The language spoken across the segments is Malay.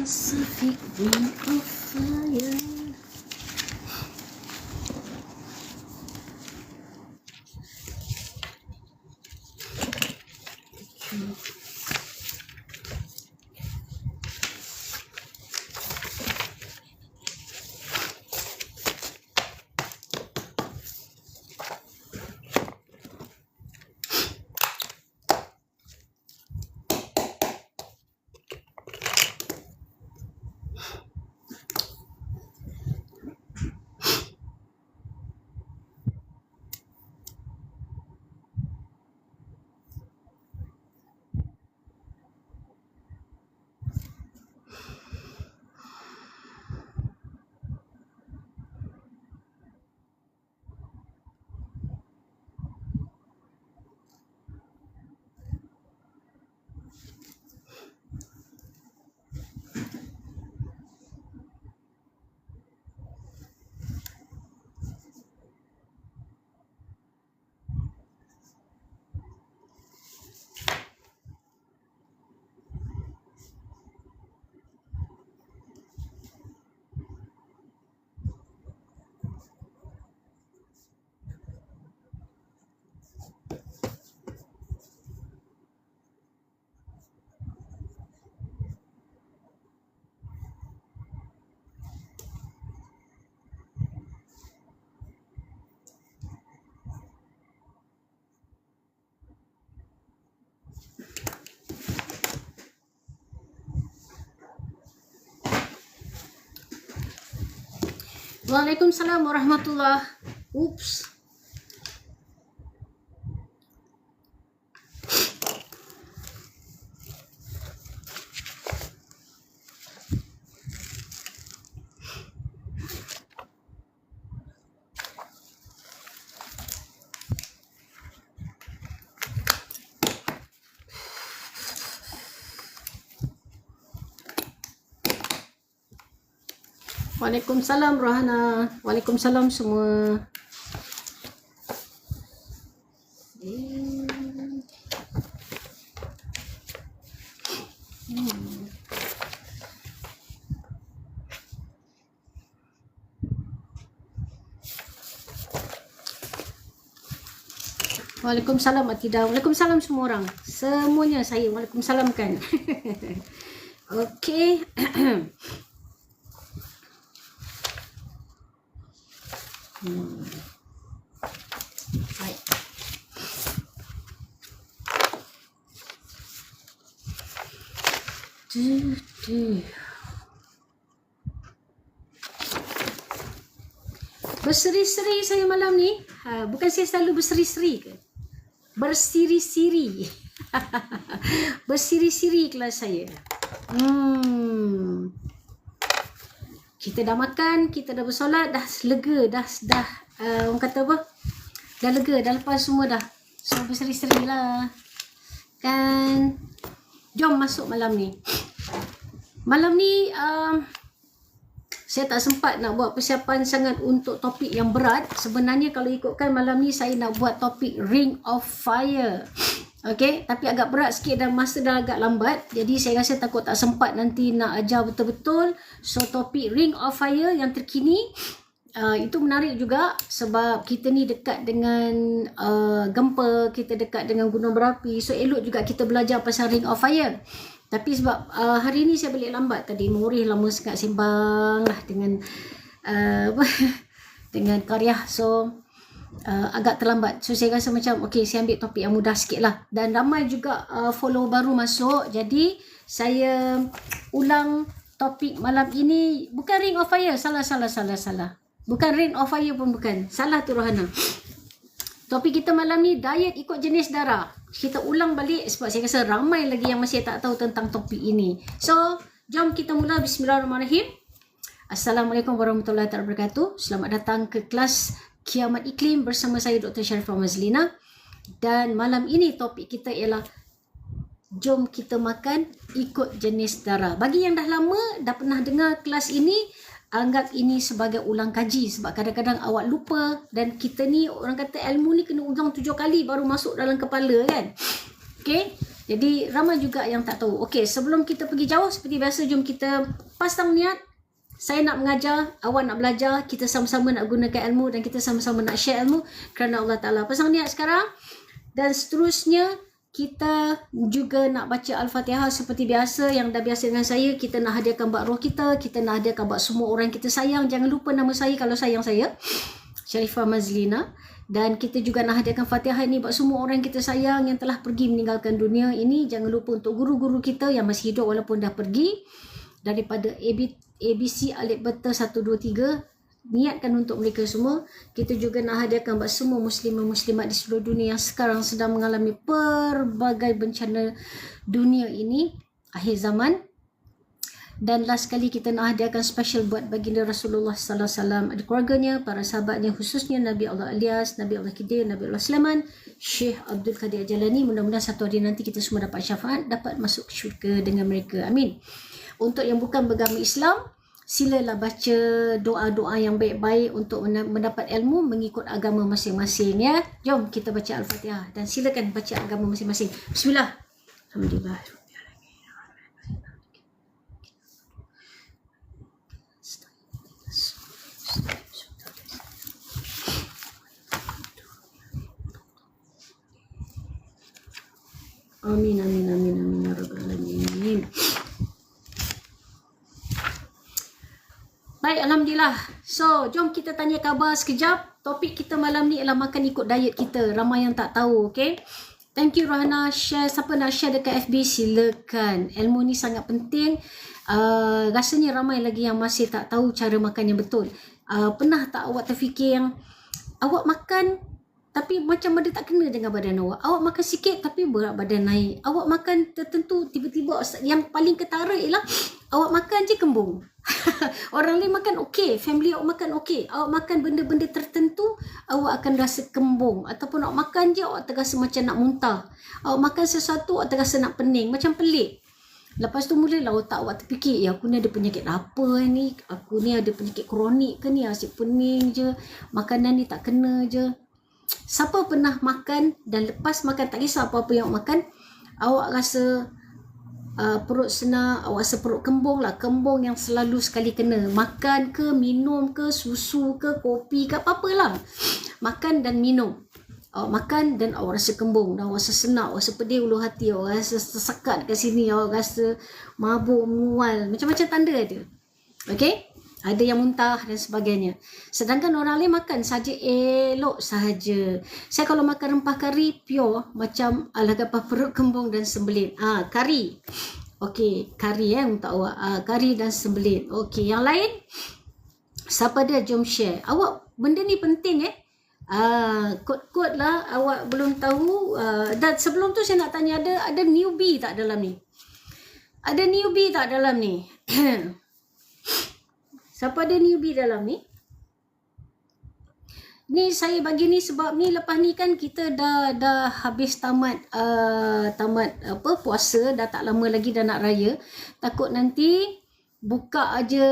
Pacific Ring of Fire. Waalaikumsalam warahmatullahi. Oops. Waalaikumsalam Rohana. Waalaikumsalam semua. Waalaikumsalam Atidah. Waalaikumsalam semua orang. Semuanya saya waalaikumsalam kan. Okey. Baik. Berseri-seri saya malam ni. Bukan saya selalu berseri-seri ke? Bersiri-siri. Bersiri-siri kelas saya. Kita dah makan, kita dah bersolat, dah lega, dah orang kata apa? Dah lega, dah lepas semua dah. So berseri-seri lah. Kan? Jom masuk malam ni. Malam ni saya tak sempat nak buat persiapan sangat untuk topik yang berat. Sebenarnya kalau ikutkan malam ni saya nak buat topik Ring of Fire. Okay, tapi agak berat sikit dan masa dah agak lambat. Jadi saya rasa takut tak sempat nanti nak ajar betul-betul. So topik Ring of Fire yang terkini itu menarik juga sebab kita ni dekat dengan gempa, kita dekat dengan gunung berapi. So elok juga kita belajar pasal Ring of Fire. Tapi sebab hari ni saya balik lambat tadi, Morih lama sangat sembang lah dengan dengan Karyah. So agak terlambat. So saya rasa macam okay, saya ambil topik yang mudah sikit lah. Dan ramai juga follow baru masuk. Jadi saya ulang topik malam ini. Bukan Ring of Fire. Salah. Bukan Ring of Fire pun bukan. Salah tu Rohana. Topik kita malam ni diet ikut jenis darah. Kita ulang balik sebab saya rasa ramai lagi yang masih tak tahu tentang topik ini. So jom kita mula. Bismillahirrahmanirrahim. Assalamualaikum warahmatullahi wabarakatuh. Selamat datang ke kelas Kiamat Iklim bersama saya Dr. Sharifah Mazlina. Dan malam ini topik kita ialah jom kita makan ikut jenis darah. Bagi yang dah lama dah pernah dengar kelas ini, anggap ini sebagai ulang kaji sebab kadang-kadang awak lupa dan kita ni orang kata ilmu ni kena ulang 7 kali baru masuk dalam kepala kan. Okay, Jadi ramai juga yang tak tahu. Okey, sebelum kita pergi jauh seperti biasa, jom kita pasang niat. Saya nak mengajar, awak nak belajar, kita sama-sama nak gunakan ilmu dan kita sama-sama nak share ilmu kerana Allah Ta'ala. Pasang niat sekarang. Dan seterusnya, kita juga nak baca Al-Fatihah seperti biasa. Yang dah biasa dengan saya, kita nak hadiahkan buat roh kita nak hadiahkan buat semua orang kita sayang. Jangan lupa nama saya kalau sayang saya, Sharifah Mazlina. Dan kita juga nak hadiahkan Fatihah ini buat semua orang kita sayang yang telah pergi meninggalkan dunia ini. Jangan lupa untuk guru-guru kita yang masih hidup walaupun dah pergi. Daripada ABC Alif Beta 1, 2, 3, niatkan untuk mereka semua. Kita juga nak hadiahkan buat semua muslimah-muslimat di seluruh dunia yang sekarang sedang mengalami pelbagai bencana dunia ini, akhir zaman. Dan last sekali kita nak hadiahkan special buat baginda Rasulullah sallallahu alaihi wasallam, ada keluarganya, para sahabatnya, khususnya Nabi Allah Ilyas, Nabi Allah Khidir, Nabi Allah Sulaiman, Syekh Abdul Qadir Jalani. Mudah-mudahan satu hari nanti kita semua dapat syafaat, dapat masuk syurga dengan mereka. Amin. Untuk yang bukan beragama Islam, silalah baca doa-doa yang baik-baik untuk mendapat ilmu mengikut agama masing-masing, ya. Jom kita baca Al-Fatihah dan silakan baca agama masing-masing. Bismillah. Alhamdulillah. Amin, amin, amin, amin, ya Rabbal Alamin. Baik, Alhamdulillah. So, jom kita tanya khabar sekejap. Topik kita malam ni ialah makan ikut diet kita. Ramai yang tak tahu, okay? Thank you Rahana. Share, siapa nak share dekat FB silakan. Ilmu ni sangat penting. Rasanya ramai lagi yang masih tak tahu cara makan yang betul. Pernah tak awak terfikir yang awak makan tapi macam benda tak kena dengan badan awak. Awak makan sikit tapi berat badan naik. Awak makan tertentu, tiba-tiba yang paling ketara ialah awak makan je kembung. Orang lain makan okey, family awak makan okey. Awak makan benda-benda tertentu, awak akan rasa kembung. Ataupun awak makan je, awak terasa macam nak muntah. Awak makan sesuatu, awak terasa nak pening. Macam pelik. Lepas tu mulalah otak awak terfikir, aku ni ada penyakit apa ni? Aku ni ada penyakit kronik ke ni? Asyik pening je. Makanan ni tak kena je. Siapa pernah makan dan lepas makan, tak kisah apa-apa yang awak makan, awak rasa perut senar, awak rasa perut kembung lah. Kembung yang selalu sekali kena. Makan ke, minum ke, susu ke, kopi ke, apa-apa lah. Makan dan minum. Awak makan dan awak rasa kembung, dan awak rasa senak, awak rasa pedih ulu hati, awak rasa tersekat kat sini, awak rasa mabuk, mual, macam-macam tanda ada. Okay? Ada yang muntah dan sebagainya. Sedangkan orang lain makan saja elok sahaja. Saya kalau makan rempah kari pure macam ala gapah perut kembung dan sembelit. Kari. Okey, kari untuk awak. Kari dan sembelit. Okey, yang lain siapa dia jom share. Awak benda ni penting kod-kod lah awak belum tahu. Dan sebelum tu saya nak tanya, ada newbie tak dalam ni? Ada newbie tak dalam ni? Siapa ada newbie dalam ni? Ni saya bagi ni sebab ni lepas ni kan kita dah habis tamat puasa, dah tak lama lagi dah nak raya. Takut nanti buka aja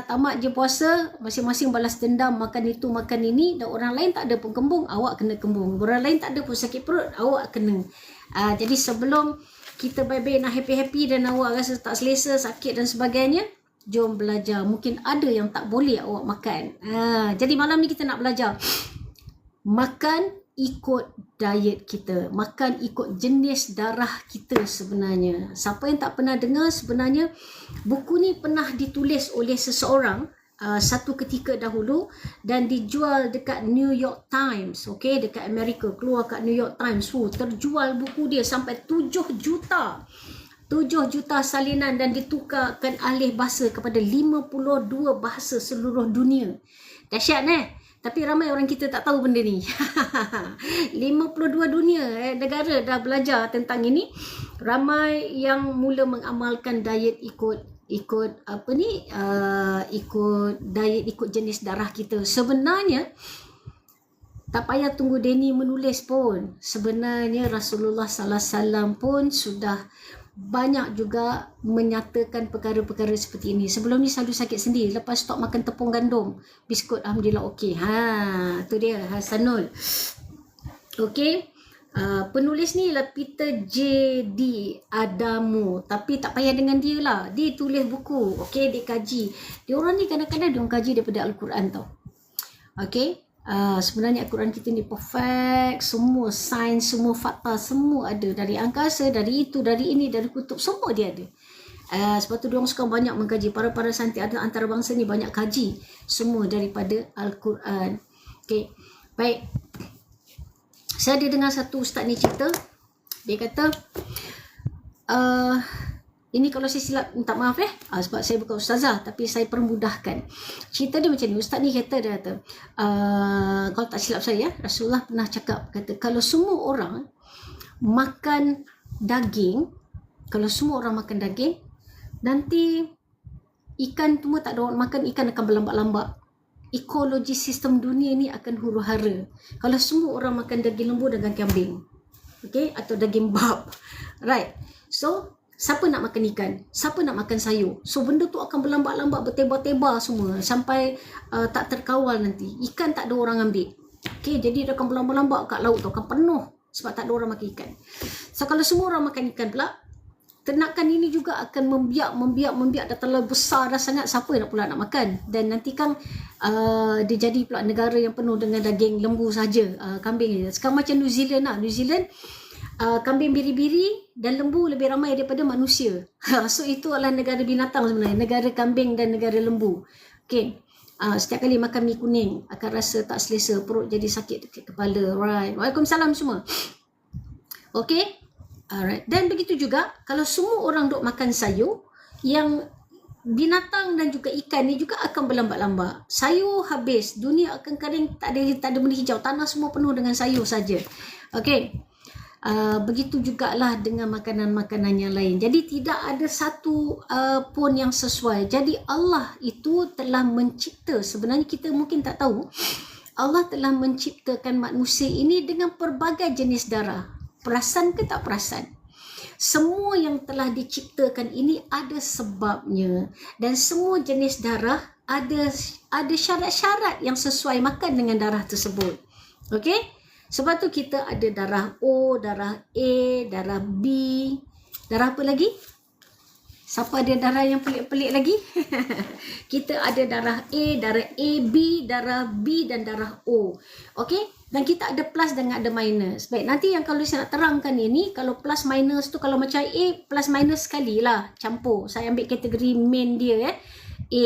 tamat je puasa, masing-masing balas dendam, makan itu makan ini, dan orang lain tak ada pun kembung, awak kena kembung. Orang lain tak ada pun sakit perut, awak kena. Jadi sebelum kita baik-baik nak happy-happy dan awak rasa tak selesa, sakit dan sebagainya, jom belajar. Mungkin ada yang tak boleh awak makan. Jadi malam ni kita nak belajar makan ikut diet kita, makan ikut jenis darah kita sebenarnya. Siapa yang tak pernah dengar, sebenarnya buku ni pernah ditulis oleh seseorang satu ketika dahulu dan dijual dekat New York Times, okey, dekat Amerika, keluar kat New York Times. Terjual buku dia sampai 7 juta salinan dan ditukarkan alih bahasa kepada 52 bahasa seluruh dunia. Dahsyat Tapi ramai orang kita tak tahu benda ni. 52 negara dah belajar tentang ini. Ramai yang mula mengamalkan diet ikut diet ikut jenis darah kita. Sebenarnya tak payah tunggu Denny menulis pun. Sebenarnya Rasulullah sallallahu alaihi wasallam pun sudah banyak juga menyatakan perkara-perkara seperti ini. Sebelum ni selalu sakit sendi, lepas stop makan tepung gandum, biskut, alhamdulillah okey. Tu dia Hasanul. Okey. Penulis ni ialah Peter J. D. Adamo, tapi tak payah dengan dia lah. Dia tulis buku, okay, dia kaji. Dia orang ni kadang-kadang dia orang kaji daripada Al-Quran tau. Okay, sebenarnya Al-Quran kita ni perfect, semua sains, semua fakta, semua ada. Dari angkasa, dari itu, dari ini, dari kutub, semua dia ada. Sebab tu diorang suka banyak mengkaji. Para saintis ada antarabangsa ni banyak kaji semua daripada Al-Quran. Okay, baik. Saya ada dengar satu ustaz ni cerita. Dia kata, ini kalau saya silap minta maaf sebab saya bukan ustazah, tapi saya permudahkan. Cerita dia macam ni. Ustaz ni kata, dia kata, kalau tak silap saya, Rasulullah pernah cakap, kata, kalau semua orang makan daging, nanti ikan semua tak ada orang makan, ikan akan berlambak-lambak. Ekologi sistem dunia ni akan huru-hara kalau semua orang makan daging lembu, daging kambing, okay, atau daging bab, right? So siapa nak makan ikan, siapa nak makan sayur, so benda tu akan berlambak-lambak, bertebar-tebar semua sampai tak terkawal. Nanti ikan tak ada orang ambil, okay, jadi dia akan berlambak-lambak kat laut tu, akan penuh sebab tak ada orang makan ikan. So kalau semua orang makan ikan pula, ternakan ini juga akan membiak dah terlalu besar dah sangat, siapa nak pula nak makan. Dan nanti kan dia jadi pula negara yang penuh dengan daging lembu saja, kambing. Sekarang macam New Zealand lah. New Zealand kambing biri-biri dan lembu lebih ramai daripada manusia. So itu adalah negara binatang sebenarnya, negara kambing dan negara lembu. Okay. Setiap kali makan mi kuning akan rasa tak selesa, perut jadi sakit kepala, right? Waalaikumsalam semua. Okay. Alright. Dan begitu juga kalau semua orang duk makan sayur, yang binatang dan juga ikan ni juga akan berlambak-lambak. Sayur habis, dunia akan kering, tak ada benda hijau, tanah semua penuh dengan sayur saja. Okey. Begitu jugalah dengan makanan-makanan yang lain. Jadi tidak ada satu pun yang sesuai. Jadi Allah itu telah mencipta, sebenarnya kita mungkin tak tahu, Allah telah menciptakan manusia ini dengan pelbagai jenis darah. Perasan ke tak perasan? Semua yang telah diciptakan ini ada sebabnya, dan semua jenis darah ada syarat-syarat yang sesuai makan dengan darah tersebut. Okey? Sebab tu kita ada darah O, darah A, darah B, darah apa lagi? Siapa ada darah yang pelik-pelik lagi? Kita ada darah A, darah AB, darah B dan darah O. Okey? Dan kita ada plus dan ada minus. Baik, nanti yang kalau saya nak terangkan ini, kalau plus minus tu, kalau macam A, plus minus sekali lah, campur. Saya ambil kategori main dia. A,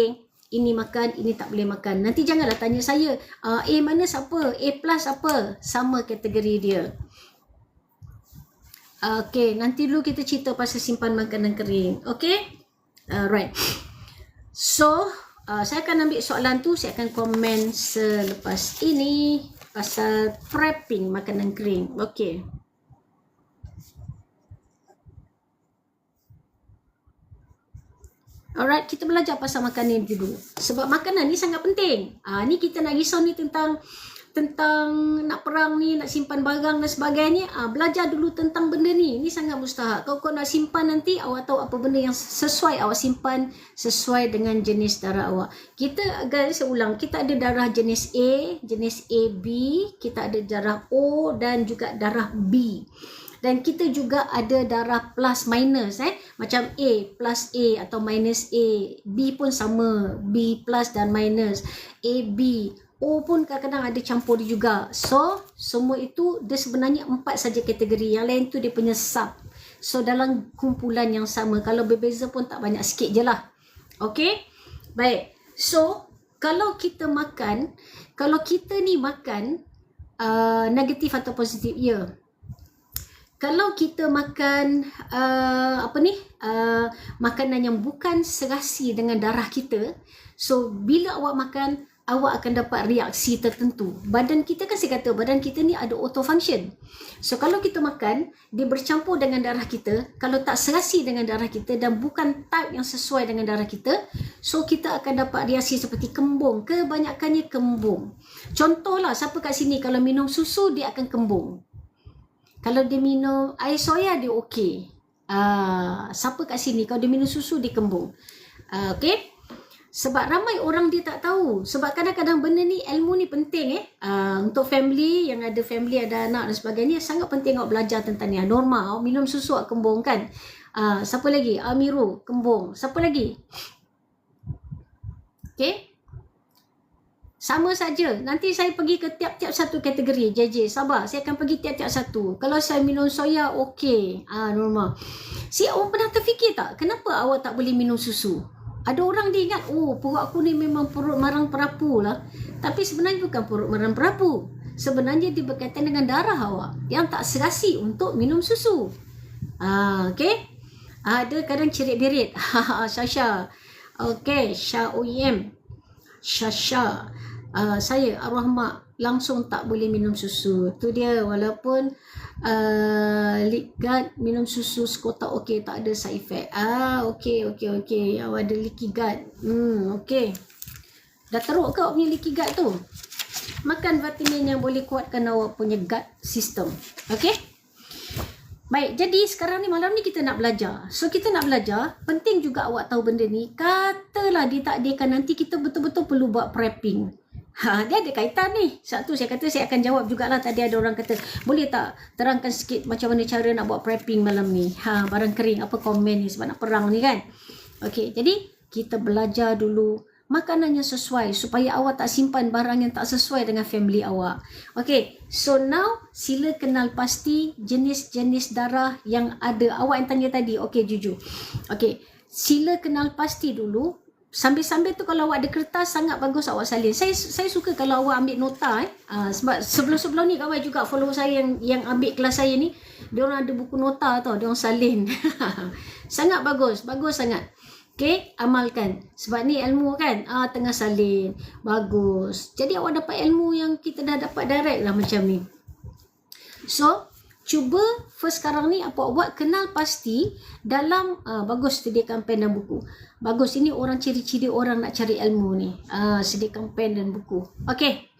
ini makan, ini tak boleh makan. Nanti janganlah tanya saya, A minus apa, A plus apa, sama kategori dia. Okay, nanti dulu kita cerita pasal simpan makanan kering. Okay? Right. So, saya akan ambil soalan tu, saya akan komen selepas ini pasal prepping makanan kering. Okay. Alright, kita belajar pasal makanan dulu. Sebab makanan ni sangat penting. Ni kita nak risau ni tentang nak perang ni, nak simpan barang dan sebagainya. Belajar dulu tentang benda ni. Ni sangat mustahak. Kalau kau nak simpan nanti, awak tahu apa benda yang sesuai awak simpan sesuai dengan jenis darah awak. Kita, guys, saya ulang, kita ada darah jenis A, jenis AB, kita ada darah O dan juga darah B. Dan kita juga ada darah plus minus, macam A plus A atau minus A. B pun sama, B plus dan minus. AB, O pun kadang-kadang ada campur juga. So, semua itu dia sebenarnya 4 saja kategori. Yang lain tu dia punya sub. So, dalam kumpulan yang sama. Kalau berbeza pun tak banyak, sikit je lah. Okay? Baik. So, kalau kita makan, kalau kita ni makan negatif atau positif, ya. Kalau kita makan makanan yang bukan serasi dengan darah kita, so bila awak makan, awak akan dapat reaksi tertentu. Badan kita kan, saya kata badan kita ni ada auto function. So kalau kita makan, dia bercampur dengan darah kita, kalau tak serasi dengan darah kita dan bukan type yang sesuai dengan darah kita, so kita akan dapat reaksi seperti kembung. Kebanyakannya kembung. Contohlah, siapa kat sini kalau minum susu dia akan kembung. Kalau dia minum air soya dia okey. Siapa kat sini kalau dia minum susu dia kembung. Okey. Sebab ramai orang dia tak tahu. Sebab kadang-kadang benda ni, ilmu ni penting untuk family, yang ada family, ada anak dan sebagainya, sangat penting awak belajar tentang ni. Norma, awak minum susu awak kembung kan. Siapa lagi? Amiru, kembung. Siapa lagi? Okay. Sama saja. Nanti saya pergi ke tiap-tiap satu kategori. JJ, sabar. Saya akan pergi tiap-tiap satu. Kalau saya minum soya, okey. Normal. Awak pernah terfikir tak? Kenapa awak tak boleh minum susu? Ada orang dia ingat, perut aku ni memang perut marang perapu lah. Tapi sebenarnya bukan perut marang perapu. Sebenarnya dia berkaitan dengan darah awak yang tak serasi untuk minum susu. Okay. Ada kadang cerit-berit. Syasha. Okay. Syah OEM. Syasha. Saya arwah mak langsung tak boleh minum susu. Tu dia, walaupun leak gut, minum susu sekotak okey, tak ada side effect. Okey. Awak ada leaky gut. Okey. Dah teruk ke awak punya leaky gut tu? Makan vitamin yang boleh kuatkan awak punya gut system. Okey? Baik, jadi sekarang ni, malam ni kita nak belajar. So kita nak belajar, penting juga awak tahu benda ni. Katalah ditakdirkan nanti kita betul-betul perlu buat prepping. Dia ada kaitan ni. Satu saya kata saya akan jawab jugalah. Tadi ada orang kata, boleh tak terangkan sikit macam mana cara nak buat prepping malam ni? Barang kering, apa komen ni sebab nak perang ni kan? Okey, jadi kita belajar dulu makanan yang sesuai supaya awak tak simpan barang yang tak sesuai dengan family awak. Okey, so now sila kenal pasti jenis-jenis darah yang ada. Awak yang tanya tadi, okey jujur. Okey, sila kenal pasti dulu. Sambil-sambil tu kalau awak ada kertas, sangat bagus awak salin. Saya suka kalau awak ambil nota sebab sebelum-sebelum ni kawan juga follow saya yang ambil kelas saya ni, dia orang ada buku nota tau, dia orang salin. Sangat bagus sangat. Okay, amalkan. Sebab ni ilmu kan, tengah salin. Bagus. Jadi awak dapat ilmu yang kita dah dapat direct lah macam ni. So, cuba first sekarang ni apa buat, kenal pasti dalam bagus sediakan pen dan buku. Bagus, ini orang ciri-ciri orang nak cari ilmu ni. Sediakan pen dan buku. Okey.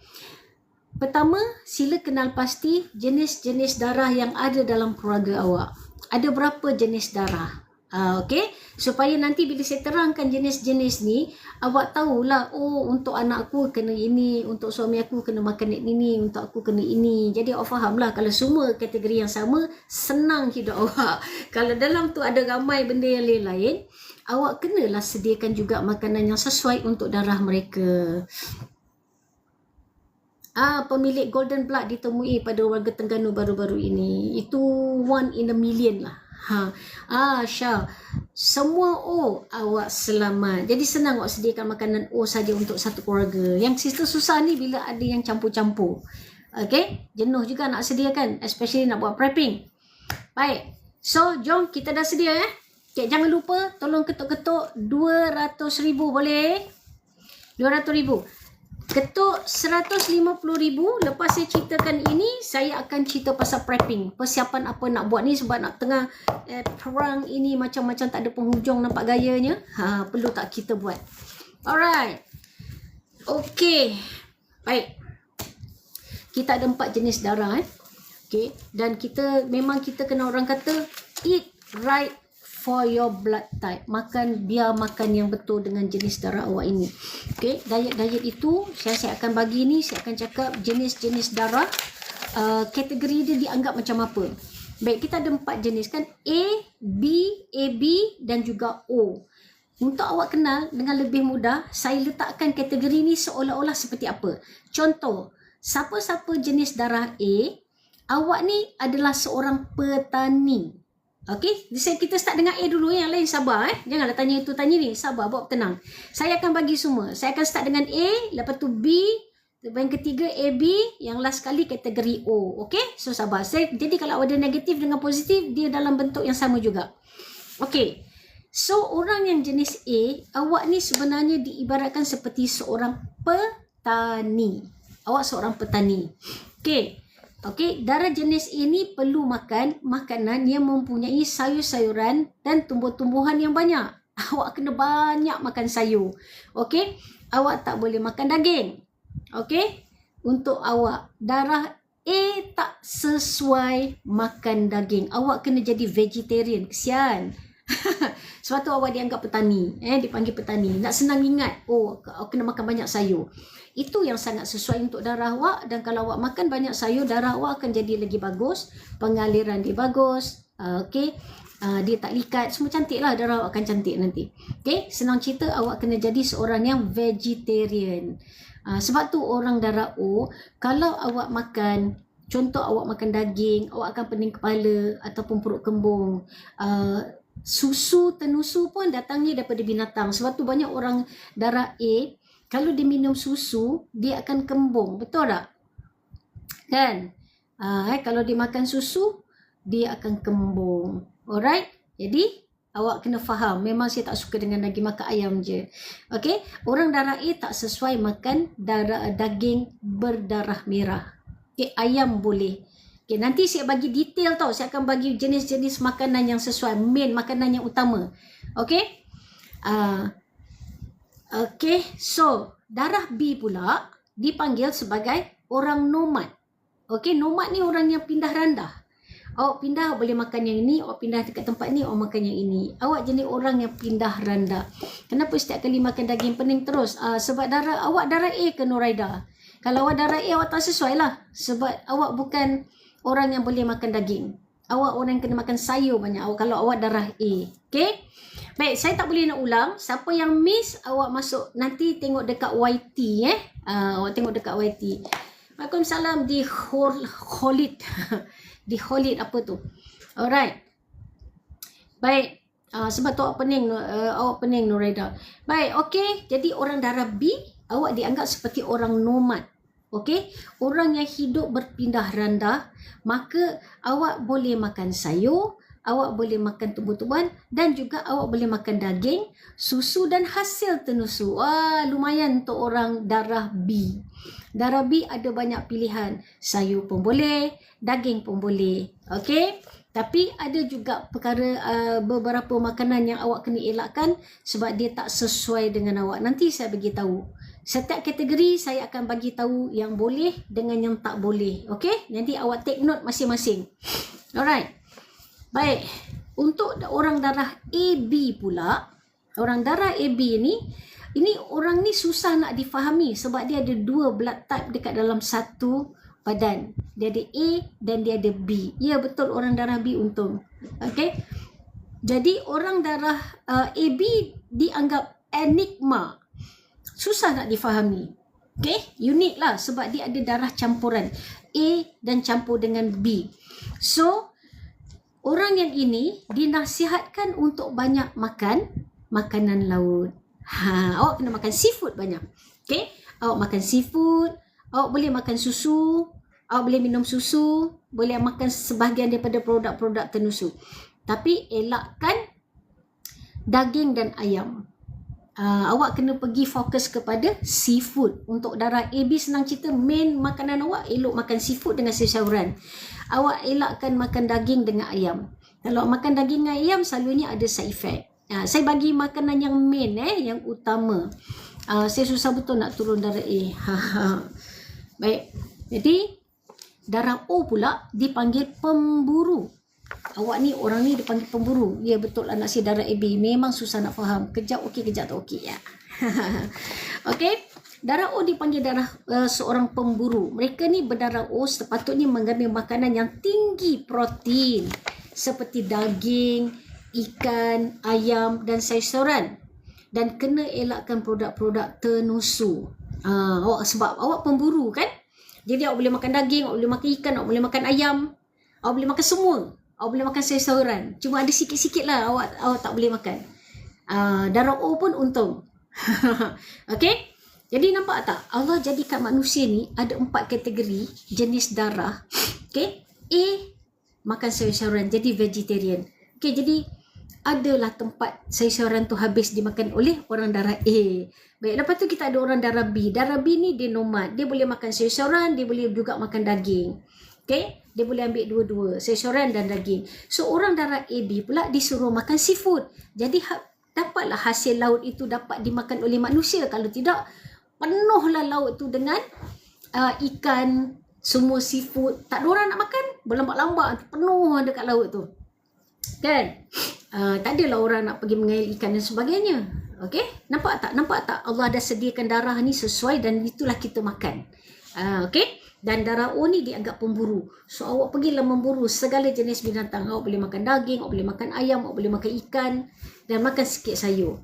Pertama, sila kenal pasti jenis-jenis darah yang ada dalam keluarga awak. Ada berapa jenis darah? Okey, supaya nanti bila saya terangkan jenis-jenis ni, awak tahulah, untuk anak aku kena ini, untuk suami aku kena makan ini, untuk aku kena ini. Jadi awak fahamlah, kalau semua kategori yang sama, senang hidup awak. Kalau dalam tu ada ramai benda yang lain-lain, awak kenalah sediakan juga makanan yang sesuai untuk darah mereka. Pemilik golden blood ditemui pada warga Terengganu baru-baru ini. Itu 1 in a million lah. Syah, semua awak selamat. Jadi senang awak sediakan makanan saja untuk satu keluarga. Yang sister susah ni bila ada yang campur-campur. Okay, jenuh juga nak sediakan, especially nak buat prepping. Baik, so jom kita dah sedia okay, jangan lupa tolong ketuk-ketuk 200,000 boleh? 200,000. Ketuk 150,000. Lepas saya ceritakan ini, saya akan cerita pasal prepping. Persiapan apa nak buat ni sebab nak tengah perang ini macam-macam tak ada penghujung, nampak gayanya. Perlu tak kita buat. Alright. Okay. Baik. Kita ada 4 jenis darah. Okay. Dan memang kita kena, orang kata, eat right for your blood type. Biar makan yang betul dengan jenis darah awak ini. Okay, diet itu saya akan bagi ni, saya akan cakap jenis-jenis darah, kategori dia dianggap macam apa. Baik, kita ada 4 jenis kan, A, B, AB dan juga O. Untuk awak kenal dengan lebih mudah, saya letakkan kategori ni seolah-olah seperti apa. Contoh, siapa-siapa jenis darah A, awak ni adalah seorang petani. Okey, kita start dengan A dulu, yang lain sabar Janganlah tanya itu tanya ni, sabar, buat tenang. Saya akan bagi semua. Saya akan start dengan A, lepas tu B, yang ketiga AB, yang last kali kategori O. Okey, so sabar. Jadi kalau ada negatif dengan positif, dia dalam bentuk yang sama juga. Okey. So orang yang jenis A, awak ni sebenarnya diibaratkan seperti seorang petani. Awak seorang petani. Okey. Okey, darah jenis ini perlu makan makanan yang mempunyai sayur-sayuran dan tumbuh-tumbuhan yang banyak. Awak kena banyak makan sayur. Okey, awak tak boleh makan daging. Okey, untuk awak darah A tak sesuai makan daging. Awak kena jadi vegetarian. Kesian. Sebab tu awak dianggap petani, dipanggil petani. Nak senang ingat, oh kena makan banyak sayur. Itu yang sangat sesuai untuk darah awak. Dan kalau awak makan banyak sayur, darah awak akan jadi lagi bagus, pengaliran dia bagus, dia tak likat, semua cantik lah, darah awak akan cantik nanti. Senang cerita, awak kena jadi seorang yang vegetarian. Sebab tu orang darah O, kalau awak makan, contoh awak makan daging, awak akan pening kepala ataupun perut kembung. Susu tenusu pun datangnya daripada binatang. Sebab tu banyak orang darah A, kalau dia minum susu, dia akan kembung. Betul tak? Kan? Kalau dia makan susu, dia akan kembung. Alright? Jadi, awak kena faham. Memang saya tak suka dengan daging, makan ayam je. Okay? Orang darah A tak sesuai makan daging berdarah merah. Okay? Ayam boleh. Okay, nanti saya bagi detail tau. Saya akan bagi jenis-jenis makanan yang sesuai. Main makanan yang utama. Okay? So darah B pula dipanggil sebagai orang nomad. Okay, nomad ni orang yang pindah randah. Awak pindah, awak boleh makan yang ini. Awak pindah dekat tempat ni, awak makan yang ini. Awak jenis orang yang pindah randah. Kenapa setiap kali makan daging pening terus? Sebab awak darah A ke Nuraida? Kalau awak darah A, awak tak sesuai lah. Sebab awak bukan orang yang boleh makan daging. Awak orang yang kena makan sayur banyak. Kalau awak darah A. Okay? Baik, saya tak boleh nak ulang. Siapa yang miss, awak masuk. Nanti tengok dekat YT. Awak tengok dekat YT. Waalaikumsalam di Khalid. Di Khalid apa tu? Alright. Baik. Sebab tu awak pening Nuraida. Baik, okay. Jadi orang darah B, awak dianggap seperti orang nomad. Okay, orang yang hidup berpindah randah, maka awak boleh makan sayur, awak boleh makan tumbuh-tumbuhan dan juga awak boleh makan daging, susu dan hasil tenusu. Lumayan untuk orang darah B. Darah B ada banyak pilihan. Sayur pun boleh, daging pun boleh. Okay, tapi ada juga beberapa makanan yang awak kena elakkan sebab dia tak sesuai dengan awak. Nanti saya bagi tahu. Setiap kategori saya akan bagi tahu yang boleh dengan yang tak boleh. Okey? Jadi awak take note masing-masing. Alright. Baik. Untuk orang darah AB pula, orang darah AB ini orang ni susah nak difahami sebab dia ada dua blood type dekat dalam satu badan. Dia ada A dan dia ada B. Ya, betul, orang darah B untung. Okey? Jadi orang darah AB dianggap enigma. Susah nak difahami. Okay? Unik lah sebab dia ada darah campuran A dan campur dengan B. So, orang yang ini dinasihatkan untuk banyak makan makanan laut. Awak kena makan seafood banyak. Okay? Awak makan seafood, awak boleh makan susu, awak boleh minum susu, boleh makan sebahagian daripada produk-produk tenusu. Tapi elakkan daging dan ayam. Awak kena pergi fokus kepada seafood. Untuk darah AB senang cerita, main makanan awak elok makan seafood dengan sayur-sayuran. Awak elakkan makan daging dengan ayam. Kalau makan daging dengan ayam selalunya ada side effect. Saya bagi makanan yang main, yang utama. Saya susah betul nak turun darah A. Baik. Jadi darah O pula dipanggil pemburu. Awak ni, orang ni dipanggil pemburu. Ya, betul, anak saya darah AB. Memang susah nak faham. Kejap okey, kejap tak okey. Ya. Okey. Darah O dipanggil seorang pemburu. Mereka ni berdarah O sepatutnya mengambil makanan yang tinggi protein. Seperti daging, ikan, ayam dan sayur-sayuran. Dan kena elakkan produk-produk tenusu. Sebab awak pemburu kan? Jadi awak boleh makan daging, awak boleh makan ikan, awak boleh makan ayam. Awak boleh makan semua. Awak boleh makan sayur-sayuran. Cuma ada sikit-sikit lah awak tak boleh makan. Darah O pun untung. Okay? Jadi nampak tak? Allah jadikan manusia ni ada 4 kategori jenis darah. Okay? A, makan sayur-sayuran. Jadi vegetarian. Okay, jadi adalah tempat sayur-sayuran tu habis dimakan oleh orang darah A. Baik, lepas tu kita ada orang darah B. Darah B ni dia nomad. Dia boleh makan sayur-sayuran, dia boleh juga makan daging. Okay? Dia boleh ambil dua-dua, sayur-sayuran dan daging. So, orang darah AB pula disuruh makan seafood. Jadi, dapatlah hasil laut itu dapat dimakan oleh manusia. Kalau tidak, penuhlah laut tu dengan ikan, semua seafood. Tak ada orang nak makan, berlambak-lambak, penuh dekat laut tu. Kan? Tak adalah orang nak pergi mengail ikan dan sebagainya. Okey, nampak tak? Nampak tak? Allah dah sediakan darah ni sesuai dan itulah kita makan. Okey, dan darah O ni dianggap pemburu. So awak pergilah memburu segala jenis binatang. Awak boleh makan daging, awak boleh makan ayam, awak boleh makan ikan dan makan sikit sayur.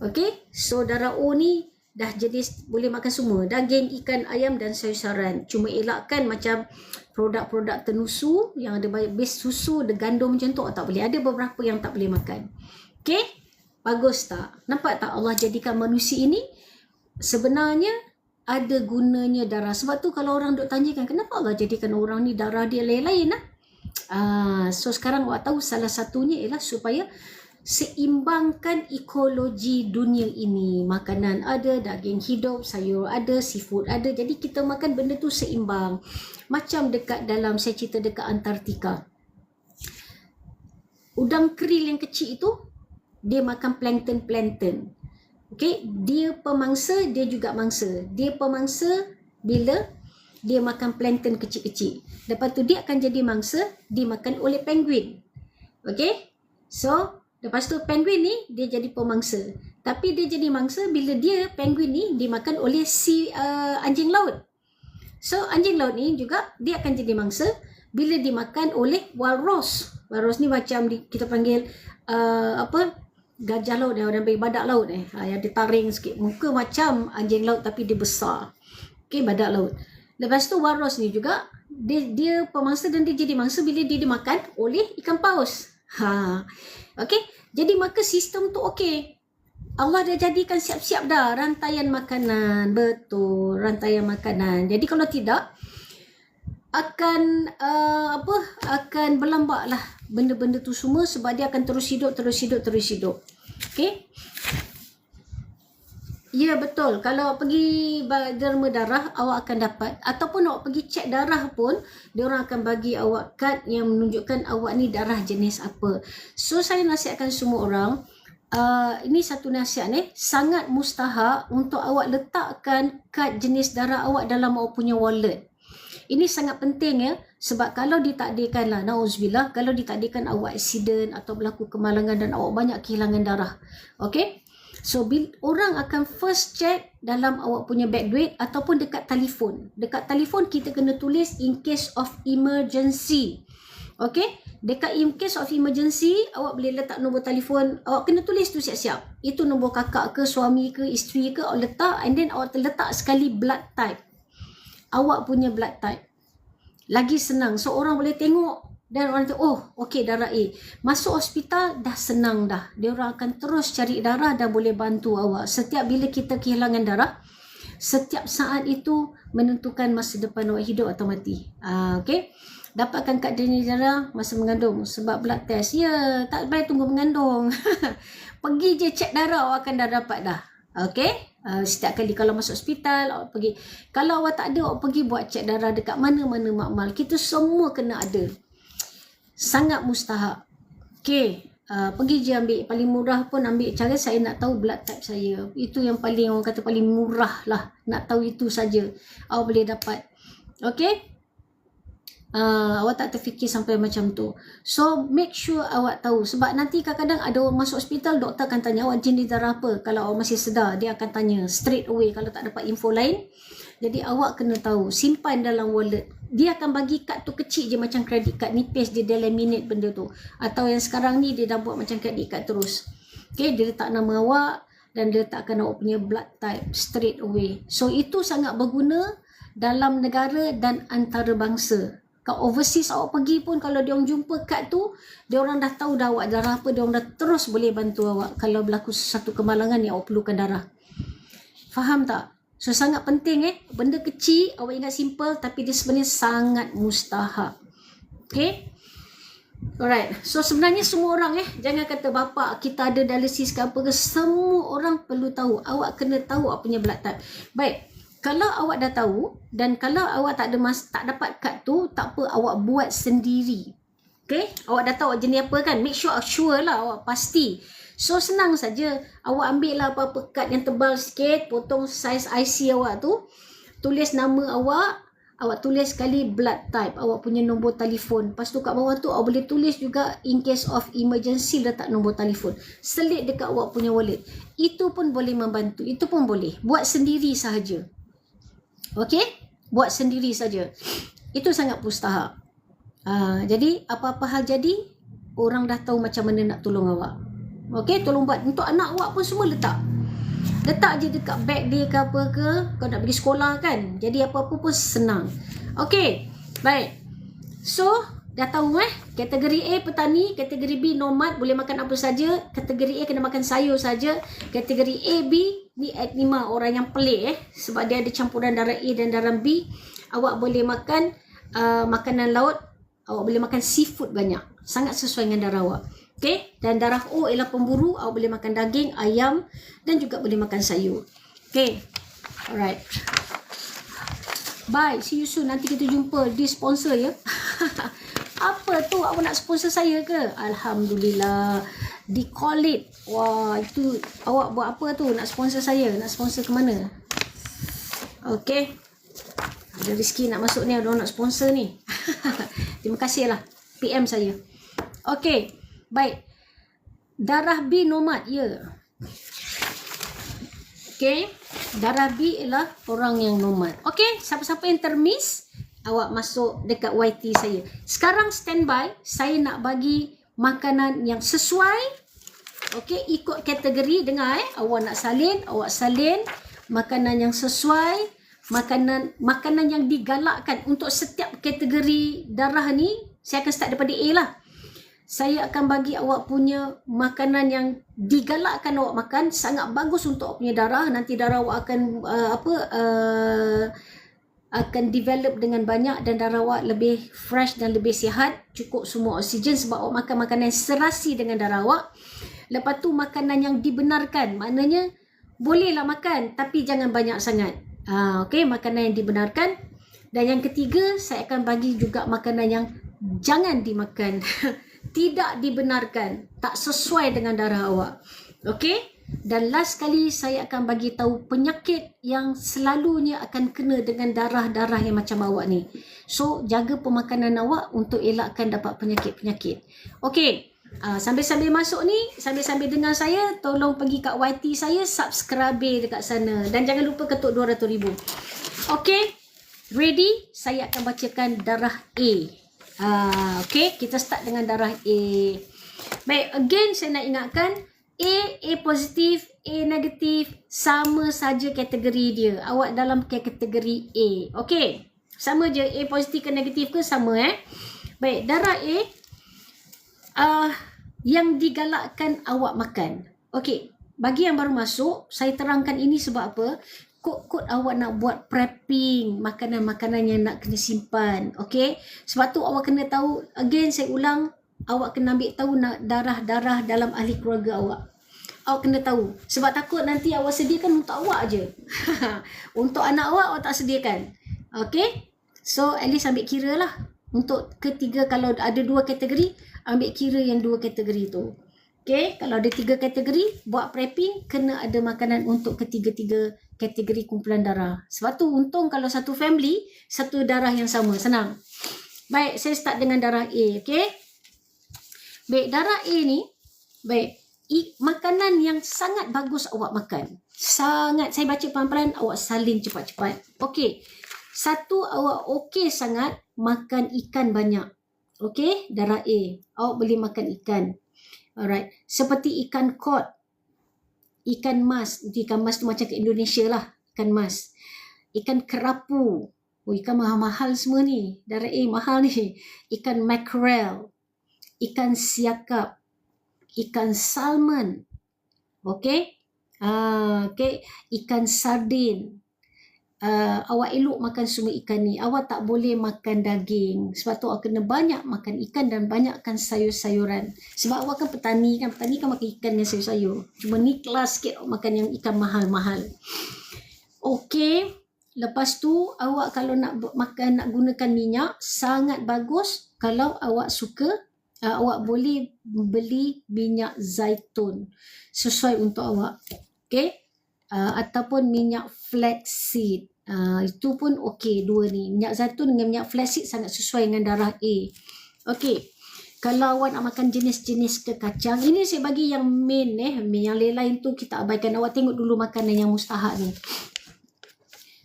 Okey, so darah O ni dah jenis boleh makan semua, daging, ikan, ayam dan sayur-sayuran. Cuma elakkan macam produk-produk tenusu yang ada base susu, ada gandum macam tu tak boleh. Ada beberapa yang tak boleh makan. Okey, bagus tak? Nampak tak Allah jadikan manusia ini sebenarnya ada gunanya darah. Sebab tu kalau orang duk tanyakan kenapa Allah jadikan orang ni darah dia lain-lain lah. So sekarang awak tahu salah satunya ialah supaya seimbangkan ekologi dunia ini. Makanan ada, daging hidup, sayur ada, seafood ada. Jadi kita makan benda tu seimbang. Macam dekat dalam, saya cerita dekat Antartika. Udang keril yang kecil itu, dia makan plankton. Okay, dia pemangsa, dia juga mangsa. Dia pemangsa bila dia makan plankton kecil-kecil. Lepas tu dia akan jadi mangsa, dimakan oleh penguin. Okay, so lepas tu penguin ni dia jadi pemangsa. Tapi dia jadi mangsa bila dia penguin ni dimakan oleh anjing laut. So anjing laut ni juga dia akan jadi mangsa bila dimakan oleh walrus. Walrus ni macam kita panggil gajah laut, orang panggil badak laut yang dia taring sikit. Muka macam anjing laut tapi dia besar. Okay, badak laut. Lepas tu walrus ni juga dia pemangsa dan dia jadi mangsa bila dia dimakan oleh ikan paus. Okey, jadi maka sistem tu okey. Allah dah jadikan siap-siap dah rantaian makanan. Betul, rantaian makanan. Jadi kalau tidak akan akan berlambak lah benda-benda tu semua sebab dia akan terus hidup. Okey. Ya betul, kalau pergi derma darah awak akan dapat, ataupun awak pergi cek darah pun dia orang akan bagi awak kad yang menunjukkan awak ni darah jenis apa. So saya nasihatkan semua orang, ini satu nasihat sangat mustahak untuk awak letakkan kad jenis darah awak dalam awak punya wallet. Ini sangat penting sebab kalau ditakdirkan lah, na'udzubillah, kalau ditakdirkan awak aksiden atau berlaku kemalangan dan awak banyak kehilangan darah. Okey? So orang akan first check dalam awak punya beg duit ataupun dekat telefon. Dekat telefon kita kena tulis in case of emergency. Okay, dekat in case of emergency awak boleh letak nombor telefon. Awak kena tulis tu siap-siap. Itu nombor kakak ke, suami ke, isteri ke, awak letak. And then awak terletak sekali blood type. Awak punya blood type. Lagi senang. So orang boleh tengok. Dan orang tu, oh okey darah A. Masuk hospital dah senang dah. Dia orang akan terus cari darah dan boleh bantu awak. Setiap bila kita kehilangan darah, setiap saat itu menentukan masa depan awak hidup atau mati. Okey. Dapatkan kad jenis darah masa mengandung sebab blood test. Ya, tak payah tunggu mengandung. Pergi je cek darah awak akan dah dapat dah. Okey. Setiap kali kalau masuk hospital awak pergi. Kalau awak tak ada awak pergi buat cek darah dekat mana-mana makmal. Kita semua kena ada. Sangat mustahak. Okey, pergi je ambil. Paling murah pun ambil. Cara saya nak tahu blood type saya. Itu yang paling orang kata paling murah lah. Nak tahu itu saja. Awak boleh dapat. Okey. Awak tak terfikir sampai macam tu. So make sure awak tahu. Sebab nanti kadang-kadang ada orang masuk hospital, doktor akan tanya awak jenis darah apa. Kalau awak masih sedar, dia akan tanya straight away kalau tak dapat info lain. Jadi awak kena tahu. Simpan dalam wallet. Dia akan bagi kad tu kecil je macam credit card. Nipis dia laminate benda tu. Atau yang sekarang ni dia dah buat macam credit card terus. Okay, dia letak nama awak dan dia letakkan awak punya blood type straight away. So itu sangat berguna dalam negara dan antarabangsa. Kalau overseas awak pergi pun kalau dia orang jumpa kad tu, dia orang dah tahu dah awak darah apa, dia orang dah terus boleh bantu awak kalau berlaku satu kemalangan yang awak perlukan darah. Faham tak? So sangat penting benda kecil awak ingat simple tapi dia sebenarnya sangat mustahak. Okay? Alright. So sebenarnya semua orang jangan kata bapa kita ada dialisis ke apa ke, semua orang perlu tahu. Awak kena tahu awak punya blood type. Baik. Kalau awak dah tahu dan kalau awak tak dapat kad tu, tak apa, awak buat sendiri. Okay? Awak dah tahu awak jenis apa kan? Make sure lah awak pasti. So senang saja. Awak ambil lah apa-apa kad yang tebal sikit, potong saiz IC awak tu, tulis nama awak, awak tulis sekali blood type, awak punya nombor telefon. Lepas tu kat bawah tu awak boleh tulis juga in case of emergency, letak nombor telefon. Selit dekat awak punya wallet. Itu pun boleh membantu. Itu pun boleh. Buat sendiri sahaja. Okey? Buat sendiri saja. Itu sangat mustahak. Jadi apa-apa hal jadi, orang dah tahu macam mana nak tolong awak. Okey, tolong buat. Untuk anak awak pun semua letak. Letak je dekat beg dia ke apa ke, kau nak pergi sekolah kan. Jadi apa-apa pun senang. Okey, baik. So, dah tahu kategori A petani, kategori B nomad, boleh makan apa saja. Kategori A kena makan sayur saja. Kategori A, B ni Adnima, orang yang pelik sebab dia ada campuran darah A dan darah B. Awak boleh makan makanan laut, awak boleh makan seafood banyak. Sangat sesuai dengan darah awak. Okay, dan darah O ialah pemburu, awak boleh makan daging, ayam dan juga boleh makan sayur. Okay, alright. Bye, see you soon. Nanti kita jumpa di sponsor ya. Apa tu, awak nak sponsor saya ke? Alhamdulillah. Di call it. Wah, itu awak buat apa tu? Nak sponsor saya? Nak sponsor ke mana? Okay. Ada rezeki nak masuk ni, ada orang nak sponsor ni. Terima kasih lah. PM saya. Okay. Baik. Darah B nomad, ya. Okay. Darah B ialah orang yang nomad. Okay. Siapa-siapa yang termiss, awak masuk dekat YT saya. Sekarang standby. Saya nak bagi makanan yang sesuai. Okay. Ikut kategori. Dengar awak nak salin, awak salin. Makanan yang sesuai. Makanan yang digalakkan. Untuk setiap kategori darah ni, saya akan start daripada A lah. Saya akan bagi awak punya makanan yang digalakkan awak makan, sangat bagus untuk awak punya darah. Nanti darah awak akan akan develop dengan banyak dan darah awak lebih fresh dan lebih sihat, cukup semua oksigen sebab awak makan makanan yang serasi dengan darah awak. Lepas tu makanan yang dibenarkan, maknanya bolehlah makan tapi jangan banyak sangat. Okey, makanan yang dibenarkan. Dan yang ketiga, saya akan bagi juga makanan yang jangan dimakan. Tidak dibenarkan, tak sesuai dengan darah awak. Okey? Dan last kali saya akan bagi tahu penyakit yang selalunya akan kena dengan darah-darah yang macam awak ni. So, jaga pemakanan awak untuk elakkan dapat penyakit-penyakit. Okey. Sambil-sambil masuk ni, sambil-sambil dengar saya, tolong pergi kat YT saya, subscribe dekat sana. Dan jangan lupa ketuk 200,000. Okey? Ready? Saya akan bacakan darah A. Okay, kita start dengan darah A. Baik, again saya nak ingatkan, A positif, A negatif, sama saja kategori dia. Awak dalam kategori A. Okay, sama je, A positif ke negatif ke sama Baik, darah A, yang digalakkan awak makan. Okay, bagi yang baru masuk, saya terangkan ini sebab apa? Kod awak nak buat prepping makanan-makanan yang nak kena simpan. Okay, sebab tu awak kena tahu, again saya ulang, awak kena ambil tahu darah-darah dalam ahli keluarga awak. Awak kena tahu, sebab takut nanti awak sediakan untuk awak je. Untuk anak awak tak sediakan. Okay, so at least ambil kira lah. Untuk ketiga, kalau ada 2 kategori, ambil kira yang 2 kategori tu. Okay, kalau ada 3 kategori, buat prepping, kena ada makanan untuk ketiga-tiga kategori kumpulan darah. Sebab tu untung kalau satu family, satu darah yang sama, senang. Baik, saya start dengan darah A, okay. Baik, darah A ni, baik, makanan yang sangat bagus awak makan. Sangat, saya baca pelan-pelan, awak salin cepat-cepat. Okay, satu, awak okay sangat makan ikan banyak. Okay, darah A, awak boleh makan ikan. Alright, seperti ikan kod, ikan mas. Ikan mas tu macam ke Indonesia lah, ikan mas. Ikan kerapu. Oh, ikan mahal-mahal semua ni. Darah A mahal ni. Ikan mackerel, ikan siakap, ikan salmon. Okay. Okay. Ikan sardin. Awak elok makan semua ikan ni. Awak tak boleh makan daging. Sebab tu awak kena banyak makan ikan dan banyakkan sayur-sayuran. Sebab awak kan petani kan. Petani kan makan ikan dan sayur-sayur. Cuma ni kelas sikit awak makan yang ikan mahal-mahal. Okey. Lepas tu awak kalau nak makan, nak gunakan minyak, sangat bagus kalau awak suka. Awak boleh beli minyak zaitun sesuai untuk awak. Okey. ataupun minyak flaxseed. Itu pun okey dua ni. Minyak zaitun dengan minyak flaxseed sangat sesuai dengan darah A. Okey. Kalau awak nak makan jenis-jenis kekacang, ini saya bagi yang main yang lain tu kita abaikan. Awak tengok dulu makanan yang mustahak ni.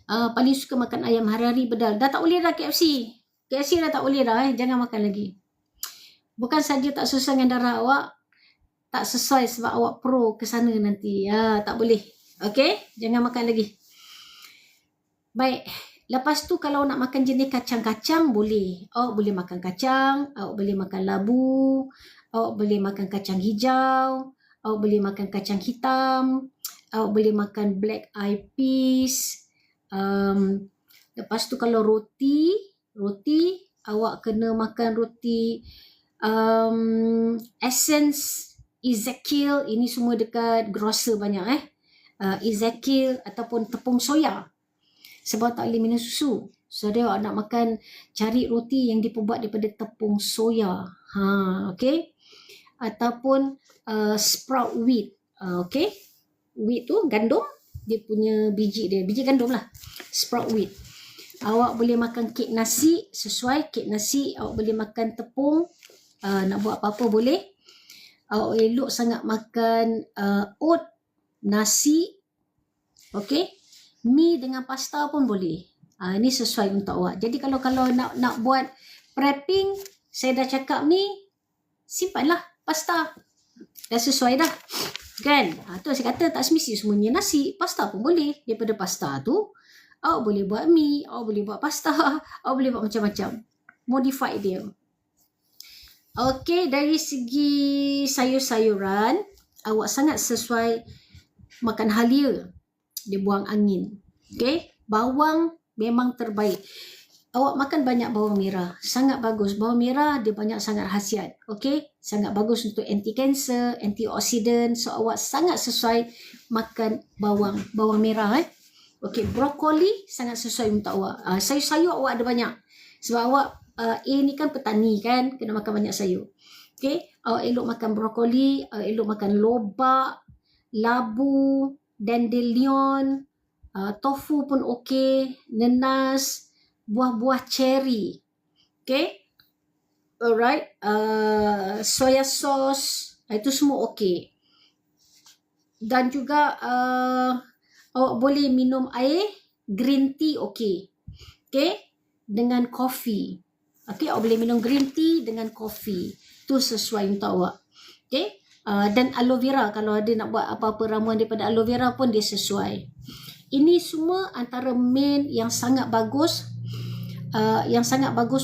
Paling suka makan ayam hari-hari bedal. Dah tak boleh dah KFC. KFC dah tak boleh dah jangan makan lagi. Bukan saja tak sesuai dengan darah awak, tak sesuai sebab awak pro ke sana nanti. Tak boleh. Okey, jangan makan lagi. Baik. Lepas tu kalau nak makan jenis kacang-kacang boleh. Awak boleh makan kacang, awak boleh makan labu, awak boleh makan kacang hijau, awak boleh makan kacang hitam, awak boleh makan black eyed peas. Lepas tu kalau roti awak kena makan roti Essence, Ezekiel, ini semua dekat grocer banyak Ezekiel ataupun tepung soya. Sebab tak boleh minum susu. So dia awak nak makan, cari roti yang diperbuat daripada tepung soya. Okay. Ataupun sprout wheat. Okay. Wheat tu gandum, dia punya biji gandum lah. Sprout wheat. Awak boleh makan kek nasi, sesuai kek nasi. Awak boleh makan tepung. Nak buat apa-apa boleh. Awak elok sangat makan oat, nasi. Okay. Mi dengan pasta pun boleh. Ini sesuai untuk awak. Jadi kalau nak buat prepping, saya dah cakap ni, simpanlah pasta. Dah sesuai dah. Kan? Tu saya kata tak semesti semuanya nasi. Pasta pun boleh. Daripada pasta tu, awak boleh buat mi, awak boleh buat pasta, awak boleh buat macam-macam. Modify dia. Okey, dari segi sayur-sayuran, awak sangat sesuai makan halia. Dia buang angin. Okay. Bawang memang terbaik. Awak makan banyak bawang merah. Sangat bagus. Bawang merah dia banyak sangat khasiat. Okay. Sangat bagus untuk anti-cancer, antioksidan. So awak sangat sesuai makan bawang merah. Okay. Brokoli sangat sesuai untuk awak. Sayur-sayur awak ada banyak. Sebab awak ni kan petani kan. Kena makan banyak sayur. Okay. Awak elok makan brokoli. Elok makan lobak, labu, dandelion, tofu pun okey, nenas, buah-buah cherry. Okay. Alright. Soya sauce, itu semua okey. Dan juga awak boleh minum air green tea okey. Okay. Dengan kopi. Okay. Awak boleh minum green tea dengan kopi. Itu sesuai untuk awak. Okay. Dan aloe vera, kalau ada nak buat apa-apa ramuan daripada aloe vera pun dia sesuai. Ini semua antara main yang sangat bagus,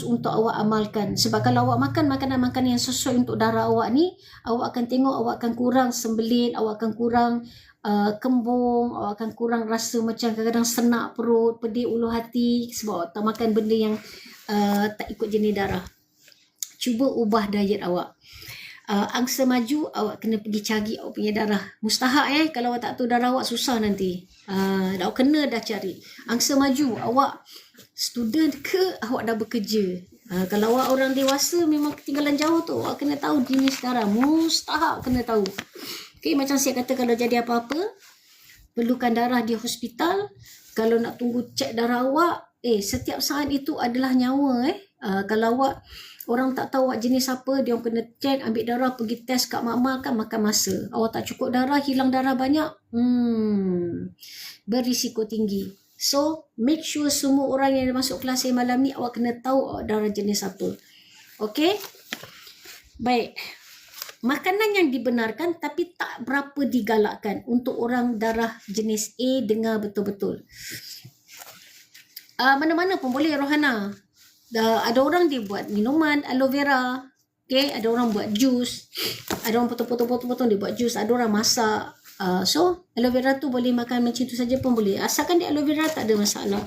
untuk awak amalkan. Sebab kalau awak makan makanan-makanan yang sesuai untuk darah awak ni, awak akan tengok awak akan kurang sembelit, awak akan kurang kembung, awak akan kurang rasa macam kadang-kadang senak perut, pedih ulu hati sebab awak tak makan benda yang tak ikut jenis darah. Cuba ubah diet awak. Angsa maju, awak kena pergi cari awak punya darah. Mustahak kalau awak tak tahu darah awak, susah nanti. Awak kena dah cari. Angsa maju, awak student ke awak dah bekerja? Kalau awak orang dewasa memang ketinggalan jauh tu, awak kena tahu jenis darah. Mustahak kena tahu. Okay, macam saya kata kalau jadi apa-apa, perlukan darah di hospital. Kalau nak tunggu cek darah awak, setiap saat itu adalah nyawa. Kalau awak orang tak tahu awak jenis apa, dia orang kena check, ambil darah, pergi test kat makmal kan makan masa. Awak tak cukup darah, hilang darah banyak, berisiko tinggi. So, make sure semua orang yang masuk kelas saya malam ni, awak kena tahu awak darah jenis apa. Okay? Baik. Makanan yang dibenarkan tapi tak berapa digalakkan untuk orang darah jenis A, dengar betul-betul. Mana-mana pun boleh, Rohana. Ada orang dia buat minuman aloe vera. Okay, ada orang buat jus. Ada orang potong-potong dia buat jus. Ada orang masak. So, aloe vera tu boleh makan macam tu saja pun boleh. Asalkan dia aloe vera tak ada masalah.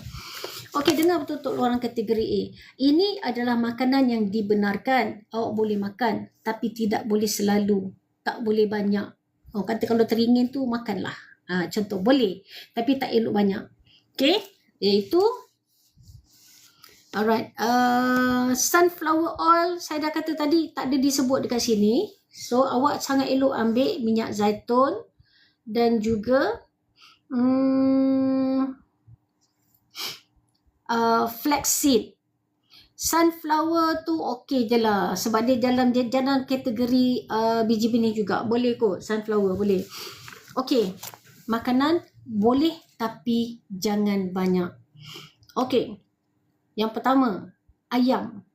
Okey, dengar betul-betul orang kategori A. Ini adalah makanan yang dibenarkan. Awak boleh makan. Tapi tidak boleh selalu. Tak boleh banyak. Orang kata kalau teringin tu, makanlah. Contoh, boleh. Tapi tak elok banyak. Okey, iaitu alright, sunflower oil saya dah kata tadi tak ada disebut dekat sini. So awak sangat elok ambil minyak zaitun dan juga Flaxseed. Sunflower tu okey je lah sebab dia dalam kategori biji benih juga. Boleh kot sunflower, boleh. Okey, makanan boleh tapi jangan banyak. Okey, yang pertama, ayam.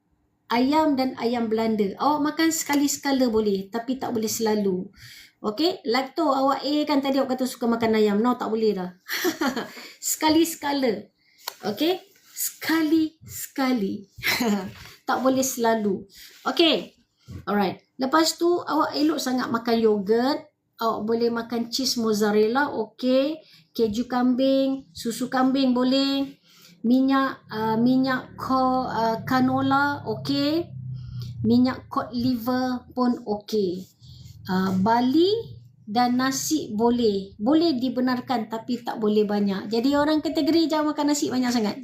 Ayam dan ayam Belanda. Awak makan sekali-sekala boleh tapi tak boleh selalu. Okey, lacto awak A kan tadi awak kata suka makan ayam. No, tak boleh dah. Sekali-sekala. Okey, sekali-sekali. Tak boleh selalu. Okey. Alright. Lepas tu awak elok sangat makan yogurt. Awak boleh makan cheese mozzarella, okey. Keju kambing, susu kambing boleh. Minyak canola, okey. Minyak cod liver pun okey. Barley dan nasi boleh. Boleh dibenarkan tapi tak boleh banyak. Jadi orang kategori jangan makan nasi banyak sangat.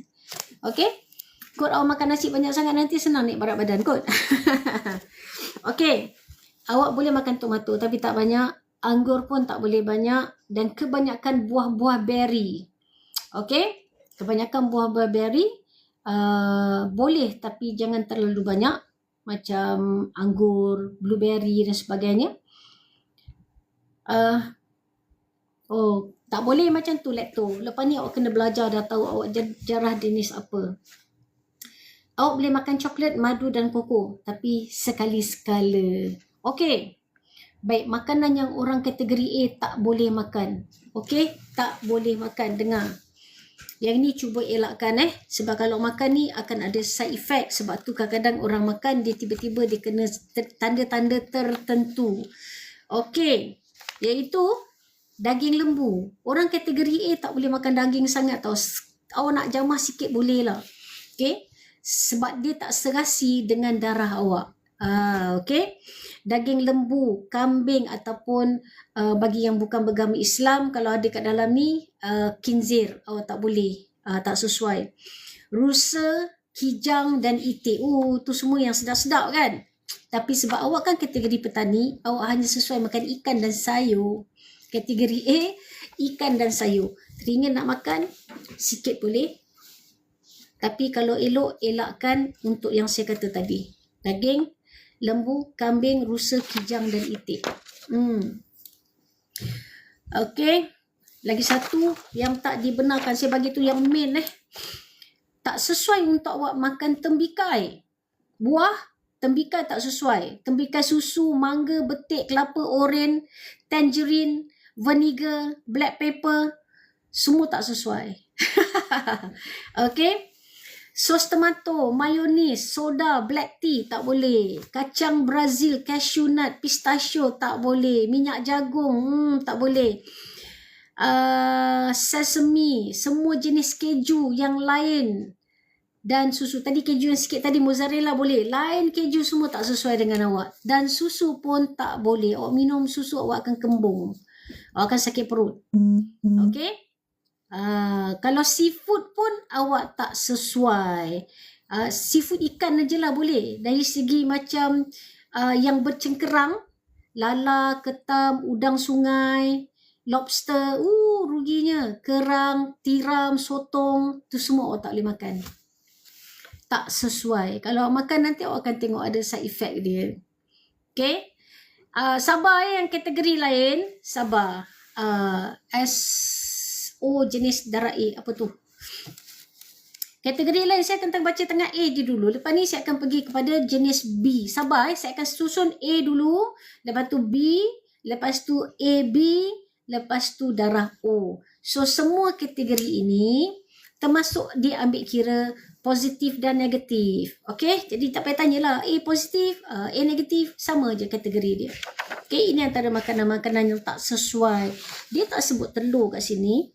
Okey? Kot awak makan nasi banyak sangat nanti senang naik berat badan kot. Okey. Awak boleh makan tomato tapi tak banyak. Anggur pun tak boleh banyak. Dan kebanyakan buah-buah berry. Okey? Kebanyakan buah-buah berry boleh tapi jangan terlalu banyak. Macam anggur, blueberry dan sebagainya. Tak boleh macam tu lacto. Lepas ni awak kena belajar dah tahu awak darah jenis apa. Awak boleh makan coklat, madu dan koko. Tapi sekali-sekala. Okey. Baik, makanan yang orang kategori A tak boleh makan. Okey? Tak boleh makan. Dengar. Yang ni cuba elakkan sebab kalau makan ni akan ada side effect. Sebab tu kadang-kadang orang makan dia tiba-tiba dia kena tanda-tanda tertentu. Okey. Iaitu daging lembu. Orang kategori A tak boleh makan daging sangat tau. Awak nak jamah sikit boleh lah. Okey. Sebab dia tak serasi dengan darah awak. Okey. Daging lembu, kambing ataupun bagi yang bukan beragama Islam, kalau ada kat dalam ni khinzir, awak tak boleh, tak sesuai. Rusa, kijang dan itik. Tu semua yang sedap-sedap kan. Tapi sebab awak kan kategori petani, awak hanya sesuai makan ikan dan sayur. Kategori A, ikan dan sayur. Teringin nak makan, sikit boleh. Tapi kalau elok, elakkan untuk yang saya kata tadi. Daging, lembu, kambing, rusa, kijang dan itik. Okey. Lagi satu yang tak dibenarkan. Saya bagi tu yang main Tak sesuai untuk awak makan tembikai. Buah, tembikai tak sesuai. Tembikai susu, mangga, betik, kelapa, oren, tangerine, vinegar, black pepper. Semua tak sesuai. Okey. Sos tomato, mayonis, soda, black tea tak boleh. Kacang Brazil, cashew nut, pistachio tak boleh. Minyak jagung tak boleh. Sesame, semua jenis keju yang lain. Dan susu, tadi keju yang sikit tadi mozzarella boleh. Lain keju semua tak sesuai dengan awak. Dan susu pun tak boleh. Awak minum susu awak akan kembung. Awak akan sakit perut. Okey? Kalau seafood pun awak tak sesuai. Seafood ikan aja lah boleh. Dari segi macam yang bercengkerang, lala, ketam, udang sungai, lobster, ruginya. Kerang, tiram, sotong, tu semua awak tak boleh makan. Tak sesuai. Kalau awak makan nanti awak akan tengok ada side effect dia. Okay? Sabar yang kategori lain. Sabar. Jenis darah A. Apa tu? Kategori lain saya akan baca tengah A je dulu. Lepas ni saya akan pergi kepada jenis B. Sabar saya akan susun A dulu. Lepas tu B. Lepas tu AB. Lepas tu darah O. So semua kategori ini termasuk dia ambil kira positif dan negatif. Okey? Jadi tak payah tanyalah A positif, A negatif. Sama je kategori dia. Okey? Ini antara makanan-makanan yang tak sesuai. Dia tak sebut telur kat sini.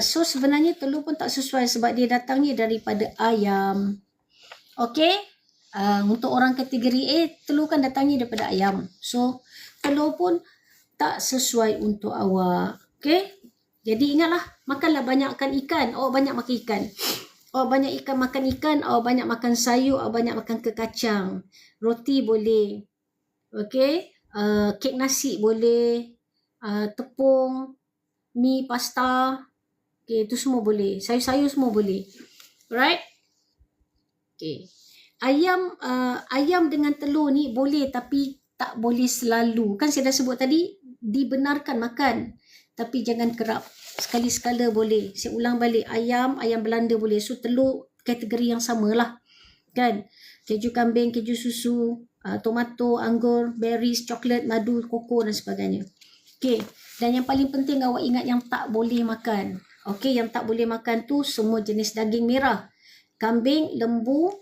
So sebenarnya telur pun tak sesuai sebab dia datangnya daripada ayam. Okey? Untuk orang kategori A, telur kan datangnya daripada ayam. So telur pun tak sesuai untuk awak. Okey? Jadi ingatlah, makanlah banyakkan ikan. Awak banyak makan ikan. Awak banyak makan ikan, awak banyak makan sayur, awak banyak makan kekacang. Roti boleh. Okey? Kek nasi boleh. Tepung. mi pasta. Okay, itu semua boleh. Sayur-sayur semua boleh. Alright? Okay. Ayam dengan telur ni boleh tapi tak boleh selalu. Kan saya dah sebut tadi, dibenarkan makan. Tapi jangan kerap. Sekali-sekala boleh. Saya ulang balik. Ayam Belanda boleh. So telur kategori yang samalah. Kan? Keju kambing, keju susu, tomato, anggur, berries, coklat, madu, koko dan sebagainya. Okay. Dan yang paling penting awak ingat yang tak boleh makan. Okay, yang tak boleh makan tu semua jenis daging merah. Kambing, lembu,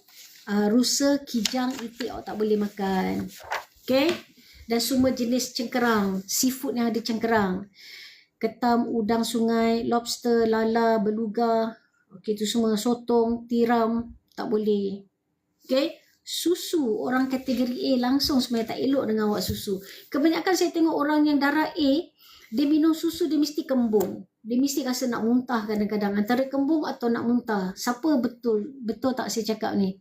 rusa, kijang, itik awak tak boleh makan. Okay. Dan semua jenis cengkerang. Seafood yang ada cengkerang. Ketam, udang sungai, lobster, lala, beluga. Okay, tu semua. Sotong, tiram, tak boleh. Okay. Susu, orang kategori A langsung sebenarnya tak elok dengan awak susu. Kebanyakan saya tengok orang yang darah A, dia minum susu dia mesti kembung. Dia mesti rasa nak muntah kadang-kadang. Antara kembung atau nak muntah. Siapa betul? Betul tak saya cakap ni?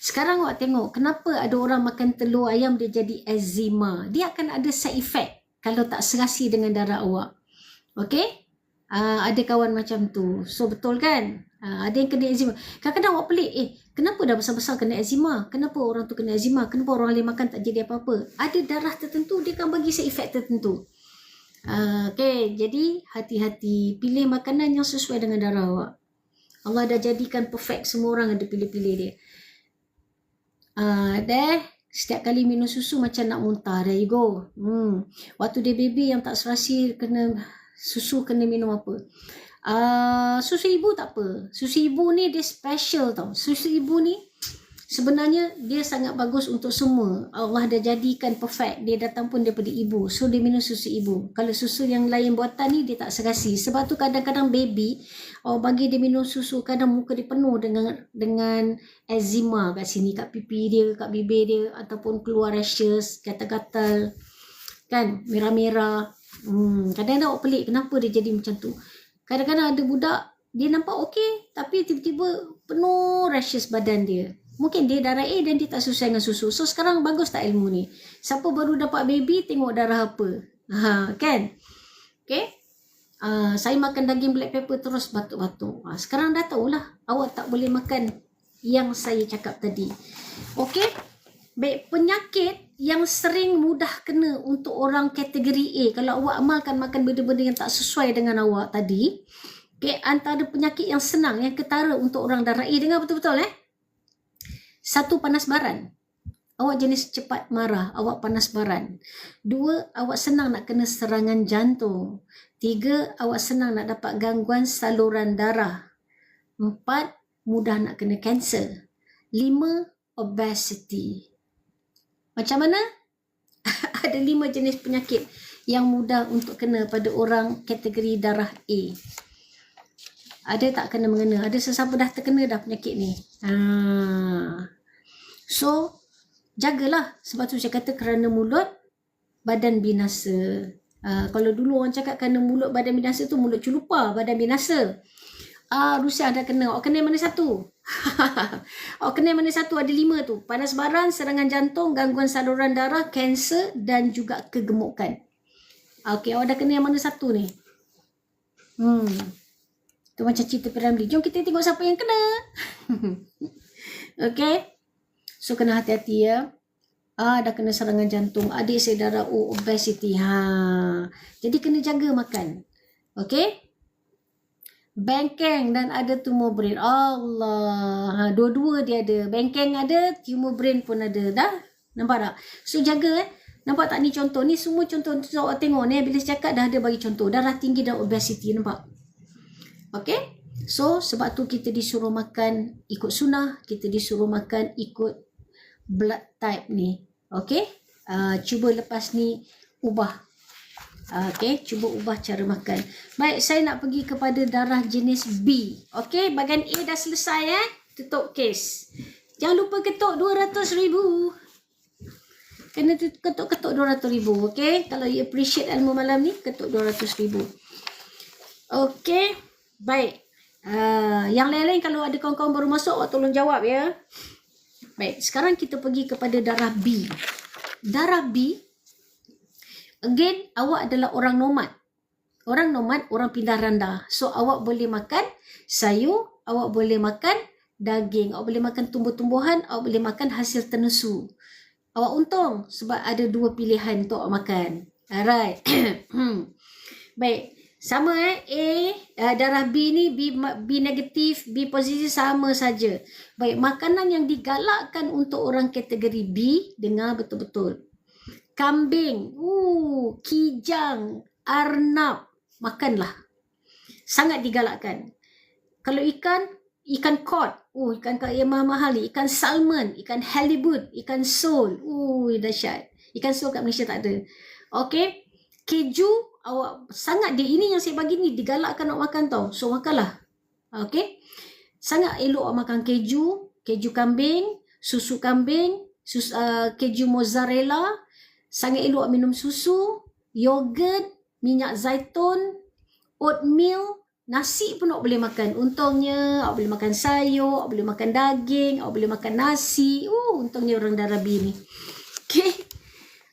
Sekarang awak tengok kenapa ada orang makan telur ayam dia jadi eczema. Dia akan ada side effect kalau tak serasi dengan darah awak. Okay? Ada kawan macam tu. So betul kan? Ada yang kena eczema. Kadang-kadang awak pelik, kenapa dah besar-besar kena eczema? Kenapa orang tu kena eczema? Kenapa orang lain makan tak jadi apa-apa? Ada darah tertentu, dia akan bagi side effect tertentu. Okay, jadi hati-hati. Pilih makanan yang sesuai dengan darah awak. Allah dah jadikan perfect, semua orang ada pilih-pilih dia. Setiap kali minum susu macam nak muntah. There you go. Waktu dia baby yang tak serasi kena susu, kena minum apa? Susu ibu tak apa. Susu ibu ni dia special tau. Susu ibu ni sebenarnya dia sangat bagus untuk semua. Allah dah jadikan perfect. Dia datang pun daripada ibu. So dia minum susu ibu. Kalau susu yang lain buatan ni dia tak serasi. Sebab tu kadang-kadang baby bagi dia minum susu, kadang muka dia penuh dengan eczema kat sini, kat pipi dia, kat bibir dia, ataupun keluar rashes, gatal-gatal, kan, merah-merah. Kadang-kadang awak pelik kenapa dia jadi macam tu. Kadang-kadang ada budak dia nampak okey tapi tiba-tiba penuh rashes badan dia. Mungkin dia darah A dan dia tak sesuai dengan susu. So sekarang bagus tak ilmu ni? Siapa baru dapat baby tengok darah apa. Kan? Okay? Saya makan daging black pepper terus batuk-batuk. Sekarang dah tahulah awak tak boleh makan yang saya cakap tadi. Okay? Baik, penyakit yang sering mudah kena untuk orang kategori A. Kalau awak amalkan makan benda-benda yang tak sesuai dengan awak tadi. Okay, antara penyakit yang senang, yang ketara untuk orang darah A. Dengar betul-betul 1, panas baran. Awak jenis cepat marah, awak panas baran. 2, awak senang nak kena serangan jantung. 3, awak senang nak dapat gangguan saluran darah. 4, mudah nak kena kanser. 5, obesity. Macam mana? Ada 5 jenis penyakit yang mudah untuk kena pada orang kategori darah A. Ada tak kena-mengena? Ada sesiapa dah terkena dah penyakit ni? So, jagalah. Sebab tu saya kata kerana mulut, badan binasa. Kalau dulu orang cakap kerana mulut, badan binasa tu mulut culupa, badan binasa. Rusia dah kena. Awak kena mana satu? Awak kena mana satu? Ada 5 tu. Panas baran, serangan jantung, gangguan saluran darah, kanser dan juga kegemukan. Okey, awak dah kena yang mana satu ni? Tu macam cerita Piramli. Jom kita tengok siapa yang kena. Okey. So kena hati-hati ya. Dah kena serangan jantung. Adik saya darah O, obesity. Jadi kena jaga makan. Okey. Bengkeng dan ada tumor brain. Allah. Dua-dua dia ada. Bengkeng ada, tumor brain pun ada. Dah? Nampak tak? So jaga Nampak tak ni contoh? Ni semua contoh awak tengok ni. Bila saya cakap dah ada bagi contoh. Darah tinggi dan obesity. Nampak? Okay? So sebab tu kita disuruh makan ikut sunnah. Kita disuruh makan ikut blood type ni. Okay? Cuba lepas ni ubah. Okay, cuba ubah cara makan. Baik, saya nak pergi kepada darah jenis B. Okay, bahagian A dah selesai tutup kes. Jangan lupa ketuk 200,000. Kena ketuk 200,000. Okay, kalau you appreciate ilmu malam ni, ketuk 200,000. Okay, baik. Yang lain-lain kalau ada kawan-kawan baru masuk, awak tolong jawab ya. Baik, sekarang kita pergi kepada darah B. Darah B Again, awak adalah orang nomad. Orang nomad, orang pindah randa. So, awak boleh makan sayur, awak boleh makan daging, awak boleh makan tumbuh-tumbuhan, awak boleh makan hasil ternesu. Awak untung sebab ada 2 pilihan untuk awak makan. Alright. Baik. Sama darah B ni B negatif, B positif sama saja. Baik, makanan yang digalakkan untuk orang kategori B, dengar betul-betul. Kambing, kijang, arnab, makanlah. Sangat digalakkan. Kalau ikan cod, ikan yang mahal ni, ikan salmon, ikan halibut, ikan sole, dahsyat. Ikan sole kat Malaysia tak ada. Okey, keju, awak sangat ini yang saya bagi ni digalakkan awak makan tau. So makanlah. Okey. Sangat elok awak makan keju kambing, susu kambing, keju mozzarella. Sangat elok awak minum susu, yogurt, minyak zaitun, oatmeal, nasi pun awak boleh makan. Untungnya awak boleh makan sayur, awak boleh makan daging, awak boleh makan nasi. Untungnya orang darah B ni. Okey.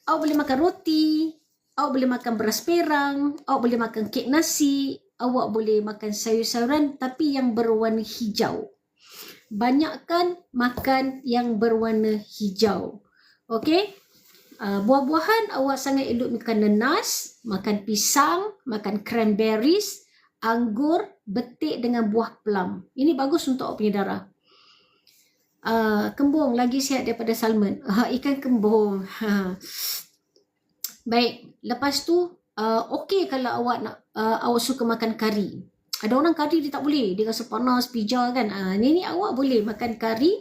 Awak boleh makan roti, awak boleh makan beras perang, awak boleh makan kek nasi, awak boleh makan sayur-sayuran tapi yang berwarna hijau. Banyakkan makan yang berwarna hijau. Okey. Buah-buahan awak sangat elok makan nanas, makan pisang, makan cranberries, anggur, betik dengan buah plum. Ini bagus untuk awak punya darah. Kembung lagi sihat daripada salmon. Ikan kembung. Baik, lepas tu okey kalau awak nak awak suka makan kari. Ada orang kari dia tak boleh, dia rasa panas, pija kan. Ni awak boleh makan kari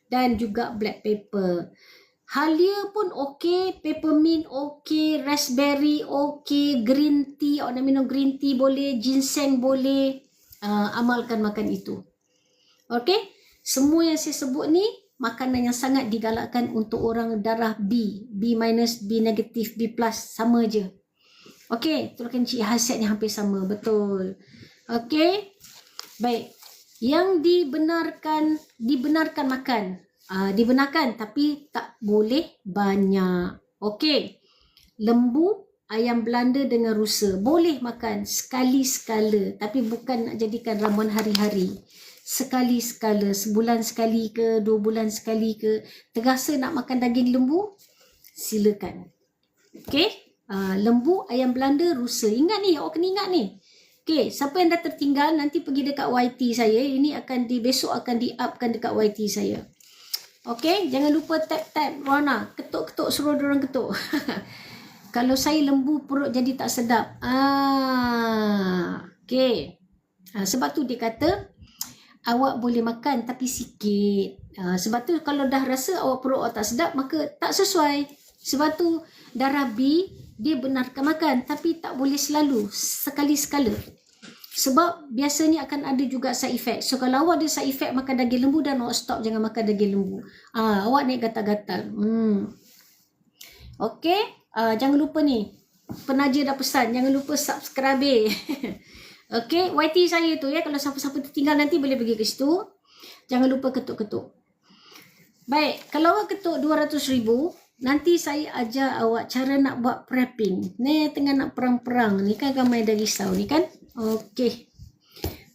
dan juga black pepper. Halia pun okey, peppermint okey, raspberry okey, green tea, awak nak minum green tea boleh, ginseng boleh. Amalkan makan itu. Okey, semua yang saya sebut ni makanan yang sangat digalakkan untuk orang darah B, B minus, B negatif, B plus, sama je. Okey, tolong cik khasiatnya hampir sama, betul. Okey, baik. Yang dibenarkan makan. Dibenarkan tapi tak boleh banyak. Okey. Lembu, ayam Belanda dengan rusa boleh makan sekali-sekala tapi bukan nak jadikan ramuan hari-hari. Sekali-sekala, sebulan sekali ke, 2 bulan sekali ke, terasa nak makan daging lembu, silakan. Okey. Lembu, ayam Belanda, rusa. Ingat ni, awak kena ingat ni. Okey, siapa yang dah tertinggal nanti pergi dekat YT saya. Ini besok akan di-upkan dekat YT saya. Okey, jangan lupa tap-tap Rona, ketuk-ketuk, suruh diorang ketuk. Kalau saya lembu perut jadi tak sedap. Okey. Sebab tu dia kata awak boleh makan tapi sikit. Sebab tu kalau dah rasa awak perut awak tak sedap maka tak sesuai. Sebab tu darah B dia benarkan makan tapi tak boleh selalu, sekali-sekala. Sebab biasanya akan ada juga side effect. So kalau awak ada side effect makan daging lembu dan awak stop jangan makan daging lembu. Awak naik gatal-gatal. Okey, jangan lupa ni. Penaja dah pesan, jangan lupa subscribe. Okey, YT saya tu ya, kalau siapa-siapa tertinggal nanti boleh pergi ke situ. Jangan lupa ketuk-ketuk. Baik, kalau awak ketuk 200,000, nanti saya ajar awak cara nak buat prepping. Ni tengah nak perang-perang ni kan, ramai dah risau ni kan. Okey.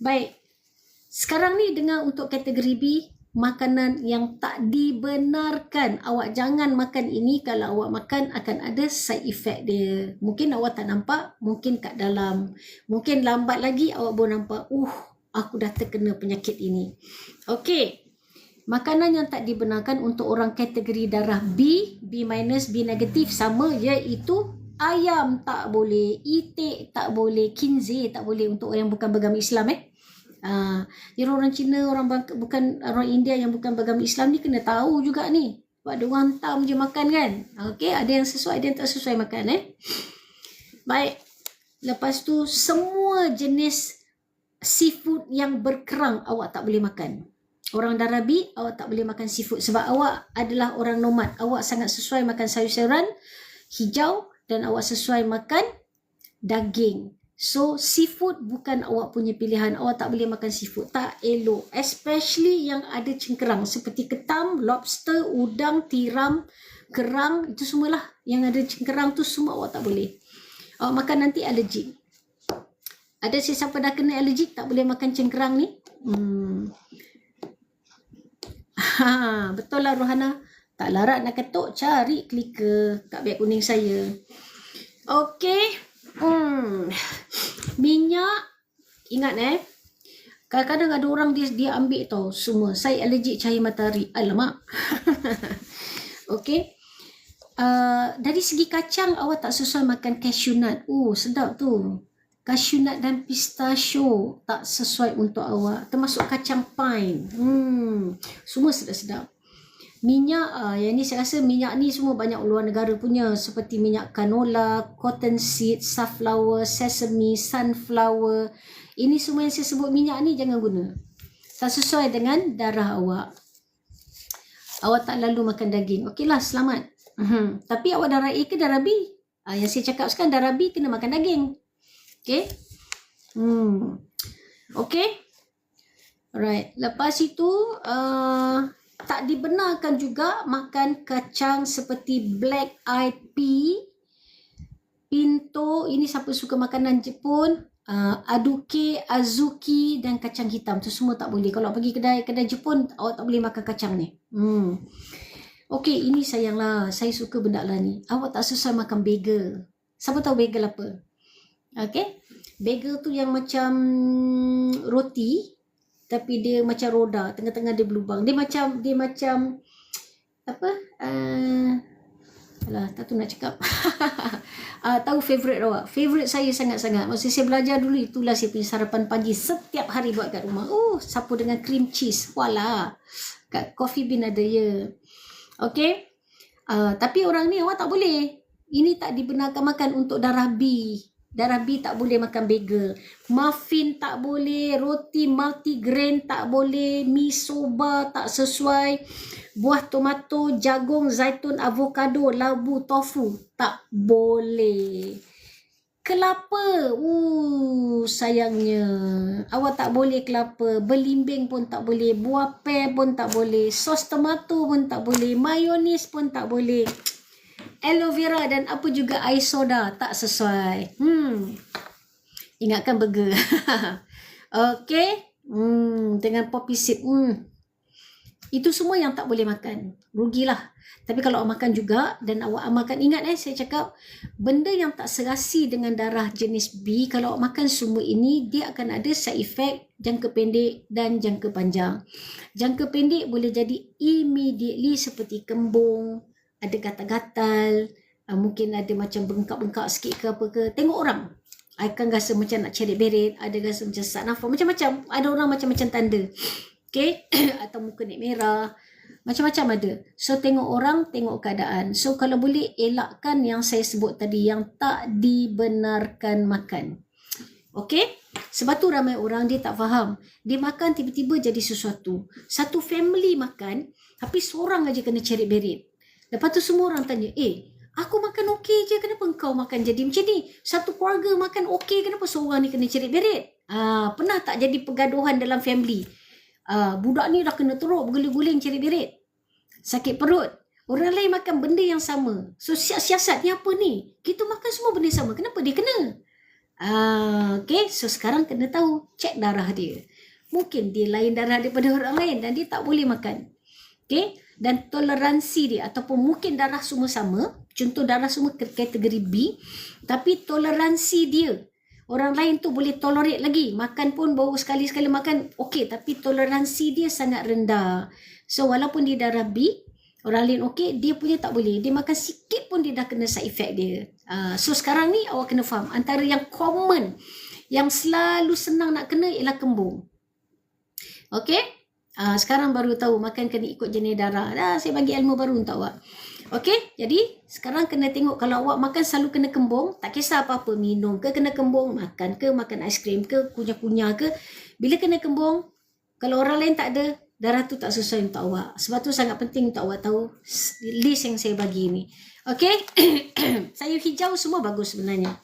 Baik. Sekarang ni dengar untuk kategori B, makanan yang tak dibenarkan. Awak jangan makan ini, kalau awak makan akan ada side effect dia. Mungkin awak tak nampak, mungkin kat dalam. Mungkin lambat lagi awak baru nampak, aku dah terkena penyakit ini. Okey. Makanan yang tak dibenarkan untuk orang kategori darah B, B minus, B negatif sama, iaitu ayam tak boleh, itik tak boleh, kinzir tak boleh untuk orang yang bukan beragama Islam. Jadi orang Cina, bukan orang India yang bukan beragama Islam ni kena tahu juga ni. Sebab ada orang tam je makan kan. Okey, ada yang sesuai, ada yang tak sesuai makan. Baik. Lepas tu semua jenis seafood yang berkerang awak tak boleh makan. Orang darah B, awak tak boleh makan seafood sebab awak adalah orang nomad. Awak sangat sesuai makan sayur-sayuran hijau dan awak sesuai makan daging. So, seafood bukan awak punya pilihan. Awak tak boleh makan seafood. Tak elok. Especially yang ada cengkerang seperti ketam, lobster, udang, tiram, kerang, itu semualah yang ada cengkerang tu semua awak tak boleh. Awak makan nanti alergik. Ada sesiapa dah kena alergik tak boleh makan cengkerang ni? Betul lah Rohana. Tak larat nak ketuk, cari clicker kat beg kuning saya. Okey. Minyak, ingat kadang-kadang ada orang dia ambil tau semua. Saya alergik cahaya matahari. Alamak. Okey. Dari segi kacang, awak tak sesuai makan cashew nut. Sedap tu. Cashew nut dan pistachio tak sesuai untuk awak. Termasuk kacang pine. Semua sedap-sedap. Minyak, yang ni saya rasa minyak ni semua banyak luar negara punya. Seperti minyak canola, cottonseed, safflower, sesame, sunflower. Ini semua yang saya sebut minyak ni jangan guna. Tak sesuai dengan darah awak. Awak tak lalu makan daging. Okeylah, selamat. Tapi awak darah A ke darah B? Yang saya cakap sekarang darah B kena makan daging. Okay. Okay. Alright. Lepas itu, tak dibenarkan juga makan kacang seperti black eyed pea, pinto, ini siapa suka makanan Jepun, aduke, azuki dan kacang hitam. Tu semua tak boleh. Kalau pergi kedai Jepun, awak tak boleh makan kacang ni. Okey, ini sayanglah. Saya suka benda lah ni. Awak tak susah makan bagel. Siapa tahu bagel apa? Okey. Bagel tu yang macam roti, tapi dia macam roda, tengah-tengah dia berlubang. Dia macam apa? Alah, tak tahu nak cakap. Tahu favorite awak? Favorite saya sangat-sangat. Masa saya belajar dulu, itulah saya punya sarapan pagi setiap hari buat kat rumah. Sapu dengan cream cheese. Walah. Kat Coffee Bean ada ya. Okey. Tapi orang ni awak tak boleh. Ini tak dibenarkan makan untuk darah B. Darah B tak boleh makan bagel. Muffin tak boleh. Roti multigrain tak boleh. Mi soba tak sesuai. Buah tomato, jagung, zaitun, avocado, labu, tofu tak boleh. Kelapa. Sayangnya. Awak tak boleh kelapa. Belimbing pun tak boleh. Buah pear pun tak boleh. Sos tomato pun tak boleh. Mayonis pun tak boleh. Aloe vera dan apa juga air soda tak sesuai. Ingatkan burger. Okey. Dengan poppy seed. Itu semua yang tak boleh makan. Rugilah. Tapi kalau awak makan juga dan awak amalkan, ingat saya cakap benda yang tak serasi dengan darah jenis B, kalau awak makan semua ini, dia akan ada side effect jangka pendek dan jangka panjang. Jangka pendek boleh jadi immediately seperti kembung, ada gatal-gatal, mungkin ada macam bengkak-bengkak sikit ke apa ke. Tengok orang. Akan rasa macam nak cerit berit, ada rasa macam sesak nafas, macam-macam. Ada orang macam-macam tanda. Okay. Atau muka ni merah. Macam-macam ada. So tengok orang, tengok keadaan. So kalau boleh elakkan yang saya sebut tadi, yang tak dibenarkan makan. Okay. Sebab tu ramai orang dia tak faham. Dia makan tiba-tiba jadi sesuatu. Satu family makan, tapi seorang aja kena cerit berit. Lepas tu semua orang tanya, aku makan okey je, kenapa engkau makan jadi macam ni? Satu keluarga makan okey, kenapa seorang ni kena cerit berit? Pernah tak jadi pergaduhan dalam family? Budak ni dah kena teruk, berguling-guling cerit berit. Sakit perut. Orang lain makan benda yang sama. So siasat ni apa ni? Kita makan semua benda sama, kenapa dia kena? Okay, so sekarang kena tahu, cek darah dia. Mungkin dia lain darah daripada orang lain dan dia tak boleh makan. Okay. Dan toleransi dia, ataupun mungkin darah semua sama, contoh darah semua kategori B, tapi toleransi dia, orang lain tu boleh tolerate lagi, makan pun baru sekali-sekali makan okey, tapi toleransi dia sangat rendah. So walaupun dia darah B, orang lain okey, dia punya tak boleh, dia makan sikit pun dia dah kena side effect dia. So sekarang ni awak kena faham, antara yang common, yang selalu senang nak kena ialah kembung. Okey. Sekarang baru tahu makan kena ikut jenis darah. Saya bagi ilmu baru untuk awak. Okey, jadi sekarang kena tengok, kalau awak makan selalu kena kembung, tak kisah apa-apa, minum ke kena kembung, makan ke, makan aiskrim ke, kunyah-kunyah ke, bila kena kembung, kalau orang lain tak ada, darah tu tak sesuai untuk awak. Sebab tu sangat penting untuk awak tahu list yang saya bagi ni. Okey, sayur hijau semua bagus sebenarnya.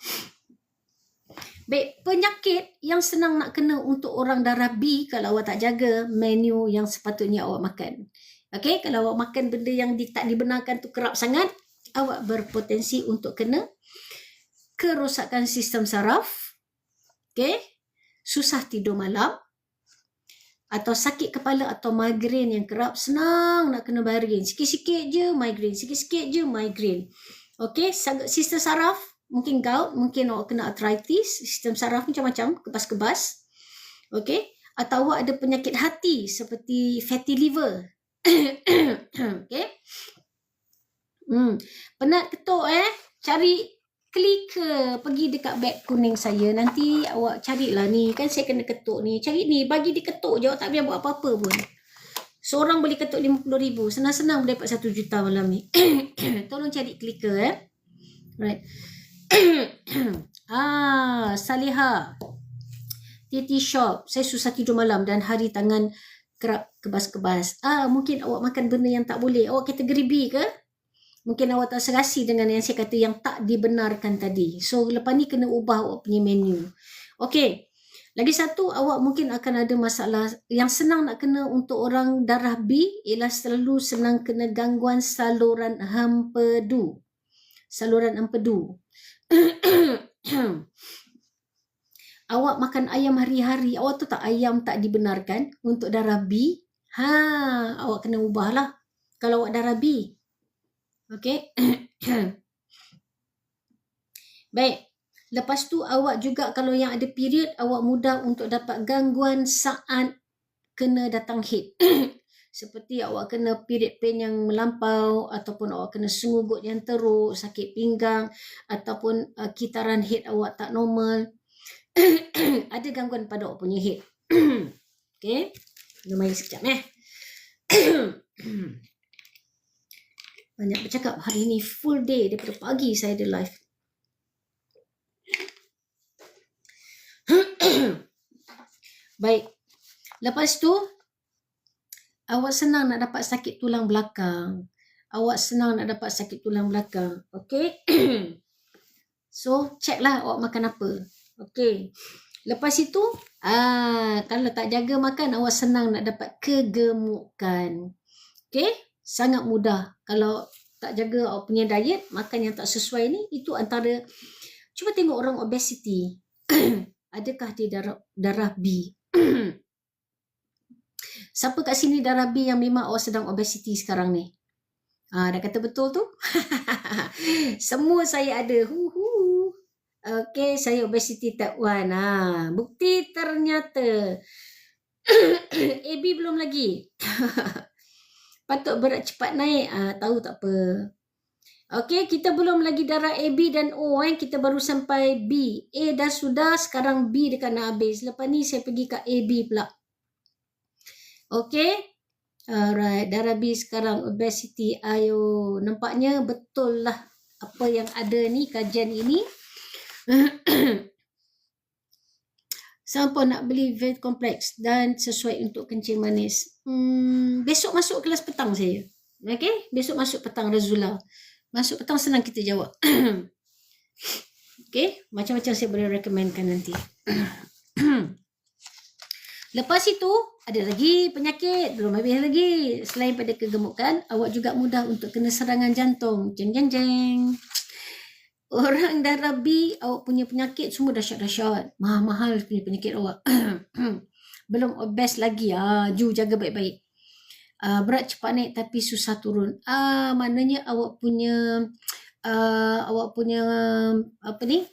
Baik, penyakit yang senang nak kena untuk orang darah B kalau awak tak jaga menu yang sepatutnya awak makan. Okay, kalau awak makan benda yang tak dibenarkan tu kerap sangat, awak berpotensi untuk kena kerosakan sistem saraf, okay, susah tidur malam, atau sakit kepala atau migraine yang kerap, senang nak kena migraine. Sikit-sikit je migraine, sikit-sikit je migraine. Okay, sistem saraf, mungkin gout, mungkin awak kena arthritis, sistem saraf macam-macam, kebas-kebas. Okay, atau awak ada penyakit hati seperti fatty liver. Okay. Penat ketuk cari klik pergi dekat beg kuning saya. Nanti awak carilah ni. Kan saya kena ketuk ni. Cari ni. Bagi dia ketuk je. Awak tak payah buat apa-apa pun. Seorang boleh ketuk 50,000. Senang-senang boleh dapat 1 juta malam ni. Tolong cari clicker Right. Saleha. Titi Shop. Saya susah tidur malam dan hari tangan kerap kebas-kebas. Mungkin awak makan benda yang tak boleh. Awak kategori B ke? Mungkin awak tak serasi dengan yang saya kata yang tak dibenarkan tadi. So, lepas ni kena ubah awak punya menu. Okay. Lagi satu, awak mungkin akan ada masalah yang senang nak kena untuk orang darah B ialah selalu senang kena gangguan saluran empedu. Saluran empedu. Awak makan ayam hari-hari, awak tu tak ayam tak dibenarkan untuk darah B. Awak kena ubahlah kalau awak darah B. Okay. Baik. Lepas tu awak juga kalau yang ada period, awak mudah untuk dapat gangguan saat kena datang haid. Seperti awak kena period pain yang melampau, ataupun awak kena sengugut yang teruk, sakit pinggang, ataupun kitaran haid awak tak normal. Ada gangguan pada awak punya haid. Okay. Lumayan sekejap Banyak bercakap hari ni, full day daripada pagi saya ada live. Baik. Lepas tu, awak senang nak dapat sakit tulang belakang. Okay. So, check lah awak makan apa. Okay. Lepas itu, kalau tak jaga makan, awak senang nak dapat kegemukan. Okay. Sangat mudah. Kalau tak jaga awak punya diet, makan yang tak sesuai ni, itu antara, cuba tengok orang obesity. Adakah dia darah B? Siapa kat sini darah B yang memang awak sedang obesity sekarang ni? Dah kata betul tu? Semua saya ada. Okay, saya obesity type 1. Bukti ternyata. AB belum lagi. Patut berat cepat naik. Tahu tak apa. Okay, kita belum lagi darah AB dan O. Kita baru sampai B. A dah sudah, sekarang B dekat nak habis. Lepas ni saya pergi ke AB pula. Okay. Alright, darah B sekarang obesity. Ayo, nampaknya betul lah apa yang ada ni, kajian ini. Siapa nak beli vet kompleks dan sesuai untuk kencing manis? Besok masuk kelas petang saya. Okay, besok masuk petang Razula. Masuk petang senang kita jawab. Okay, macam-macam saya boleh recommendkan nanti. Lepas itu, ada lagi penyakit. Belum habis lagi. Selain pada kegemukan, awak juga mudah untuk kena serangan jantung. Jeng jeng jeng. Orang darah B, awak punya penyakit semua dahsyat-dahsyat. Mahal-mahal punya penyakit awak. Belum obes lagi. Ju jaga baik-baik. Berat cepat naik tapi susah turun. Maknanya awak punya apa ni?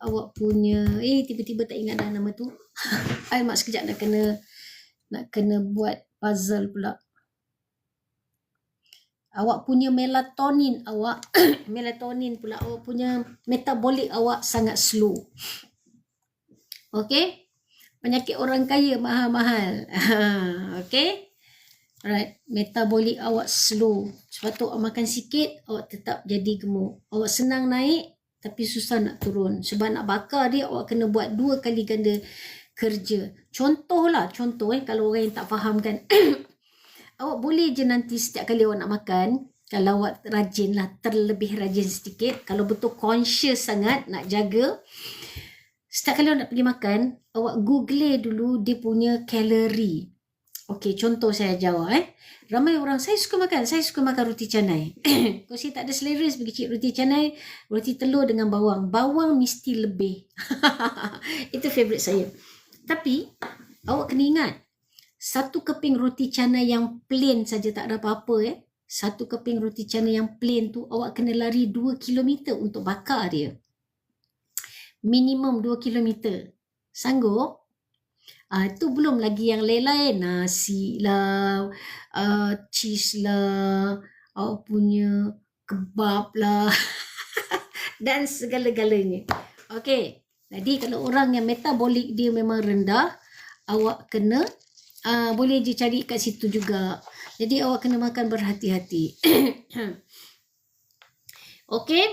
Awak punya tiba-tiba tak ingat dah nama tu. Mak sekejap nak kena buat puzzle pula. Awak punya melatonin pula, awak punya metabolik awak sangat slow. Okay? Penyakit orang kaya mahal-mahal. Okay? Alright, metabolik awak slow. Sebab tu awak makan sikit, awak tetap jadi gemuk. Awak senang naik, tapi susah nak turun. Sebab nak bakar dia, awak kena buat 2 kali ganda kerja. Contoh kalau orang yang tak faham kan. Awak boleh je nanti setiap kali awak nak makan, kalau awak rajin lah, terlebih rajin sedikit, kalau betul conscious sangat nak jaga, setiap kali awak nak pergi makan, awak google dulu dia punya kalori. Okey, contoh saya jawab Ramai orang, saya suka makan roti canai. Kalau saya tak ada selera, saya pergi cari roti canai, roti telur dengan bawang. Bawang mesti lebih. Itu favourite saya. Tapi, awak kena ingat, satu keping roti canai yang plain saja tak ada apa-apa Satu keping roti canai yang plain tu, awak kena lari 2 kilometer untuk bakar dia. Minimum 2 kilometer. Sanggup? Itu belum lagi yang lain-lain, nasi lah, cheese lah, awak punya kebab lah dan segala-galanya. Okey, jadi kalau orang yang metabolik dia memang rendah, awak kena boleh je cari kat situ juga. Jadi awak kena makan berhati-hati. Okey,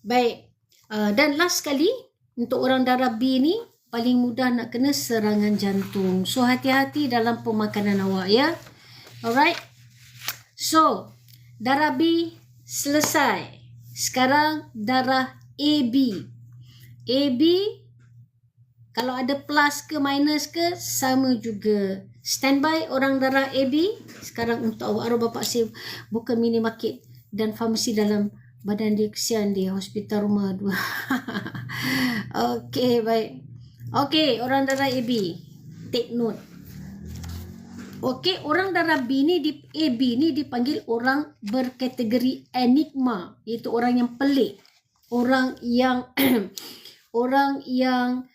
baik. Dan last sekali, untuk orang darah B ni, paling mudah nak kena serangan jantung. So, hati-hati dalam pemakanan awak ya. Alright. So, darah B selesai. Sekarang darah AB. AB, kalau ada plus ke minus ke, sama juga. Standby orang darah AB. Sekarang untuk awak, arwah bapak saya buka minimarket dan farmasi dalam badan dia. Kesian dia, hospital rumah 2. Okey, baik. Okey, orang darah AB, take note. Okey, orang darah B ni AB ni dipanggil orang berkategori enigma, iaitu orang yang pelik, orang yang orang yang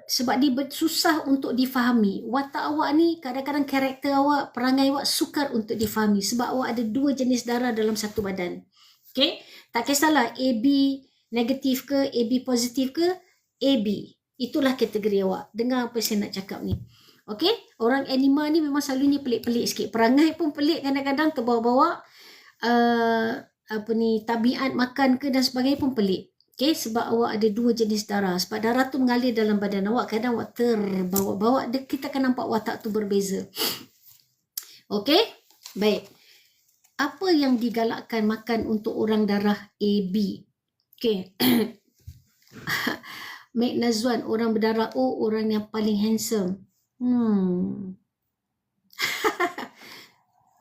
sebab dia susah untuk difahami. Watak awak ni, kadang-kadang karakter awak, perangai awak sukar untuk difahami sebab awak ada 2 jenis darah dalam satu badan. Okey, tak kisahlah AB negatif ke, AB positif ke, AB. Itulah kategori awak. Dengar apa saya nak cakap ni. Okey? Orang anima ni memang selalunya pelik-pelik sikit. Perangai pun pelik kadang-kadang, terbawa-bawa. Tabiat makan ke dan sebagainya pun pelik. Okey? Sebab awak ada 2 jenis darah. Sebab darah tu mengalir dalam badan awak. Kadang awak terbawa-bawa. Kita akan nampak watak tu berbeza. Okey? Baik. Apa yang digalakkan makan untuk orang darah AB? Okey. Mek Nazwan, orang berdarah O, orang yang paling handsome.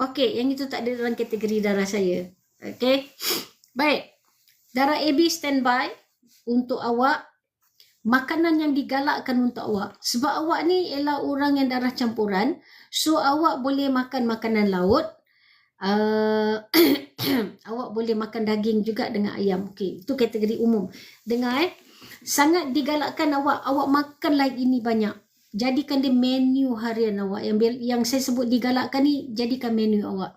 Okey, yang itu tak ada dalam kategori darah saya. Okey. Baik. Darah AB standby untuk awak. Makanan yang digalakkan untuk awak. Sebab awak ni ialah orang yang darah campuran. So, awak boleh makan makanan laut. Awak boleh makan daging juga dengan ayam. Okey, itu kategori umum. Dengar sangat digalakkan awak makan like ini banyak. Jadikan dia menu harian awak. Yang saya sebut digalakkan ni, jadikan menu awak.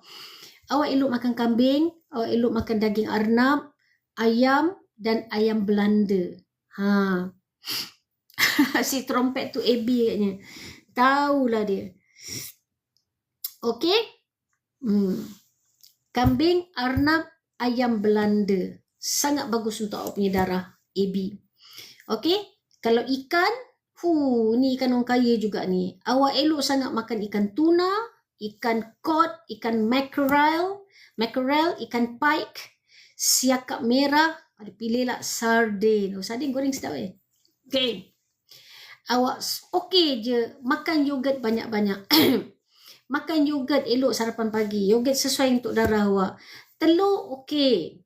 Awak elok makan kambing, awak elok makan daging arnab, ayam dan ayam Belanda. Si trompet tu AB katnya. Tahulah dia. Okey? Kambing, arnab, ayam Belanda. Sangat bagus untuk awak punya darah AB. Okey, kalau ikan, ni ikan orang kaya juga ni. Awak elok sangat makan ikan tuna, ikan cod, ikan mackerel, ikan pike, siakap merah, ada pilihlah sardin. Sardin goreng sedap Okey. Awak okey je makan yogurt banyak-banyak. Makan yogurt elok sarapan pagi. Yogurt sesuai untuk darah awak. Telur okey.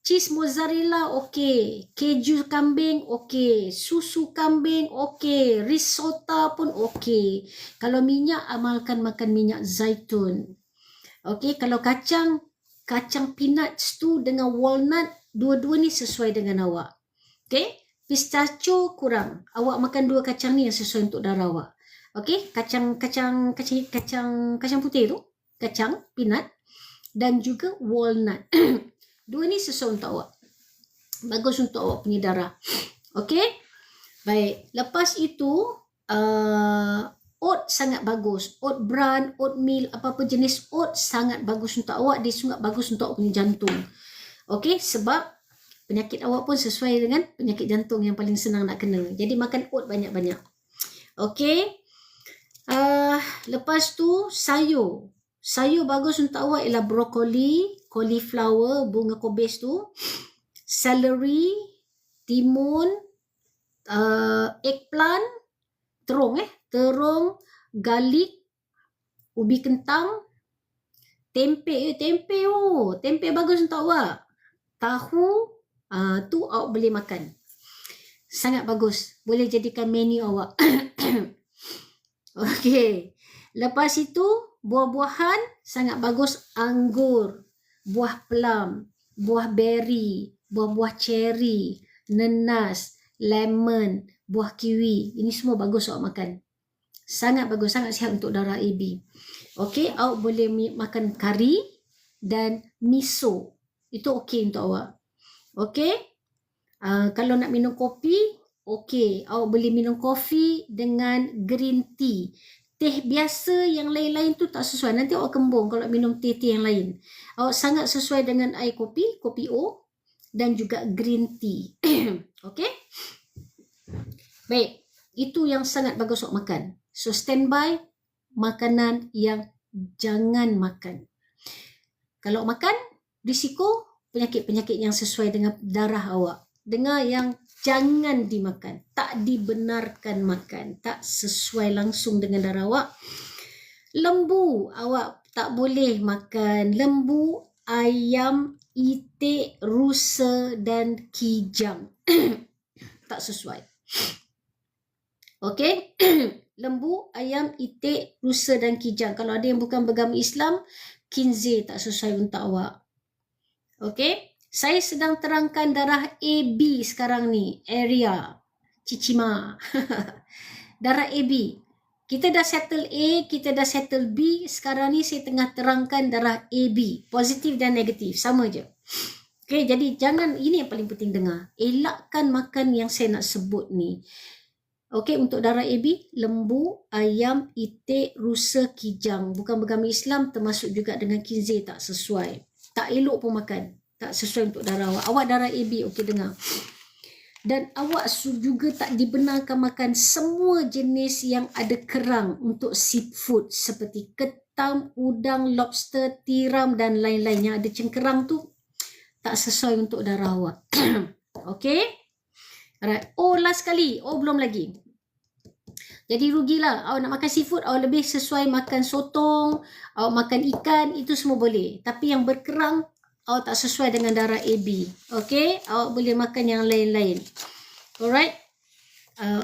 Cheese mozzarella okey, keju kambing okey, susu kambing okey, risotto pun okey. Kalau minyak, amalkan makan minyak zaitun. Okey, kalau kacang peanuts tu dengan walnut, dua-dua ni sesuai dengan awak. Okey, pistachio kurang. Awak makan 2 kacang ni yang sesuai untuk darah awak. Okey, kacang putih tu, kacang peanut dan juga walnut. 2 ni sesuai untuk awak. Bagus untuk awak punya darah. Okey? Baik. Lepas itu, oat sangat bagus. Oat bran, oatmeal, apa-apa jenis oat sangat bagus untuk awak. Dia sangat bagus untuk awak punya jantung. Okey? Sebab penyakit awak pun sesuai dengan penyakit jantung yang paling senang nak kena. Jadi makan oat banyak-banyak. Okey? Lepas tu, sayur. Sayur bagus untuk awak ialah brokoli, cauliflower, bunga kobis tu, celery, timun, eggplant, terung, garlic, ubi kentang, tempe tempe bagus untuk awak. Tahu, tu awak boleh makan. Sangat bagus. Boleh jadikan menu awak. Okey. Lepas itu, buah-buahan sangat bagus. Anggur, buah plum, buah beri, buah-buah cherry, nenas, lemon, buah kiwi. Ini semua bagus awak makan. Sangat bagus, sangat sihat untuk darah AB. Okey, awak boleh makan kari dan miso. Itu okey untuk awak. Okey. Kalau nak minum kopi, okey. Awak boleh minum kopi dengan green tea. Teh biasa yang lain-lain tu tak sesuai. Nanti awak kembung kalau minum teh-teh yang lain. Awak sangat sesuai dengan air kopi, kopi O dan juga green tea. Okey. Baik. Itu yang sangat bagus awak makan. So standby makanan yang jangan makan. Kalau makan, risiko penyakit-penyakit yang sesuai dengan darah awak. Dengar yang jangan dimakan. Tak dibenarkan makan. Tak sesuai langsung dengan darah awak. Lembu, awak tak boleh makan. Lembu, ayam, itik, rusa dan kijang. Tak sesuai. Okey. Lembu, ayam, itik, rusa dan kijang. Kalau ada yang bukan beragama Islam, khinzir tak sesuai untuk awak. Okey. Saya sedang terangkan darah AB sekarang ni. Area. Cicima. Darah AB. Kita dah settle A, kita dah settle B. Sekarang ni saya tengah terangkan darah AB. Positif dan negatif. Sama je. Okey, jadi jangan, ini yang paling penting dengar. Elakkan makan yang saya nak sebut ni. Okey, untuk darah AB, lembu, ayam, itik, rusa, kijang. Bukan beragama Islam, termasuk juga dengan khinzir, tak sesuai. Tak elok pun makan. Tak sesuai untuk darah awak. Awak darah AB, okey dengar. Dan awak juga tak dibenarkan makan semua jenis yang ada kerang untuk seafood. Seperti ketam, udang, lobster, tiram dan lain-lain. Yang ada cengkerang tu, tak sesuai untuk darah awak. Okey? Alright. Oh, last kali. Oh, belum lagi. Jadi rugilah. Awak nak makan seafood, awak lebih sesuai makan sotong, awak makan ikan, itu semua boleh. Tapi yang berkerang, awak tak sesuai dengan darah AB. Okey? Awak boleh makan yang lain-lain. Alright?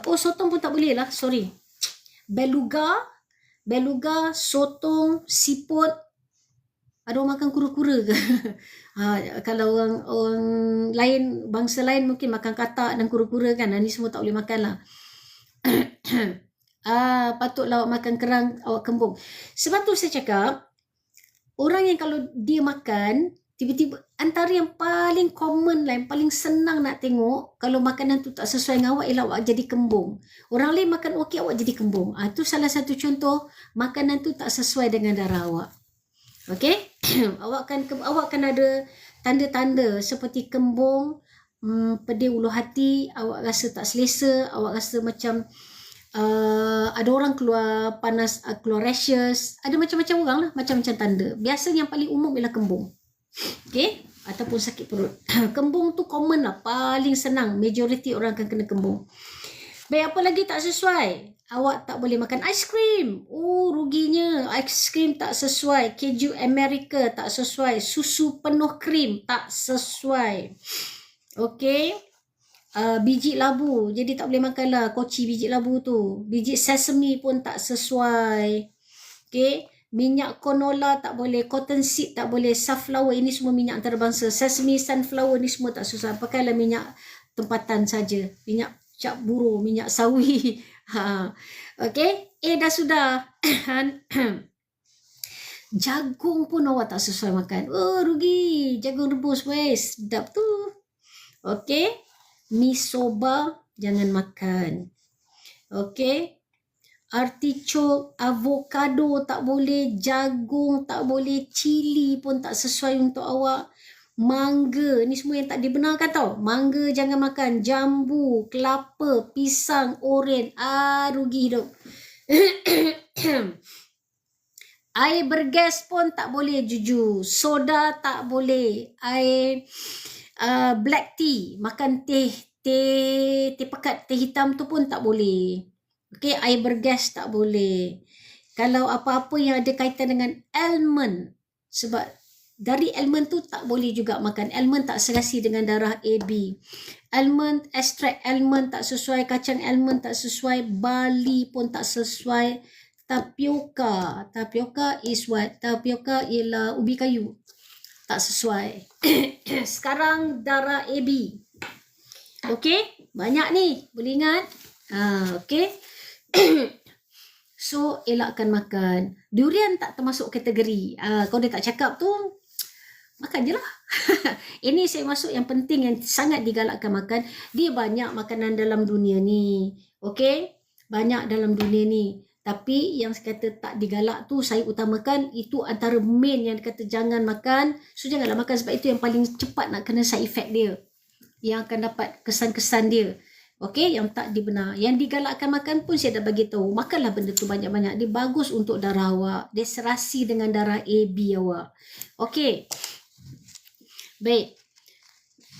Oh, sotong pun tak boleh lah. Sorry. Beluga, sotong, siput. Ada orang makan kura-kura ke? Kalau orang lain, bangsa lain mungkin makan katak dan kura-kura kan. Ini semua tak boleh makan lah. Patutlah awak makan kerang, awak kembung. Sebab tu saya cakap, orang yang kalau dia makan, tiba-tiba antara yang paling common lah, yang paling senang nak tengok, kalau makanan tu tak sesuai dengan awak, ialah awak jadi kembung. Orang lain makan okey, awak jadi kembung. Itu salah satu contoh, makanan tu tak sesuai dengan darah awak. Okey? Awak kan ada tanda-tanda seperti kembung, pedih ulu hati, awak rasa tak selesa, awak rasa macam ada orang keluar panas, keluar rashes, ada macam-macam orang lah, macam-macam tanda. Biasanya yang paling umum ialah kembung. Okey? Ataupun sakit perut. Kembung tu common lah, paling senang. Majoriti orang akan kena kembung. Baik, apa lagi tak sesuai? Awak tak boleh makan aiskrim. Oh, ruginya. Aiskrim tak sesuai. Keju Amerika tak sesuai. Susu penuh krim tak sesuai. Okey. Biji labu. Jadi tak boleh makan lah koci biji labu tu. Biji sesame pun tak sesuai. Okey. Minyak canola tak boleh. Cotton seed tak boleh. Sunflower, ini semua minyak antarabangsa. Sesame, sunflower ni semua tak sesuai. Pakailah minyak tempatan saja. Minyak cap buru, minyak sawi. Okey. Dah sudah. Jagung pun awak tak sesuai makan. Oh, rugi. Jagung rebus wes. Sedap tu. Okey. Mi soba jangan makan. Okey. Artichok, avocado tak boleh, jagung tak boleh, cili pun tak sesuai untuk awak. Mangga, ni semua yang tak dibenarkan tau. Mangga jangan makan, jambu, kelapa, pisang, oren. Rugi hidup. Air bergas pun tak boleh, jujur. Soda tak boleh. Air black tea, makan teh pekat, teh hitam tu pun tak boleh. Okey, air bergas tak boleh. kalau apa-apa yang ada kaitan dengan almond. Sebab dari almond tu tak boleh juga makan. Almond tak serasi dengan darah AB. Almond, ekstrak almond tak sesuai, kacang almond tak sesuai, barley pun tak sesuai. Tapioca. Tapioca is what? Tapioca ialah ubi kayu. Tak sesuai. Sekarang darah AB. Okey, banyak ni. Boleh ingat? Okey. So, elakkan makan. Durian tak termasuk kategori. Kalau dia tak cakap tu, makan je lah. Ini saya masuk yang penting, yang sangat digalakkan makan. Dia banyak makanan dalam dunia ni. Okey? Banyak dalam dunia ni. Tapi yang saya kata tak digalak tu, saya utamakan itu antara main yang kata jangan makan. So, janganlah makan sebab itu yang paling cepat nak kena side effect dia. Yang akan dapat kesan-kesan dia. Okey, yang tak dibenar. Yang digalakkan makan pun saya dah bagi tahu. Makanlah benda tu banyak-banyak. Dia bagus untuk darah awak. Dia serasi dengan darah AB awak. Okey. Baik.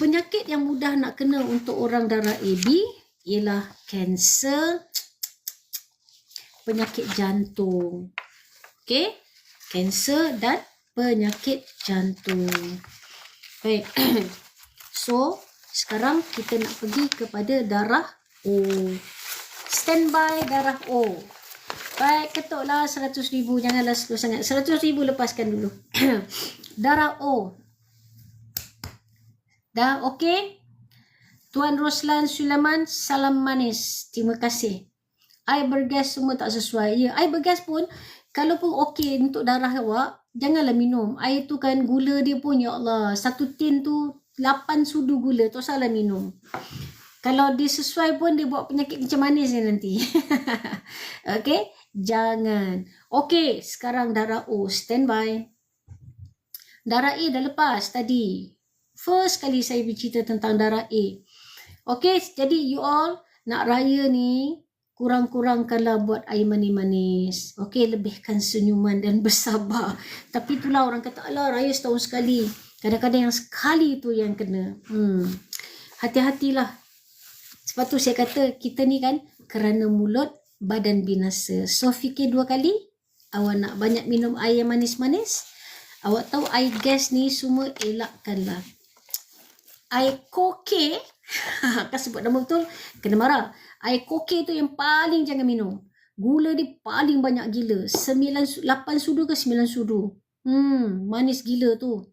Penyakit yang mudah nak kena untuk orang darah AB ialah kanser, penyakit jantung. Okey? Kanser dan penyakit jantung. Baik. So, sekarang kita nak pergi kepada darah O. Standby darah O. Baik, ketuklah 100,000. Janganlah slow sangat. 100,000 lepaskan dulu. Darah O. Dah okey? Tuan Roslan Sulaiman, salam manis. Terima kasih. Air bergas semua tak sesuai. Ya, air bergas pun, kalau pun okey untuk darah awak, janganlah minum. Air tu kan gula dia pun, ya Allah. Satu tin tu 8 sudu gula, tak salah minum. Kalau dia sesuai pun dia buat penyakit kencing manis ni nanti. Okey, jangan. Okey, sekarang darah O, standby. Darah A dah lepas tadi. First kali saya bercerita tentang darah A. Okey, jadi you all nak raya ni, kurang-kurangkanlah buat air manis-manis. Okey, lebihkan senyuman dan bersabar. Tapi itulah orang kata, alah raya setahun sekali. Kadang-kadang yang sekali tu yang kena. Hati-hatilah. Sebab tu saya kata kita ni kan kerana mulut badan binasa. So fikir 2 kali. Awak nak banyak minum air yang manis-manis. Awak tahu air gas ni semua elakkanlah. Air koke. Kan sebut nama betul. Kena marah. Air koke tu yang paling jangan minum. Gula dia paling banyak gila. 8 sudu ke 9 sudu. Manis gila tu.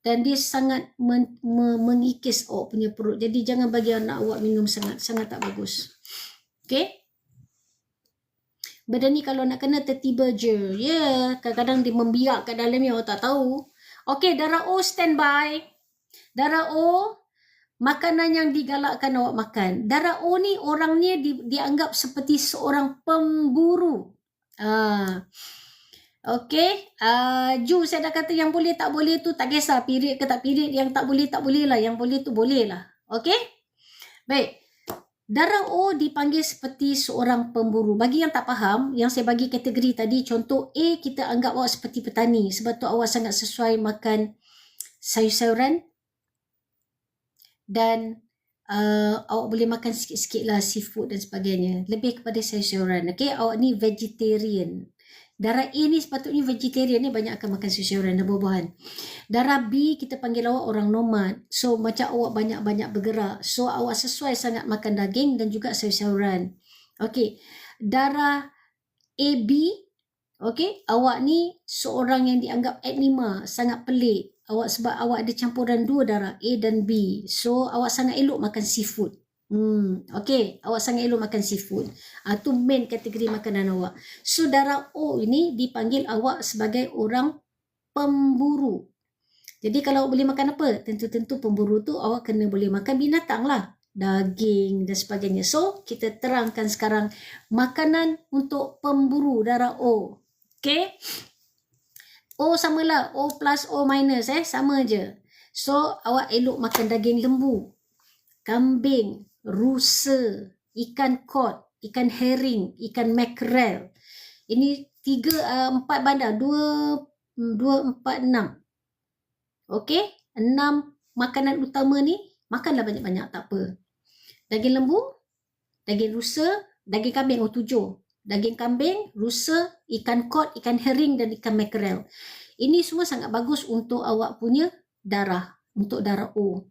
Dan dia sangat mengikis awak punya perut. Jadi jangan bagi anak awak minum sangat. Sangat tak bagus. Okay? Benda ni kalau nak kena tertiba je. Ya, kadang-kadang dia membiak kat dalam ni awak tak tahu. Okay, darah O standby. Darah O, makanan yang digalakkan awak makan. Darah O ni orang ni dianggap seperti seorang pemburu. Okey, Ju saya dah kata yang boleh tak boleh tu tak kisah period ke tak period, yang tak boleh lah, yang boleh tu boleh lah. Okey? Baik. Darah O dipanggil seperti seorang pemburu. Bagi yang tak faham, yang saya bagi kategori tadi, contoh A kita anggap awak seperti petani sebab tu awak sangat sesuai makan sayur-sayuran dan awak boleh makan sikit-sikit lah seafood dan sebagainya. Lebih kepada sayur-sayuran. Okey, awak ni vegetarian. Darah A ni sepatutnya vegetarian ni, banyak akan makan sayur-sayuran dan buah-buahan. Darah B kita panggil awak orang nomad. So macam awak banyak-banyak bergerak. So awak sesuai sangat makan daging dan juga sayur-sayuran. Okey. Darah AB, okey, awak ni seorang yang dianggap enigma, sangat pelik. Awak sebab awak ada campuran 2 darah A dan B. So awak sangat elok makan seafood. Okey, awak sangat elok makan seafood. Tu main kategori makanan awak. So darah O ini dipanggil awak sebagai orang pemburu. Jadi kalau awak boleh makan apa? Tentu-tentu pemburu tu awak kena boleh makan binatang lah. Daging dan sebagainya. So kita terangkan sekarang makanan untuk pemburu darah O. Okey. O samalah. O plus O minus sama je. So awak elok makan daging lembu, kambing, rusa, ikan kod, ikan herring, ikan makrel. Ini 4 bandar, 2, 4, 6. Okey, 6 makanan utama ni makanlah banyak-banyak, tak apa. Daging lembu, daging rusa, daging kambing 7. daging kambing, rusa, ikan kod, ikan herring dan ikan makrel. Ini semua sangat bagus untuk awak punya darah, untuk darah O.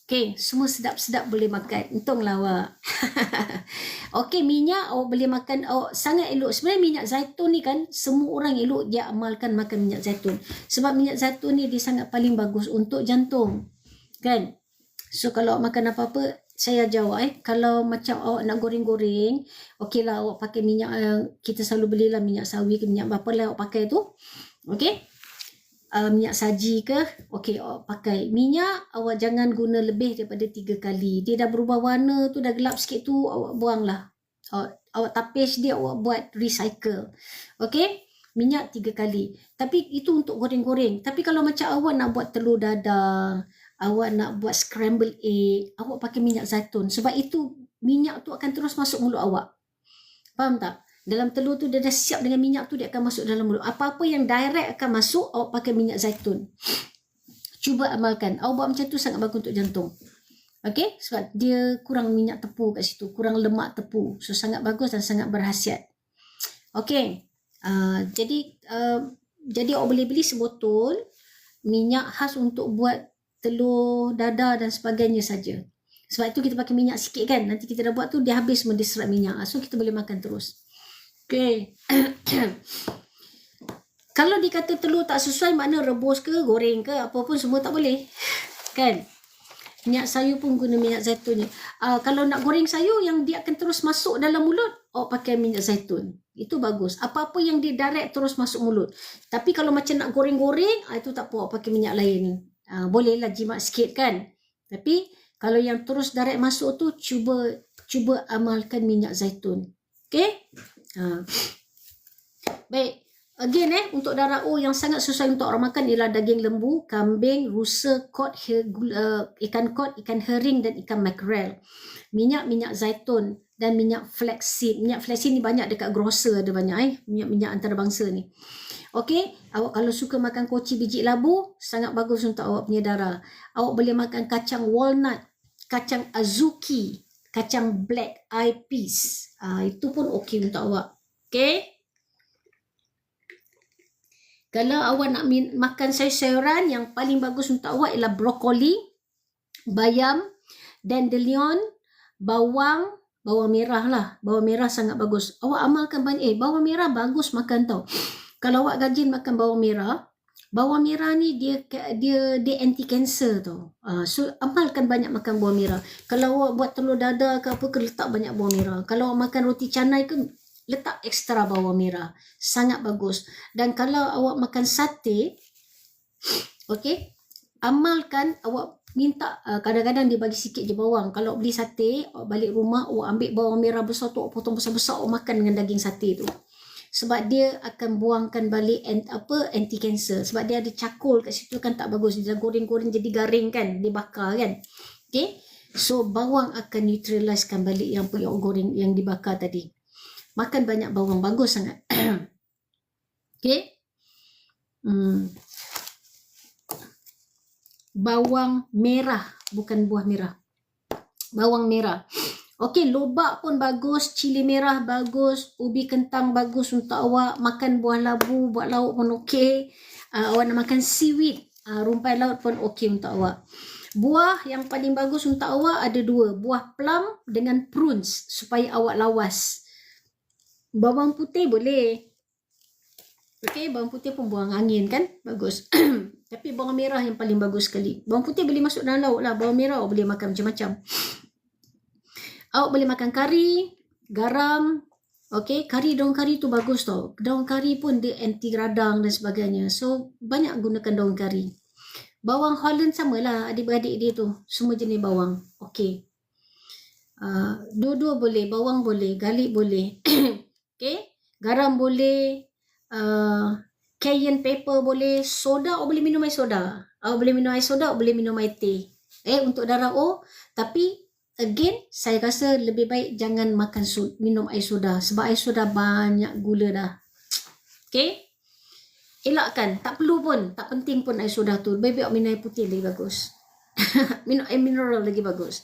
Okay, semua sedap-sedap boleh makan. Untunglah awak. Okay, minyak awak boleh makan, awak sangat elok. Sebenarnya minyak zaitun ni kan, semua orang elok dia amalkan makan minyak zaitun. Sebab minyak zaitun ni dia sangat paling bagus untuk jantung. Kan? So kalau awak makan apa-apa, saya ajar awak kalau macam awak nak goreng-goreng, okey lah awak pakai minyak kita selalu belilah minyak sawi ke minyak apa lah awak pakai tu. Okey. Minyak saji ke, okey awak pakai minyak, awak jangan guna lebih daripada 3 kali. Dia dah berubah warna tu, dah gelap sikit tu, awak buanglah. Awak tapis dia, awak buat recycle. Okey, minyak 3 kali. Tapi itu untuk goreng-goreng. Tapi kalau macam awak nak buat telur dadah, awak nak buat scramble egg, awak pakai minyak zaitun. Sebab itu minyak tu akan terus masuk mulut awak. Faham tak? Dalam telur tu dia dah siap dengan minyak tu, dia akan masuk dalam mulut. Apa-apa yang direct akan masuk, awak pakai minyak zaitun. Cuba amalkan. Awak buat macam tu sangat bagus untuk jantung. Okey, sebab dia kurang minyak tepu kat situ, kurang lemak tepu. So sangat bagus dan sangat berkhasiat. Okey. Jadi awak boleh beli sebotol minyak khas untuk buat telur dadah dan sebagainya saja. Sebab itu kita pakai minyak sikit kan. Nanti kita dah buat tu, dia habis semua, dia serap minyak. So kita boleh makan terus. Okay. Kalau dikata telur tak sesuai, makna rebus ke, goreng ke, apa pun semua tak boleh. Kan? Minyak sayur pun guna minyak zaitun. Kalau nak goreng sayur yang dia akan terus masuk dalam mulut, awak pakai minyak zaitun. Itu bagus. Apa-apa yang dia direct terus masuk mulut. Tapi kalau macam nak goreng-goreng, itu tak apa, awak pakai minyak lain. Bolehlah jimat sikit kan. Tapi kalau yang terus direct masuk tu, cuba amalkan minyak zaitun. Okay? Baik, again untuk darah O yang sangat sesuai untuk orang makan ialah daging lembu, kambing, rusa, kod, ikan kod, ikan herring dan ikan makrel. Minyak zaitun dan minyak flaxseed. Minyak flaxseed ni banyak dekat grocer, ada banyak minyak antarabangsa ni. Okey, awak kalau suka makan koci biji labu, sangat bagus untuk awak punya darah. Awak boleh makan kacang walnut, kacang azuki, kacang black eye peas. Itu pun okey untuk awak. Okey. Kalau awak nak makan sayur-sayuran, yang paling bagus untuk awak ialah brokoli, bayam, dandelion, bawang merah lah. Bawang merah sangat bagus. Awak amalkan banyak. Bawang merah bagus makan tau. Kalau awak rajin makan bawang merah ni dia anti cancer tau. So amalkan banyak makan bawang merah. Kalau awak buat telur dadah ke apa ke, letak banyak bawang merah. Kalau awak makan roti canai ke, letak ekstra bawang merah. Sangat bagus. Dan kalau awak makan sate, okey, amalkan awak minta kadang-kadang dia bagi sikit je bawang. Kalau beli sate, awak balik rumah, awak ambil bawang merah besar tu, awak potong besar-besar, awak makan dengan daging sate tu. Sebab dia akan buangkan balik anti cancer. Sebab dia ada cakul kat situ kan, tak bagus. Dia goreng-goreng jadi garing kan, dia bakar kan. Okay, so bawang akan neutralizekan balik yang goreng, yang dibakar tadi. Makan banyak bawang, bagus sangat. Okay. Bawang merah, bukan buah merah. Bawang merah. Okey, lobak pun bagus, cili merah bagus, ubi kentang bagus untuk awak. Makan buah labu, buat lauk pun okey. Awak nak makan seaweed, rumpai laut pun okey untuk awak. Buah yang paling bagus untuk awak ada 2. Buah plum dengan prunes, supaya awak lawas. Bawang putih boleh. Okey, bawang putih pun buang angin kan, bagus. Tapi bawang merah yang paling bagus sekali. Bawang putih boleh masuk dalam lauk lah. Bawang merah awak boleh makan macam-macam. Awak boleh makan kari, garam. Okey, daun kari tu bagus tau. Daun kari pun dia anti radang dan sebagainya. So, banyak gunakan daun kari. Bawang Holland samalah, adik-beradik dia tu. Semua jenis bawang. Okey. Dua-dua boleh. Bawang boleh, garlic boleh. Okey, garam boleh. Cayenne pepper boleh. Soda, awak boleh minum air soda. Awak boleh minum air soda, awak boleh minum air teh. Untuk darah O. Tapi again, saya rasa lebih baik jangan minum air soda. Sebab air soda banyak gula dah. Okay? Elakkan. Tak perlu pun. Tak penting pun air soda tu. Lebih baik minum air putih lagi bagus. Minum air mineral lagi bagus.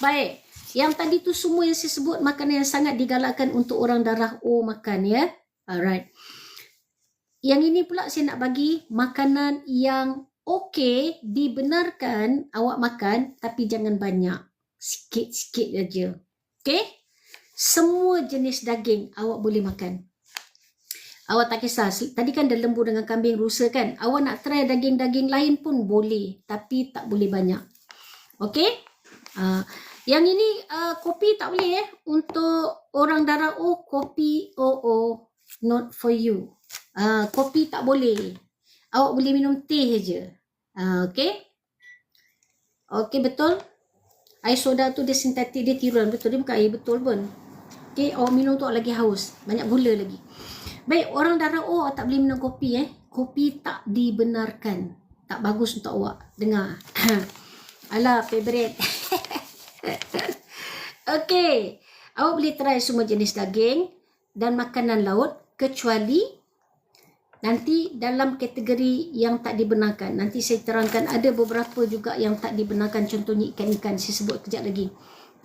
Baik. Yang tadi tu semua yang saya sebut makanan yang sangat digalakkan untuk orang darah O makan ya. Alright. Yang ini pula saya nak bagi makanan yang okey, dibenarkan awak makan tapi jangan banyak. Sikit-sikit aja. Okey? Semua jenis daging awak boleh makan. Awak tak kisah. Tadi kan ada lembu dengan kambing rusa kan. Awak nak try daging-daging lain pun boleh. Tapi tak boleh banyak. Okey? Yang ini kopi tak boleh Untuk orang darah O, kopi OO not for you. Kopi tak boleh. Awak boleh minum teh je. Okey? Okey, betul? Air soda tu dia sintetik, dia tiruan. Betul, dia bukan air betul pun. Okey, awak minum tu awak lagi haus. Banyak gula lagi. Baik, orang darah O tak boleh minum kopi Kopi tak dibenarkan. Tak bagus untuk awak. Dengar. Alah, favorite. Okey. Awak boleh try semua jenis daging dan makanan laut kecuali nanti dalam kategori yang tak dibenarkan. Nanti saya terangkan ada beberapa juga yang tak dibenarkan. Contohnya ikan-ikan. Saya sebut kejap lagi.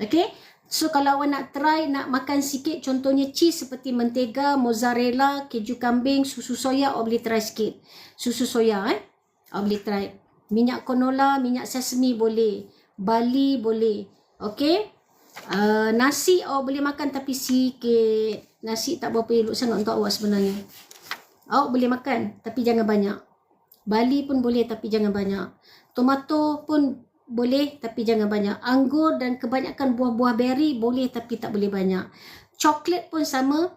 Okey. So kalau awak nak try, nak makan sikit, contohnya cheese seperti mentega, mozzarella, keju kambing, susu soya, awak boleh try sikit. Susu soya awak boleh try. Minyak canola, minyak sesame boleh. Barley boleh. Okey. Nasi awak boleh makan tapi sikit. Nasi tak berapa elok sangat untuk awak sebenarnya. Awak boleh makan tapi jangan banyak. Barley pun boleh tapi jangan banyak. Tomato pun boleh tapi jangan banyak. Anggur dan kebanyakan buah-buah beri boleh tapi tak boleh banyak. Coklat pun sama.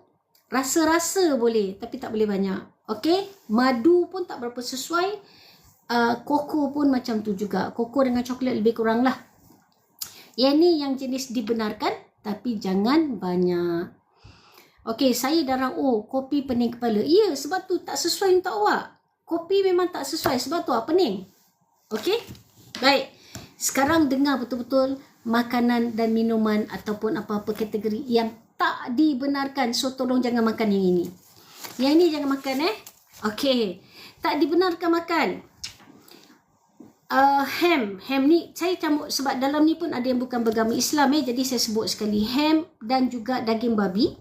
Rasa-rasa boleh tapi tak boleh banyak. Okey? Madu pun tak berapa sesuai. Koko pun macam tu juga. Koko dengan coklat lebih kurang lah. Yang ni yang jenis dibenarkan tapi jangan banyak. Okey, saya darah O, kopi pening kepala. Ya, sebab tu tak sesuai untuk awak. Kopi memang tak sesuai sebab tu awak pening. Okey? Baik. Sekarang dengar betul-betul makanan dan minuman ataupun apa-apa kategori yang tak dibenarkan. So, tolong jangan makan yang ini. Yang ini jangan makan Okey. Tak dibenarkan makan. Ham ni saya campur sebab dalam ni pun ada yang bukan beragama Islam jadi saya sebut sekali ham dan juga daging babi.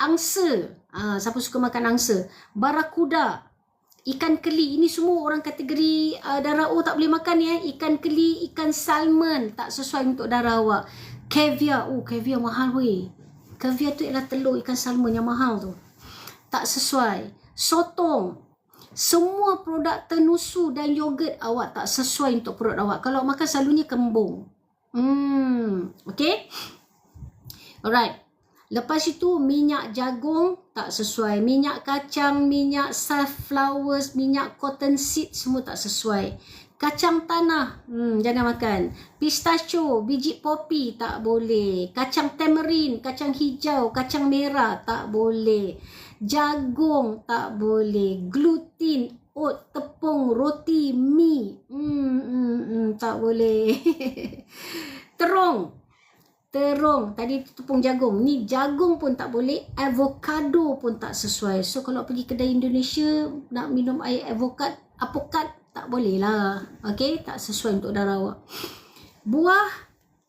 Angsa. Siapa suka makan angsa? Barakuda. Ikan keli, ini semua orang kategori darah O tak boleh makan Ikan keli, ikan salmon tak sesuai untuk darah awak. Caviar, caviar mahal weh. Caviar tu ialah telur ikan salmon yang mahal tu. Tak sesuai. Sotong. Semua produk tenusu dan yogurt awak tak sesuai untuk perut awak. Kalau awak makan selalunya kembung. Okay. Alright. Lepas itu minyak jagung tak sesuai. Minyak kacang, minyak sunflowers, minyak cottonseed semua tak sesuai. Kacang tanah, jangan makan. Pistachio, biji popi tak boleh. Kacang tamarind, kacang hijau, kacang merah tak boleh. Jagung tak boleh. Gluten, oat, tepung, roti, mi. Tak boleh. Terung, tadi tepung jagung. Ni jagung pun tak boleh. Avocado pun tak sesuai. So kalau pergi kedai Indonesia nak minum air avokat tak boleh lah. Okay, tak sesuai untuk darah awak. Buah,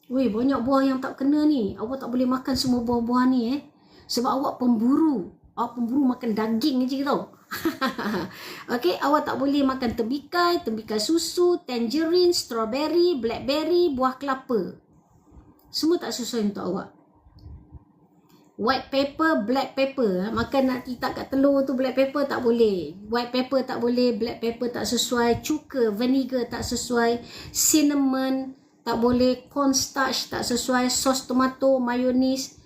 banyak buah yang tak kena ni. Awak tak boleh makan semua buah-buah ni sebab awak pemburu. Awak pemburu makan daging je tau. Okay, awak tak boleh makan tembikai susu, tangerine, strawberry, blackberry, buah kelapa. Semua tak sesuai untuk awak. White pepper, black pepper. Makan nak letak kat telur tu black pepper tak boleh. White pepper tak boleh, black pepper tak sesuai. Cuka, vinegar tak sesuai. Cinnamon tak boleh. Cornstarch tak sesuai. Sos tomato, mayonis,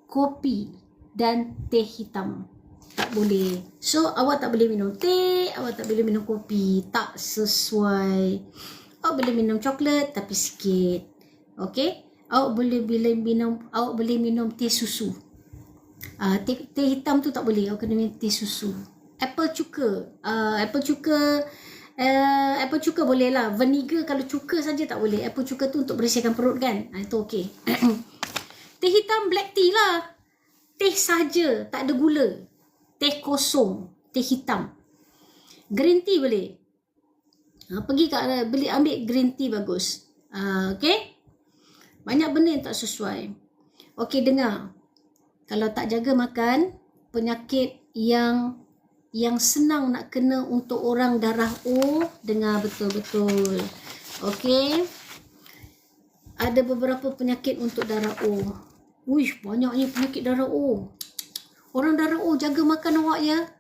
kopi dan teh hitam tak boleh. So awak tak boleh minum teh, awak tak boleh minum kopi. Tak sesuai. Awak boleh minum coklat tapi sikit. Okay? Awak boleh minum teh susu. Teh hitam tu tak boleh. Awak kena minum teh susu. Apple cuka boleh lah. Vinegar kalau cuka saja tak boleh. Apple cuka tu untuk bersihkan perut kan. Itu okey. Teh hitam black tea lah. Teh saja, tak ada gula. Teh kosong, teh hitam. Green tea boleh. Pergi kat beli ambil green tea bagus. Okay. Banyak benda yang tak sesuai. Okey, dengar. Kalau tak jaga makan, penyakit yang senang nak kena untuk orang darah O, dengar betul-betul. Okey. Ada beberapa penyakit untuk darah O. Uish, banyaknya penyakit darah O. Orang darah O, jaga makan awak ya.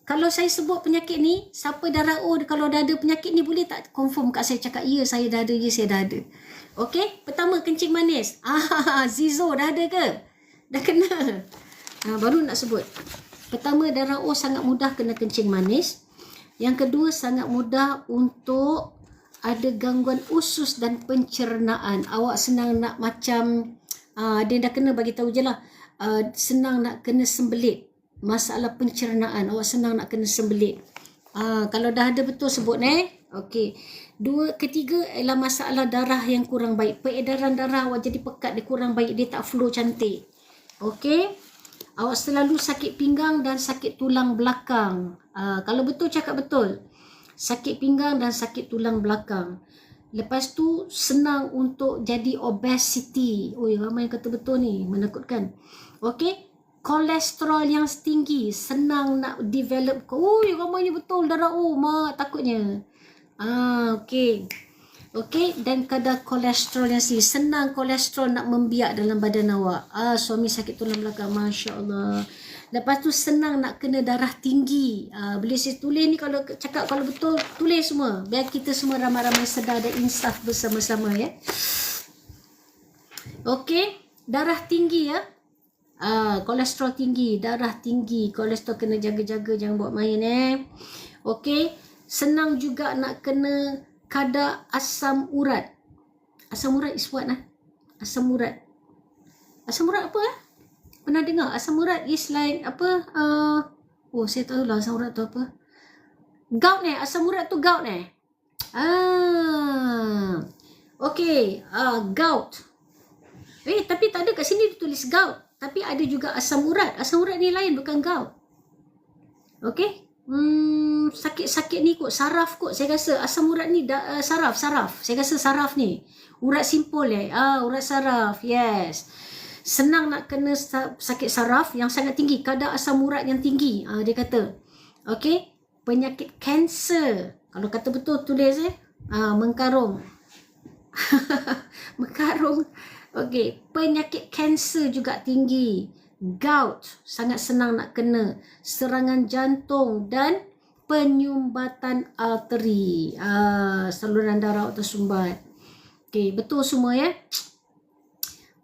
Kalau saya sebut penyakit ni, siapa darah O, kalau dah ada penyakit ni, boleh tak confirm kat saya, cakap, ya saya dah ada, ya saya dah ada. Okey, pertama kencing manis. Zizo dah ada ke? Dah kena. Baru nak sebut. Pertama, darah O sangat mudah kena kencing manis. Yang kedua, sangat mudah untuk ada gangguan usus dan pencernaan. Awak senang nak macam, dia dah kena, bagi tahu je lah. Senang nak kena sembelit. Masalah pencernaan, awak senang nak kena sembelit. Kalau dah ada betul sebut Okey. Ketiga ialah masalah darah yang kurang baik. Peredaran darah awak jadi pekat, dia kurang baik, dia tak flow cantik. Okey. Awak selalu sakit pinggang dan sakit tulang belakang. Kalau betul, cakap betul. Sakit pinggang dan sakit tulang belakang. Lepas tu senang untuk jadi obesity. Oi, ramai kata betul ni, menakutkan. Okey. Kolesterol yang tinggi, senang nak develop. Ui, ramainya betul darah O, mak takutnya. Okey. Okey, dan kadar kolesterol yang tinggi, senang kolesterol nak membiak dalam badan awak. Suami sakit tulang belakang, Masya Allah. Lepas tu senang nak kena darah tinggi. Boleh saya tulis ni, kalau cakap kalau betul, tulis semua. Biar kita semua ramai-ramai sedar dan insaf bersama-sama ya. Okey, darah tinggi ya. Kolesterol tinggi, darah tinggi, kolesterol kena jaga-jaga, jangan buat main Okey, senang juga nak kena kadar asam urat. Asam urat is what Asam urat. Asam urat apa Pernah dengar? Asam urat is like apa? Saya tahu lah asam urat tu apa. Gout asam urat tu gout Okey, gout. Tapi tak ada kat sini ditulis gout. Tapi ada juga asam urat. Asam urat ni lain, bukan gout. Okey. Sakit-sakit ni kot, saraf kot. Saya rasa asam urat ni saraf. Saya rasa saraf ni. Urat simpul urat saraf. Yes. Senang nak kena sakit saraf yang sangat tinggi. Kadar asam urat yang tinggi. Dia kata. Okey. Penyakit kanser. Kalau kata betul tulis mengkarung. Mengkarung. Okey, penyakit kanser juga tinggi. Gout, sangat senang nak kena. Serangan jantung dan penyumbatan arteri. Saluran darah tersumbat. Okey, betul semua ya.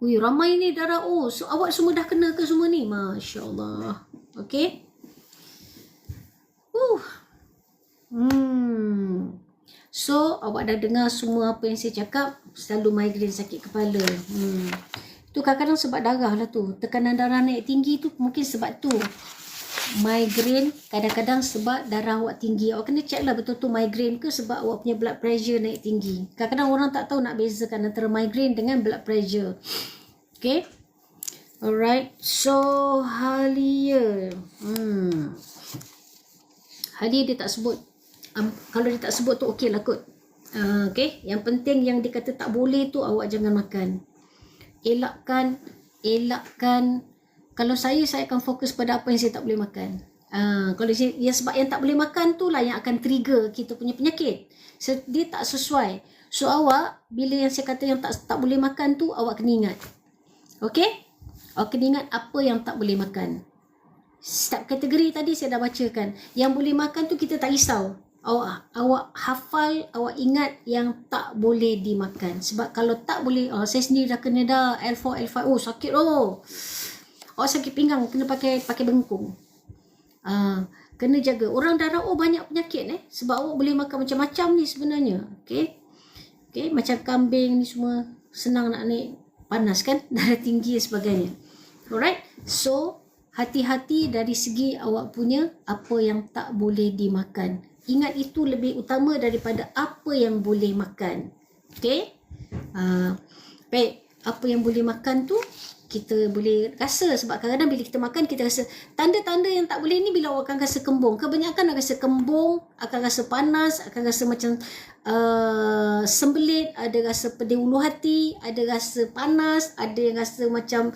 Ui, ramai ni darah O. So, awak semua dah kena ke semua ni? Masya Allah. Okey. So, awak dah dengar semua apa yang saya cakap. Selalu migraine, sakit kepala. Tu kadang-kadang sebab darah lah tu. Tekanan darah naik tinggi tu mungkin sebab tu. Migraine kadang-kadang sebab darah awak tinggi. Awak kena check lah betul tu migraine ke sebab awak punya blood pressure naik tinggi. Kadang-kadang orang tak tahu nak bezakan antara migraine dengan blood pressure. Okay. Alright. So, Halia. Halia dia tak sebut. Kalau dia tak sebut tu okey lah kot. Okay. Yang penting yang dia kata tak boleh tu awak jangan makan. Elakkan. Kalau saya akan fokus pada apa yang saya tak boleh makan. Kalau saya, sebab yang tak boleh makan tu lah yang akan trigger kita punya penyakit. So, dia tak sesuai. So awak, bila yang saya kata yang tak boleh makan tu, awak kena ingat. Okay? Awak kena ingat apa yang tak boleh makan. Setiap kategori tadi saya dah bacakan. Yang boleh makan tu kita tak risau. Awak hafal, awak ingat yang tak boleh dimakan. Sebab kalau tak boleh, saya sendiri dah kena dah L4, L5. Sakit awak sakit pinggang, kena pakai bengkung. Kena jaga. Orang darah banyak penyakit sebab awak boleh makan macam-macam ni sebenarnya. Okay, macam kambing ni semua senang nak naik panas kan, darah tinggi dan sebagainya. Alright, so hati-hati dari segi awak punya apa yang tak boleh dimakan. Ingat itu lebih utama daripada apa yang boleh makan. Okay, baik, apa yang boleh makan tu kita boleh rasa. Sebab kadang-kadang bila kita makan, kita rasa tanda-tanda yang tak boleh ni bila awak akan rasa kembung. Kebanyakan akan rasa kembung, akan rasa panas, akan rasa macam sembelit, ada rasa pedih ulu hati, ada rasa panas, ada yang rasa macam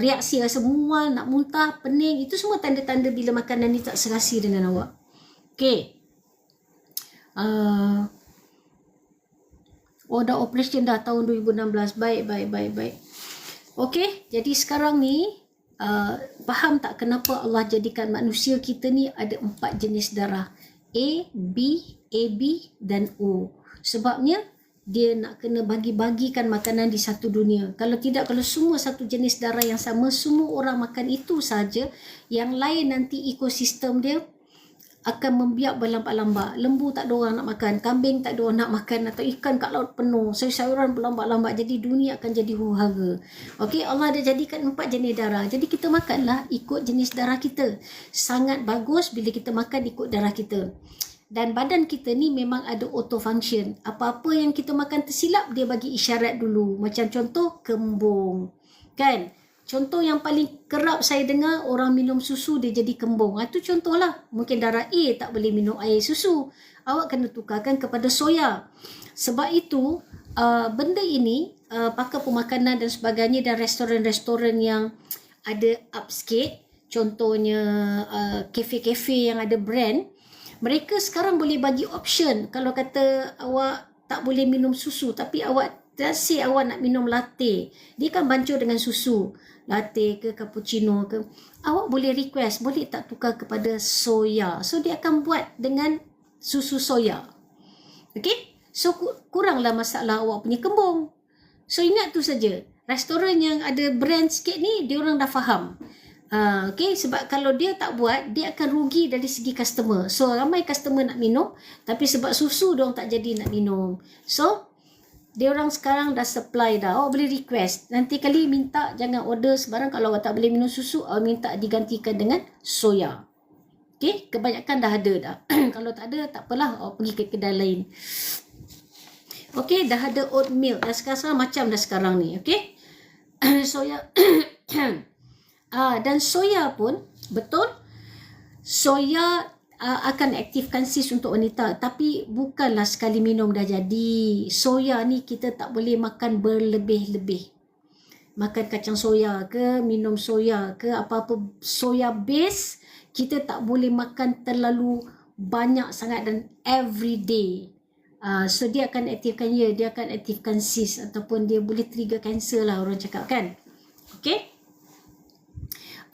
reaksi rasa mual, nak muntah, pening. Itu semua tanda-tanda bila makanan ni tak serasi dengan awak. Okay. Dah operation dah tahun 2016. Baik. Okey, jadi sekarang ni faham tak kenapa Allah jadikan manusia kita ni ada 4 jenis darah? A, B, AB dan O. Sebabnya dia nak kena bagi-bagikan makanan di satu dunia. Kalau tidak, kalau semua satu jenis darah yang sama, semua orang makan itu saja, yang lain nanti ekosistem dia akan membiak berlambat-lambat. Lembu tak ada orang nak makan, kambing tak ada orang nak makan, atau ikan kat laut penuh, sayur-sayuran berlambat-lambat. Jadi dunia akan jadi huru-hara. Okey, Allah ada jadikan 4 jenis darah. Jadi kita makanlah ikut jenis darah kita. Sangat bagus bila kita makan ikut darah kita. Dan badan kita ni memang ada auto function. Apa-apa yang kita makan tersilap, dia bagi isyarat dulu. Macam contoh kembung. Kan? Contoh yang paling kerap saya dengar, orang minum susu dia jadi kembung. Itu contohlah. Mungkin darah A tak boleh minum air susu. Awak kena tukarkan kepada soya. Sebab itu, benda ini, pakar pemakanan dan sebagainya dan restoran-restoran yang ada up sikit, contohnya kafe-kafe yang ada brand, mereka sekarang boleh bagi option. Kalau kata awak tak boleh minum susu, tapi awak say awak nak minum latte, dia kan bancur dengan susu, latte ke cappuccino ke, awak boleh request, boleh tak tukar kepada soya. So dia akan buat dengan susu soya. Okay, so kuranglah masalah awak punya kembung. So ingat tu saja, restoran yang ada brand sikit ni, dia orang dah faham. Okay, sebab kalau dia tak buat, dia akan rugi dari segi customer. So ramai customer nak minum, tapi sebab susu dia orang tak jadi nak minum. So dia orang sekarang dah supply dah. Awak boleh request. Nanti kali minta jangan order sebarang. Kalau awak tak boleh minum susu, awak minta digantikan dengan soya. Okay, kebanyakan dah ada dah. Kalau tak ada, tak apalah, awak pergi ke kedai lain. Okay, dah ada oatmeal. Dah sekarang macam dah sekarang ni. Okay, soya. Dan soya pun, betul, soya akan aktifkan sis untuk wanita, tapi bukanlah sekali minum dah jadi. Soya ni kita tak boleh makan berlebih-lebih. Makan kacang soya ke, minum soya ke, apa-apa soya base, kita tak boleh makan terlalu banyak sangat dan every day. So dia akan aktifkan dia akan aktifkan sis, ataupun dia boleh trigger cancer lah orang cakap kan. Okay,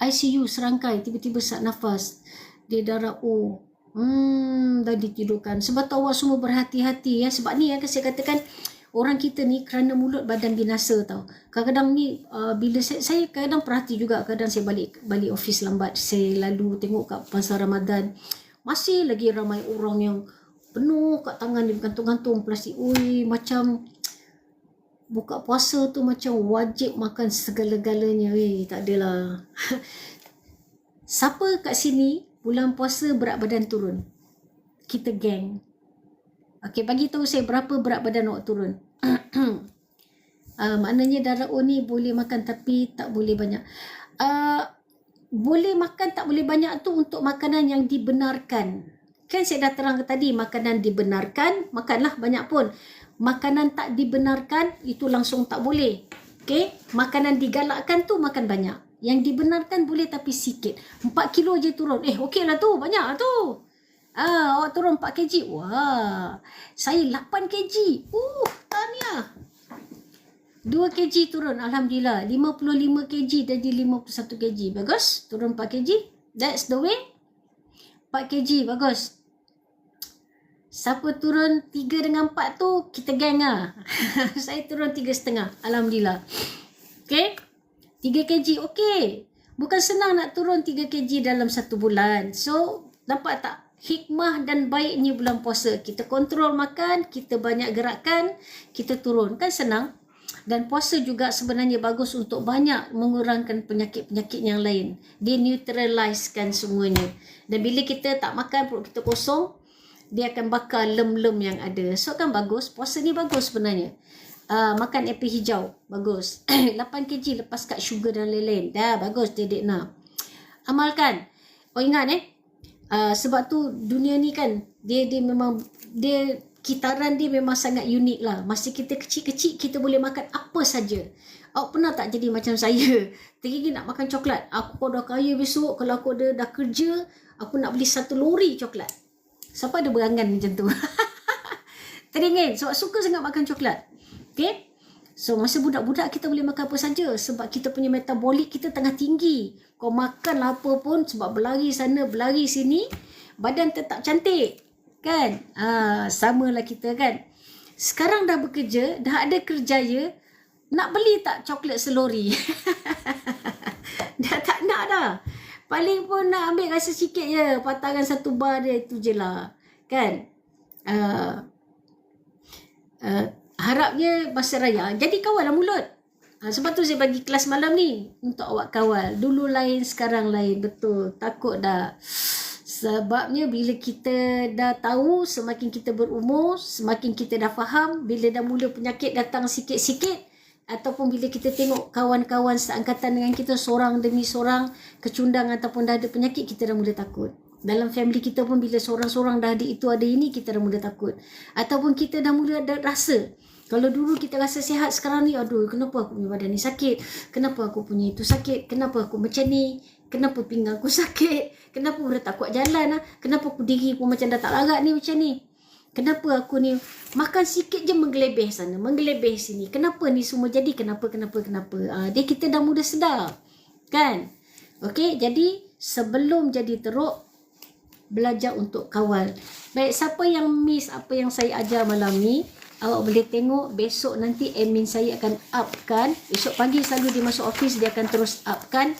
ICU serangkai, tiba-tiba sak nafas, dia darah O. Dah ditidurkan. Sebab tu awak semua berhati-hati ya. Sebab ni saya katakan, orang kita ni kerana mulut badan binasa tau. Kadang-kadang ni bila saya kadang perhati juga, kadang saya balik office lambat, saya lalu tengok kat pasar Ramadan, masih lagi ramai orang yang penuh kat tangan dia gantung-gantung plastik. Ui, macam buka puasa tu macam wajib makan segala-galanya. Tak adalah. Siapa kat sini bulan puasa berat badan turun? Kita geng. Okey, bagi tahu saya berapa berat badan awak turun. Maknanya darah O ni boleh makan tapi tak boleh banyak. Boleh makan tak boleh banyak tu untuk makanan yang dibenarkan. Kan saya dah terang tadi, makanan dibenarkan, makanlah banyak pun. Makanan tak dibenarkan, itu langsung tak boleh. Okay? Makanan digalakkan tu makan banyak. Yang dibenarkan boleh tapi sikit. 4 kilo je turun. Okey lah tu, banyak lah tu. Awak turun 4 kg. Wah, saya 8 kg. Tahniah. 2 kg turun, Alhamdulillah. 55 kg jadi 51 kg. Bagus, turun 4 kg. That's the way. 4 kg, bagus. Siapa turun 3 dengan 4 tu, kita geng lah. Saya turun 3,5. Alhamdulillah. Okay. 3 kg, okey. Bukan senang nak turun 3 kg dalam 1 bulan. So, nampak tak? Hikmah dan baiknya bulan puasa. Kita kontrol makan, kita banyak gerakkan, kita turun. Kan senang? Dan puasa juga sebenarnya bagus untuk banyak mengurangkan penyakit-penyakit yang lain. Dia neutralizekan semuanya. Dan bila kita tak makan, perut kita kosong, dia akan bakar lem-lem yang ada. So kan bagus. Puasa ni bagus sebenarnya. Makan apple hijau. Bagus. 8 kg lepas kat sugar dan lain-lain. Dah bagus Dedek Na. Amalkan. Oh ingat sebab tu dunia ni kan dia memang kitaran dia memang sangat unik lah. Masa kita kecil-kecil kita boleh makan apa saja. Awak pernah tak jadi macam saya? Tergigit nak makan coklat. Aku kalau dah kaya besok, kalau aku dah kerja, aku nak beli 1 lori coklat. Siapa ada berangan macam tu? Teringin sebab suka sangat makan coklat. Okay? So masa budak-budak kita boleh makan apa saja sebab kita punya metabolik kita tengah tinggi. Kau makan apa pun sebab berlari sana, berlari sini, badan tetap cantik. Kan? Samalah kita kan. Sekarang dah bekerja, dah ada kerjaya, nak beli tak coklat selori? Dah tak nak dah. Paling pun nak ambil rasa sikit je, pataran 1 bar dia, itu je lah. Kan? Harapnya masa raya jadi kawal lah mulut. Sebab tu saya bagi kelas malam ni untuk awak kawal. Dulu lain, sekarang lain. Betul. Takut dah. Sebabnya bila kita dah tahu, semakin kita berumur, semakin kita dah faham, bila dah mula penyakit datang sikit-sikit, ataupun bila kita tengok kawan-kawan seangkatan dengan kita seorang demi seorang kecundang ataupun dah ada penyakit, kita dah mula takut. Dalam family kita pun bila seorang-seorang dah ada itu ada ini, kita dah mula takut. Ataupun kita dah mula ada rasa. Kalau dulu kita rasa sihat, sekarang ni aduh kenapa aku punya badan ni sakit? Kenapa aku punya itu sakit? Kenapa aku macam ni? Kenapa pinggang aku sakit? Kenapa dah tak kuat jalan? Kenapa aku diri pun macam dah tak larat ni macam ni? Kenapa aku ni makan sikit je menggelebeh sana, menggelebeh sini? Kenapa ni semua jadi? Kenapa? Dia kita dah mula sedar. Kan? Okey, jadi sebelum jadi teruk, belajar untuk kawal. Baik, siapa yang miss apa yang saya ajar malam ni, awak boleh tengok besok nanti admin saya akan upkan. Besok pagi selalu dia masuk office, dia akan terus upkan.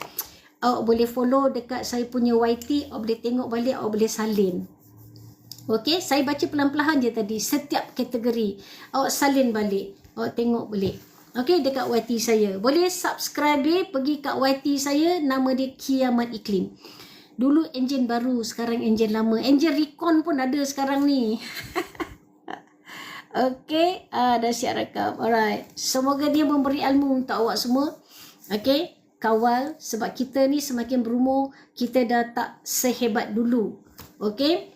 Awak boleh follow dekat saya punya YT, awak boleh tengok balik, awak boleh salin. Okey, saya baca pelan-pelan je tadi, setiap kategori. Awak salin balik, awak tengok balik. Okey, dekat YT saya. Boleh subscribe pergi kat YT saya, nama dia Kiamat Iklim. Dulu enjin baru, sekarang enjin lama. Enjin Recon pun ada sekarang ni. Okey, dah siap rakam. Alright. Semoga dia memberi ilmu untuk awak semua. Okey, kawal sebab kita ni semakin berumur, kita dah tak sehebat dulu. Okey?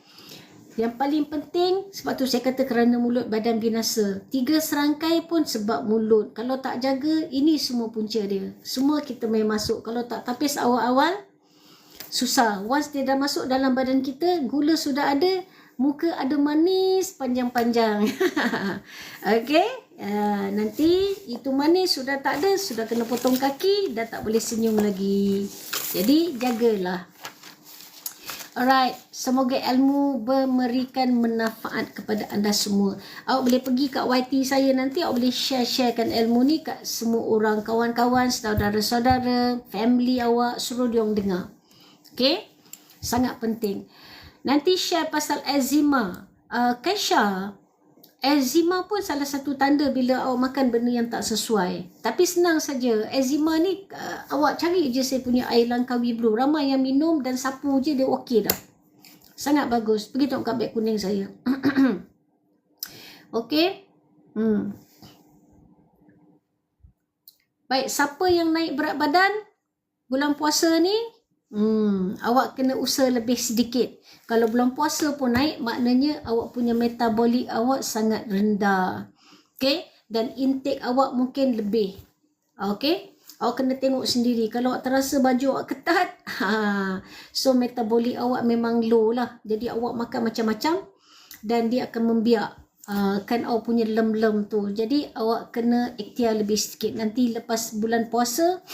Yang paling penting, sebab tu saya kata kerana mulut badan binasa. 3 serangkai pun sebab mulut. Kalau tak jaga, ini semua punca dia. Semua kita main masuk. Kalau tak tapis awal-awal, susah. Once dia dah masuk dalam badan kita, gula sudah ada, muka ada manis panjang-panjang. Okey, nanti itu manis sudah tak ada, sudah kena potong kaki, dah tak boleh senyum lagi. Jadi jagalah. Alright, semoga ilmu memberikan manfaat kepada anda semua. Awak boleh pergi kat YT saya nanti, awak boleh sharekan ilmu ni kat semua orang, kawan-kawan, saudara-saudara, family awak, suruh dia orang dengar. Okay, sangat penting. Nanti share pasal eczema. Kaisha, eczema pun salah satu tanda bila awak makan benda yang tak sesuai. Tapi senang saja. Eczema ni awak cari je saya punya air Langkawi Blue. Ramai yang minum dan sapu je dia okey dah. Sangat bagus. Pergi tengok kat beg kuning saya. Okey. Baik, siapa yang naik berat badan bulan puasa ni? Awak kena usaha lebih sedikit. Kalau bulan puasa pun naik, maknanya awak punya metabolik awak sangat rendah. Okay? Dan intake awak mungkin lebih. Okay? Awak kena tengok sendiri. Kalau awak terasa baju awak ketat, so metabolik awak memang low lah. Jadi awak makan macam-macam dan dia akan membiak kan awak punya lem-lem tu. Jadi awak kena ikhtiar lebih sedikit. Nanti lepas bulan puasa,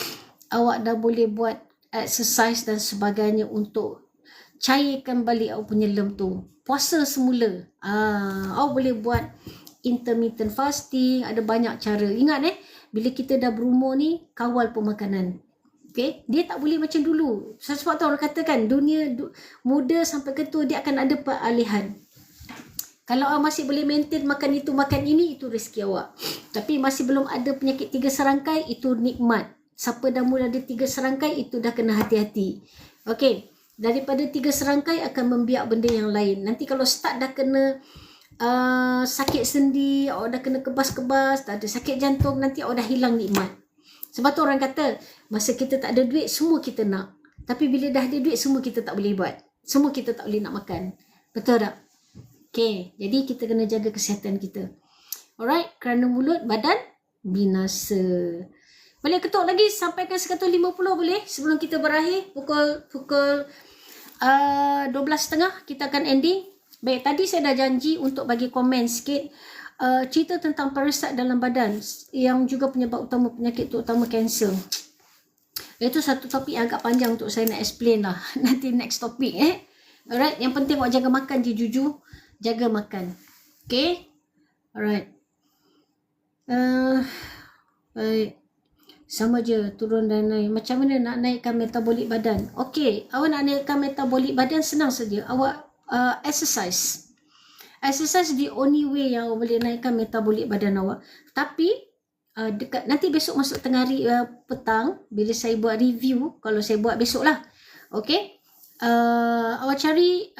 awak dah boleh buat exercise dan sebagainya untuk cairkan balik awak punya lem tu. Puasa semula. Awak boleh buat intermittent fasting, ada banyak cara. Ingat bila kita dah berumur ni, kawal pemakanan. Okay? Dia tak boleh macam dulu. Sebab tu orang katakan dunia muda sampai ke tua dia akan ada peralihan. Kalau awak masih boleh maintain makan itu makan ini, itu rezeki awak. Tapi masih belum ada penyakit 3 serangkai, itu nikmat. Siapa dah mula ada 3 serangkai, itu dah kena hati-hati. Okey, daripada 3 serangkai akan membiak benda yang lain. Nanti kalau start dah kena sakit sendi, awak dah kena kebas-kebas, tak ada sakit jantung, nanti awak dah hilang nikmat. Sebab tu orang kata, masa kita tak ada duit, semua kita nak. Tapi bila dah ada duit, semua kita tak boleh buat. Semua kita tak boleh nak makan. Betul tak? Okay, jadi kita kena jaga kesihatan kita. Alright, kerana mulut, badan binasa. Boleh ketuk lagi sampaikan 150 boleh? Sebelum kita berakhir, pukul 12.30 kita akan ending. Baik, tadi saya dah janji untuk bagi komen sikit. Cerita tentang parasite dalam badan yang juga penyebab utama penyakit terutama kanser. Itu satu topik yang agak panjang untuk saya nak explain lah. Nanti next topik Alright, yang penting awak jaga makan je, jujur. Jaga makan. Okay? Alright. Baik. Sama je, turun dan naik. Macam mana nak naikkan metabolik badan? Okay, awak nak naikkan metabolik badan senang saja. Awak exercise. Exercise the only way yang awak boleh naikkan metabolik badan awak. Tapi dekat nanti besok masuk tengah hari petang bila saya buat review, kalau saya buat besok lah. Okay, awak cari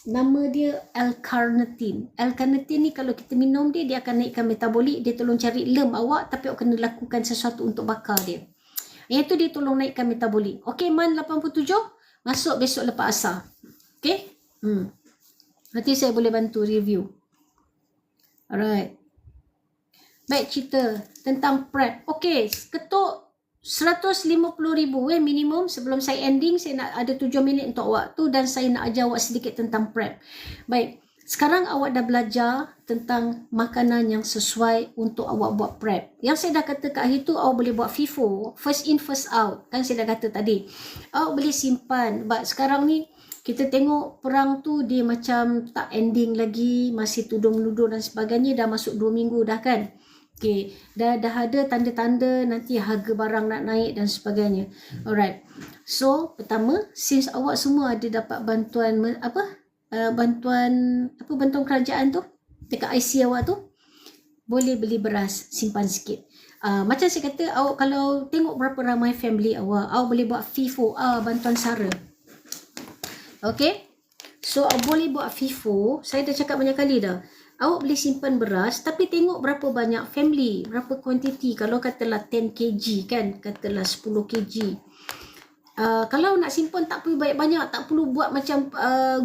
nama dia L-carnitine. L-carnitine ni kalau kita minum dia akan naikkan metabolik. Dia tolong cari lem awak, tapi awak kena lakukan sesuatu untuk bakar dia. Yang tu dia tolong naikkan metabolik. Okay, MAN 87 masuk besok lepas asar. Okay. Nanti saya boleh bantu review. Alright. Baik, cerita tentang prep. Okay, ketuk 150,000 minimum. Sebelum saya ending, saya nak ada 7 minit untuk awak tu dan saya nak ajar awak sedikit tentang prep. Baik, sekarang awak dah belajar tentang makanan yang sesuai untuk awak buat prep. Yang saya dah kata kat hari tu, awak boleh buat FIFO, first in first out. Kan saya dah kata tadi. Awak boleh simpan. But sekarang ni, kita tengok perang tu dia macam tak ending lagi, masih tudung-ludung dan sebagainya, dah masuk 2 minggu dah kan. Okay, dah ada tanda-tanda nanti harga barang nak naik dan sebagainya. Alright. So, pertama, since awak semua ada dapat bantuan bantuan kerajaan tu dekat IC awak tu, boleh beli beras, simpan sikit. Macam saya kata, awak kalau tengok berapa ramai family awak boleh buat FIFO, bantuan sara. Okay, so boleh buat FIFO. Saya dah cakap banyak kali dah. Awak boleh simpan beras, tapi tengok berapa banyak family, berapa kuantiti. Kalau katalah 10 kg kan, katalah 10 kg. Kalau nak simpan tak perlu banyak-banyak, tak perlu buat macam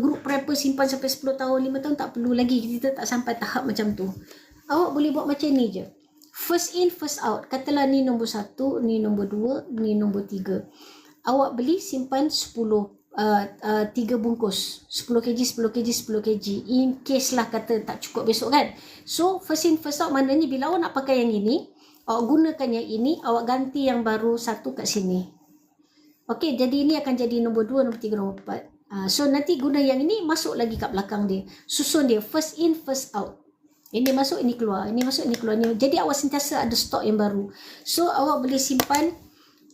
group prepper simpan sampai 10 tahun, 5 tahun, tak perlu lagi. Kita tak sampai tahap macam tu. Awak boleh buat macam ni je. First in, first out. Katalah ni nombor 1, ni nombor 2, ni nombor 3. Awak beli simpan 3 bungkus 10 kg, 10 kg, 10 kg in case lah kata tak cukup besok kan. So first in first out maknanya bila awak nak pakai yang ini, awak gunakan yang ini, awak ganti yang baru satu kat sini. Okay, jadi ini akan jadi nombor 2, nombor 3, nombor 4. So nanti guna yang ini, masuk lagi kat belakang dia, susun dia first in first out. Ini masuk, ini keluar, ini masuk, ini keluar. Jadi awak sentiasa ada stok yang baru. So awak boleh simpan.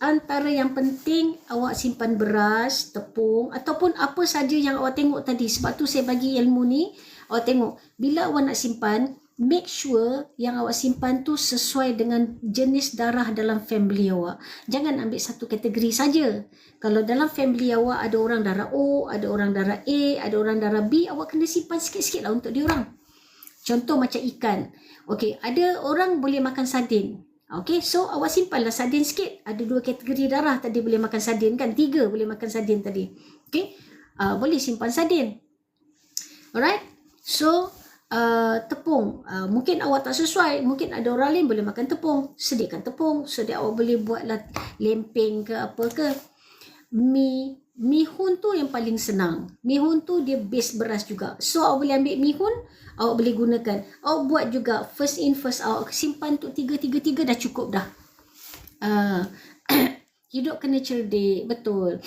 Antara yang penting, awak simpan beras, tepung ataupun apa saja yang awak tengok tadi. Sebab tu saya bagi ilmu ni, awak tengok. Bila awak nak simpan, make sure yang awak simpan tu sesuai dengan jenis darah dalam family awak. Jangan ambil satu kategori saja. Kalau dalam family awak ada orang darah O, ada orang darah A, ada orang darah B, awak kena simpan sikit-sikit lah untuk diorang. Contoh macam ikan. Okey, ada orang boleh makan sardin. Okay, so awak simpanlah sardin sikit. Ada 2 kategori darah tadi boleh makan sardin kan? 3 boleh makan sardin tadi. Okay, boleh simpan sardin. Alright, so tepung. Mungkin awak tak sesuai. Mungkin ada orang lain boleh makan tepung. Sediakan tepung. So awak boleh buatlah lempeng ke apa ke. Mihun tu yang paling senang. Mihun tu dia base beras juga. So awak boleh ambil mihun, awak boleh gunakan. Awak buat juga first in first out. Simpan tu 3 dah cukup dah. Hidup kena cerdik, betul.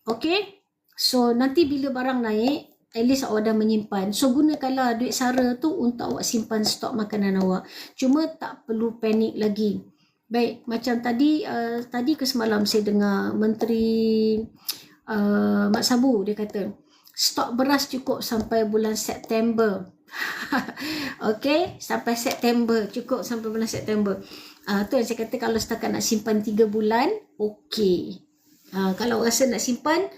Okay, so nanti bila barang naik, at least awak dah menyimpan. So gunakanlah duit sara tu untuk awak simpan stok makanan awak. Cuma tak perlu panik lagi. Baik, macam tadi ke semalam saya dengar Menteri Mak Sabu, dia kata stok beras cukup sampai bulan September. Okay, sampai September, cukup sampai bulan September. Tu yang saya kata, kalau setakat nak simpan 3 bulan, okay. Kalau rasa nak simpan,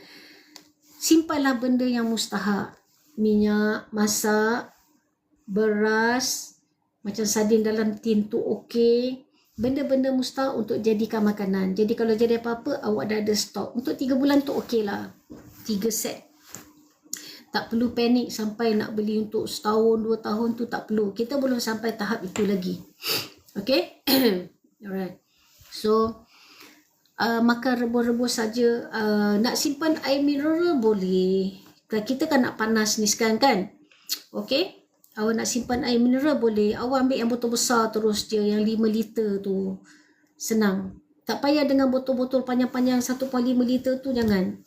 simpanlah benda yang mustahak. Minyak, masak, beras, macam sardin dalam tin tu okey. Benda-benda mustahak untuk jadikan makanan. Jadi kalau jadi apa-apa, awak dah ada stok. Untuk 3 bulan tu okey lah. 3 set. Tak perlu panik sampai nak beli untuk setahun, 2 tahun tu tak perlu. Kita belum sampai tahap itu lagi. Okay? Alright. So, makan rebus-rebus saja. Nak simpan air mineral boleh. Kita kan nak panas ni sekarang kan? Okay? Awak nak simpan air mineral boleh. Awak ambil yang botol besar terus je, yang 5 liter tu. Senang. Tak payah dengan botol-botol panjang-panjang 1.5 liter tu, jangan.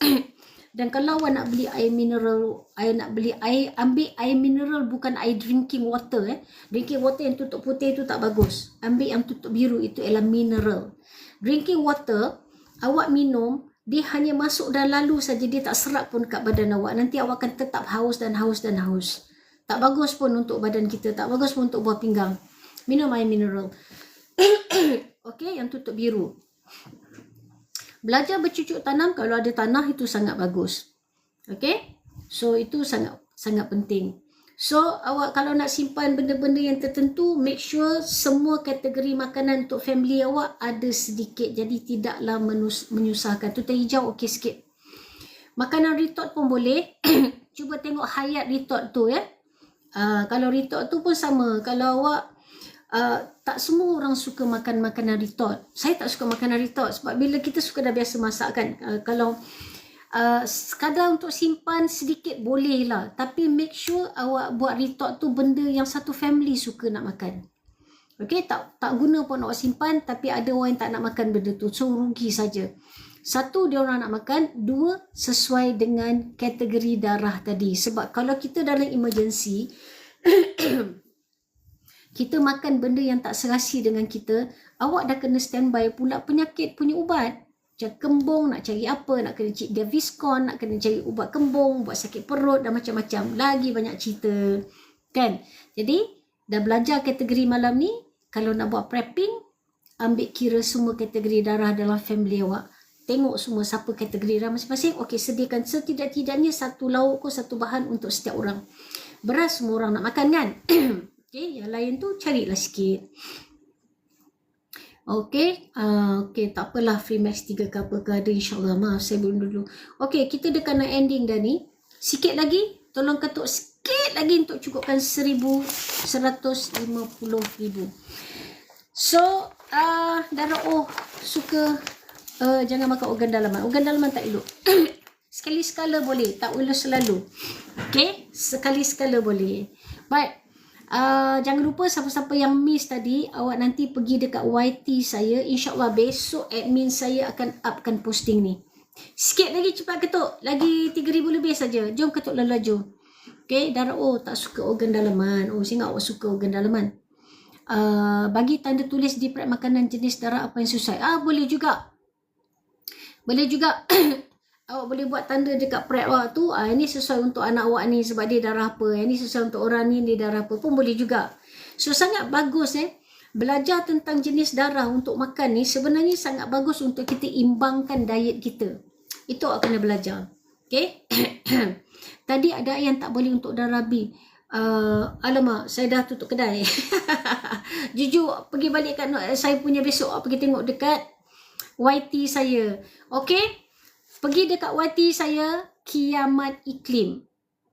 Dan kalau awak nak beli air mineral, ambil air mineral, bukan air drinking water. Drinking water yang tutup putih tu tak bagus. Ambil yang tutup biru, itu ialah mineral. Drinking water, awak minum, dia hanya masuk dan lalu saja, dia tak serap pun kat badan awak. Nanti awak akan tetap haus dan haus dan haus. Tak bagus pun untuk badan kita, tak bagus pun untuk buah pinggang. Minum air mineral. Okey, yang tutup biru. Belajar bercucuk tanam kalau ada tanah, itu sangat bagus. Okey? So itu sangat penting. So awak kalau nak simpan benda-benda yang tertentu, make sure semua kategori makanan untuk family awak ada sedikit. Jadi tidaklah menyusahkan. Tutai hijau okey sikit. Makanan retort pun boleh. Cuba tengok hayat retort tu ya. Kalau retort tu pun sama. Kalau awak tak semua orang suka makan makanan retort. Saya tak suka makanan retort sebab bila kita suka dah biasa masak kan. Kalau sekadar untuk simpan sedikit boleh lah. Tapi make sure awak buat retort tu benda yang satu family suka nak makan. Okay, tak guna pun awak simpan tapi ada orang yang tak nak makan benda tu. So rugi saja. Satu, dia orang nak makan. Dua, sesuai dengan kategori darah tadi. Sebab kalau kita dalam emergency, kita makan benda yang tak serasi dengan kita, awak dah kena standby pula penyakit punya ubat. Macam kembung, nak cari apa, nak kena cik Gaviscon, nak kena cari ubat kembung, buat sakit perut dan macam-macam. Lagi banyak cerita. Kan? Jadi, dah belajar kategori malam ni. Kalau nak buat prepping, ambil kira semua kategori darah dalam family awak. Tengok semua siapa kategori darah masing-masing. Okey, sediakan setidak-tidaknya satu lauk ke satu bahan untuk setiap orang. Beras semua orang nak makan kan? Okey, yang lain tu carilah sikit. Okey, tak apalah, Freemax 3 ke apa ke ada, insyaAllah. Maaf, saya belum dulu. Okey, kita dah kena ending dah ni. Sikit lagi, tolong ketuk sikit lagi untuk cukupkan 1,150,000. So, darah suka jangan makan organ dalaman. Organ dalaman tak elok. Sekali-sekala boleh, tak perlu selalu. Okey, sekali-sekala boleh. Baik. Jangan lupa siapa-siapa yang miss tadi, awak nanti pergi dekat YT saya. InsyaAllah besok admin saya akan upkan posting ni. Sikit lagi, cepat ketuk. Lagi 3,000 lebih saja. Jom ketuk laju. Okay, darah tak suka organ dalaman. Saya ingat awak suka organ dalaman. Bagi tanda tulis di prep makanan jenis darah apa yang sesuai. Boleh juga. Boleh juga. Awak boleh buat tanda dekat prep awak tu, ini sesuai untuk anak awak ni sebab dia darah apa, ini sesuai untuk orang ni, dia darah apa, pun boleh juga. So sangat bagus belajar tentang jenis darah untuk makan ni sebenarnya sangat bagus untuk kita imbangkan diet kita. Itu awak kena belajar. Okay. Tadi ada yang tak boleh untuk darah B. Alamak, saya dah tutup kedai. Jujur, pergi balik kat saya punya besok, pergi tengok dekat YT saya. Okay. Pergi dekat YT saya, Kiamat Iklim.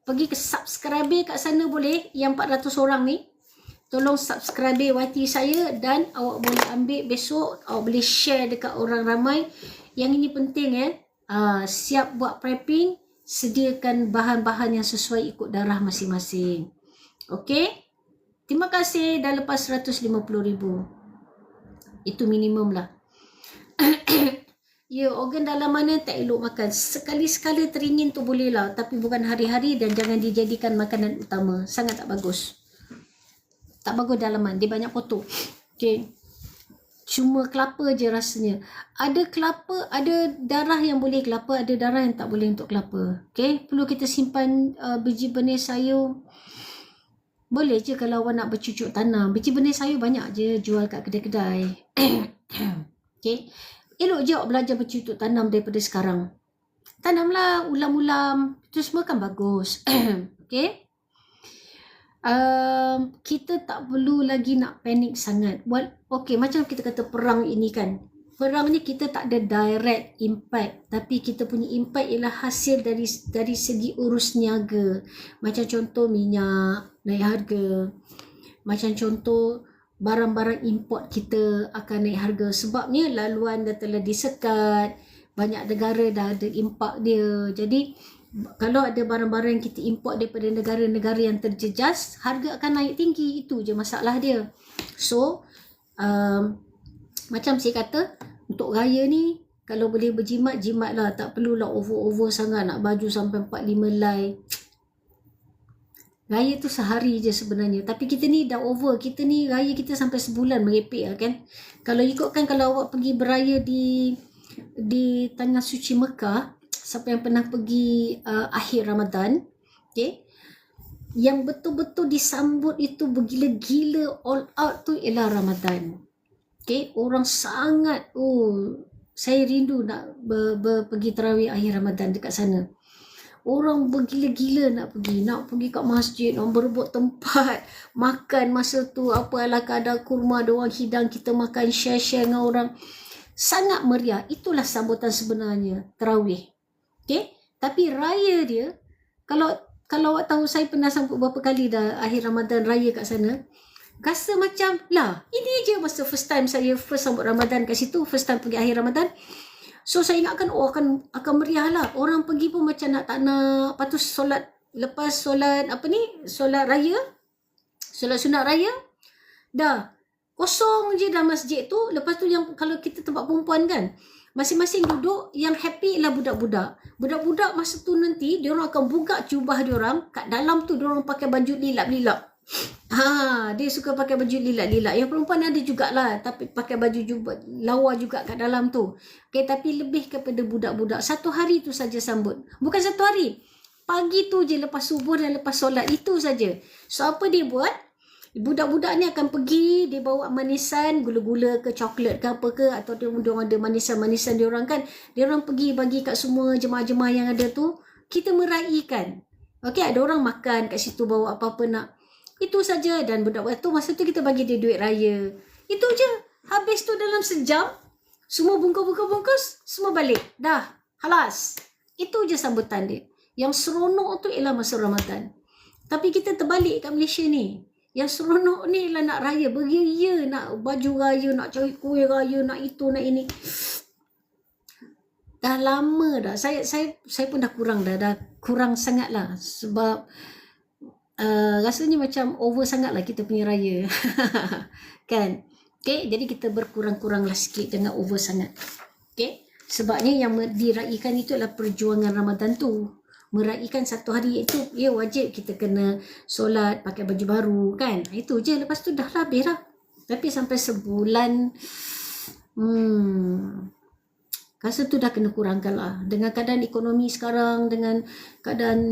Pergi ke subscribe kat sana boleh, yang 400 orang ni. Tolong subscribe YT saya dan awak boleh ambil besok, awak boleh share dekat orang ramai. Yang ini penting siap buat prepping, sediakan bahan-bahan yang sesuai ikut darah masing-masing. Okay? Terima kasih dah lepas 150,000. Itu minimum lah. Ya, organ dalam mana tak elok makan. Sekali-sekala teringin tu boleh lah. Tapi bukan hari-hari dan jangan dijadikan makanan utama. Sangat tak bagus. Tak bagus dalaman. Dia banyak kotor. Okay. Cuma kelapa je rasanya. Ada kelapa, ada darah yang boleh kelapa, ada darah yang tak boleh untuk kelapa. Okay. Perlu kita simpan biji benih sayur. Boleh je kalau awak nak bercucuk tanam. Biji benih sayur banyak je jual kat kedai-kedai. Okay. Elok je awak belajar bercucuk tanam daripada sekarang. Tanamlah ulam-ulam. Itu semua kan bagus. Okay. kita tak perlu lagi nak panik sangat. Okay, macam kita kata perang ini kan. Perang ni kita tak ada direct impact, tapi kita punya impact ialah hasil dari segi urus niaga. Macam contoh minyak naik harga. Macam contoh barang-barang import kita akan naik harga sebabnya laluan dah telah disekat. Banyak negara dah ada impak dia. Jadi kalau ada barang-barang yang kita import daripada negara-negara yang terjejas, harga akan naik tinggi. Itu je masalah dia. So macam saya kata, untuk raya ni kalau boleh berjimat, jimat lah. Tak perlulah over-over sangat nak baju sampai 4-5 helai. Raya tu sehari je sebenarnya. Tapi kita ni dah over. Kita ni raya kita sampai sebulan merepek lah kan. Kalau ikutkan, kalau awak pergi beraya di Tanah Suci Mekah, siapa yang pernah pergi akhir Ramadan, okay, yang betul-betul disambut itu bergila-gila all out tu ialah Ramadan. Okay, orang sangat, saya rindu nak pergi tarawih akhir Ramadan dekat sana. Orang bergila-gila nak pergi kat masjid, orang berebut tempat makan masa tu, apa ala kadar kurma, diorang hidang, kita makan share-share dengan orang. Sangat meriah. Itulah sambutan sebenarnya tarawih. Okay, tapi raya dia, kalau awak tahu, saya pernah sambut berapa kali dah akhir Ramadan raya kat sana. Rasa macam lah, ini je masa first time saya sambut Ramadan kat situ, first time pergi akhir Ramadan. So saya ingatkan akan meriah lah. Orang pergi pun macam tak nak. Lepas tu lepas solat solat raya, solat sunat raya, dah kosong je dah masjid tu. Lepas tu yang kalau kita tempat perempuan kan, masing-masing duduk, yang happy ialah budak-budak. Budak-budak masa tu nanti diorang akan buka jubah diorang, kat dalam tu diorang pakai baju lilap-lilap. Dia suka pakai baju lilat-lilat. Yang perempuan ada jugalah, tapi pakai baju jubah lawa juga kat dalam tu. Okay, tapi lebih kepada budak-budak. Satu hari tu saja sambut. Bukan satu hari. Pagi tu je lepas subuh dan lepas solat. Itu saja. So apa dia buat? Budak-budak ni akan pergi, dia bawa manisan, gula-gula ke coklat ke apa ke, atau dia orang ada manisan-manisan dia orang kan. Dia orang pergi bagi kat semua jemaah-jemaah yang ada tu. Kita meraikan. Okay, ada orang makan kat situ, bawa apa-apa nak. Itu saja. Dan budak-budak tu masa tu kita bagi dia duit raya. Itu je. Habis tu dalam sejam, semua bungkus-bungkus, semua balik. Dah. Halas. Itu je sambutan dia. Yang seronok tu ialah masa Ramadan. Tapi kita terbalik kat Malaysia ni. Yang seronok ni ialah nak raya. Beria, nak baju raya, nak cari kuih raya, nak itu, nak ini. Dah lama dah. Saya pun dah kurang dah. Dah kurang sangat lah. Sebab rasanya macam over sangat lah kita punya raya. Kan? Okay, jadi kita berkurang-kurang lah sikit dengan over sangat. Okay, sebabnya yang diraikan itu adalah perjuangan Ramadan tu. Meraikan satu hari itu, ya wajib kita kena solat, pakai baju baru kan. Itu je, lepas tu dah habis lah. Tapi sampai sebulan, rasa tu dah kena kurangkan lah. Dengan keadaan ekonomi sekarang, dengan keadaan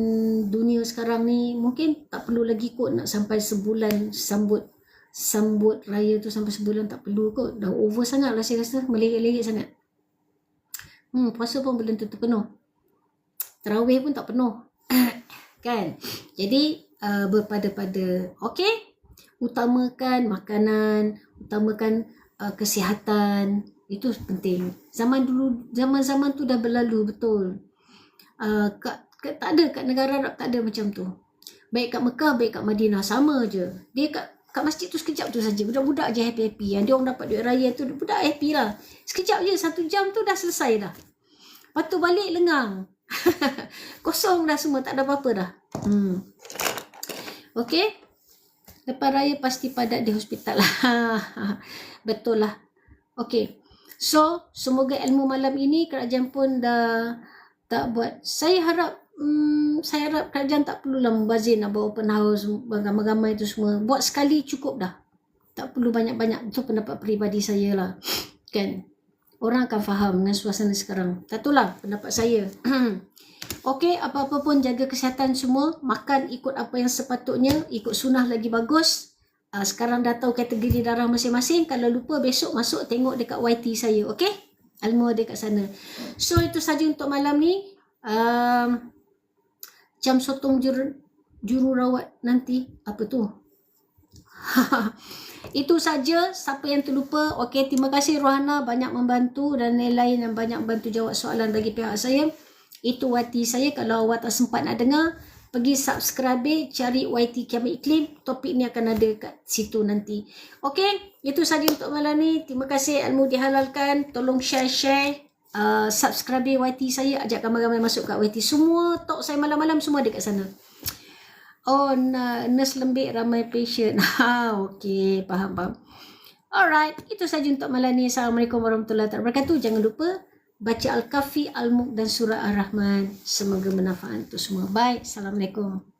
dunia sekarang ni, mungkin tak perlu lagi kot nak sampai sebulan sambut raya tu sampai sebulan, tak perlu kot. Dah over sangat lah saya rasa, melirik-lirik sangat. Puasa pun belum tentu penuh. Tarawih pun tak penuh. Kan? Jadi, berpada-pada. Okay? Utamakan makanan, utamakan kesihatan. Itu penting. Zaman tu dah berlalu, betul. Tak ada kat negara Arab, tak ada macam tu. Baik kat Mekah, baik kat Madinah, sama je. Dia kat masjid tu sekejap tu saja. Budak-budak je happy-happy. Yang dia orang dapat duit raya tu, budak happy lah. Sekejap je, 1 jam tu dah selesai dah. Lepas tu balik lengang. Kosong dah semua, tak ada apa-apa dah. Okay? Lepas raya pasti padat di hospital lah. Betul lah. Okay. So, semoga ilmu malam ini kerajaan pun dah tak buat. Saya harap kerajaan tak perlulah membazir nak buat open house, ramai-ramai itu semua. Buat sekali cukup dah. Tak perlu banyak-banyak. Itu pendapat peribadi saya lah. Kan? Orang akan faham dengan suasana sekarang. Tak itulah pendapat saya. Okay, apa-apa pun jaga kesihatan semua. Makan ikut apa yang sepatutnya. Ikut sunnah lagi bagus. Sekarang dah tahu kategori darah masing-masing. Kalau lupa besok masuk tengok dekat YT saya. Okay? Ilmu ada kat sana. So itu saja untuk malam ni. Jam sotong jururawat nanti. Apa tu? Itu saja, siapa yang terlupa. Okey, terima kasih Rohana banyak membantu dan lain-lain yang banyak membantu jawab soalan bagi pihak saya. Itu YT saya. Kalau awak tak sempat nak dengar, pergi subscribe, cari YT Kiamat Iklim. Topik ni akan ada kat situ nanti. Okey, itu saja untuk malam ni. Terima kasih ilmu dihalalkan. Tolong share. Subscribe YT saya. Ajak ramai-ramai masuk kat YT. Semua talk saya malam-malam semua ada kat sana. Oh, nurse lembik ramai patient. Okey, faham. Alright, itu saja untuk malam ni. Assalamualaikum warahmatullahi wabarakatuh. Jangan lupa baca Al-Kahfi, Al-Mulk dan Surah Ar-Rahman. Semoga bermanfaat untuk semua. Bye. Assalamualaikum.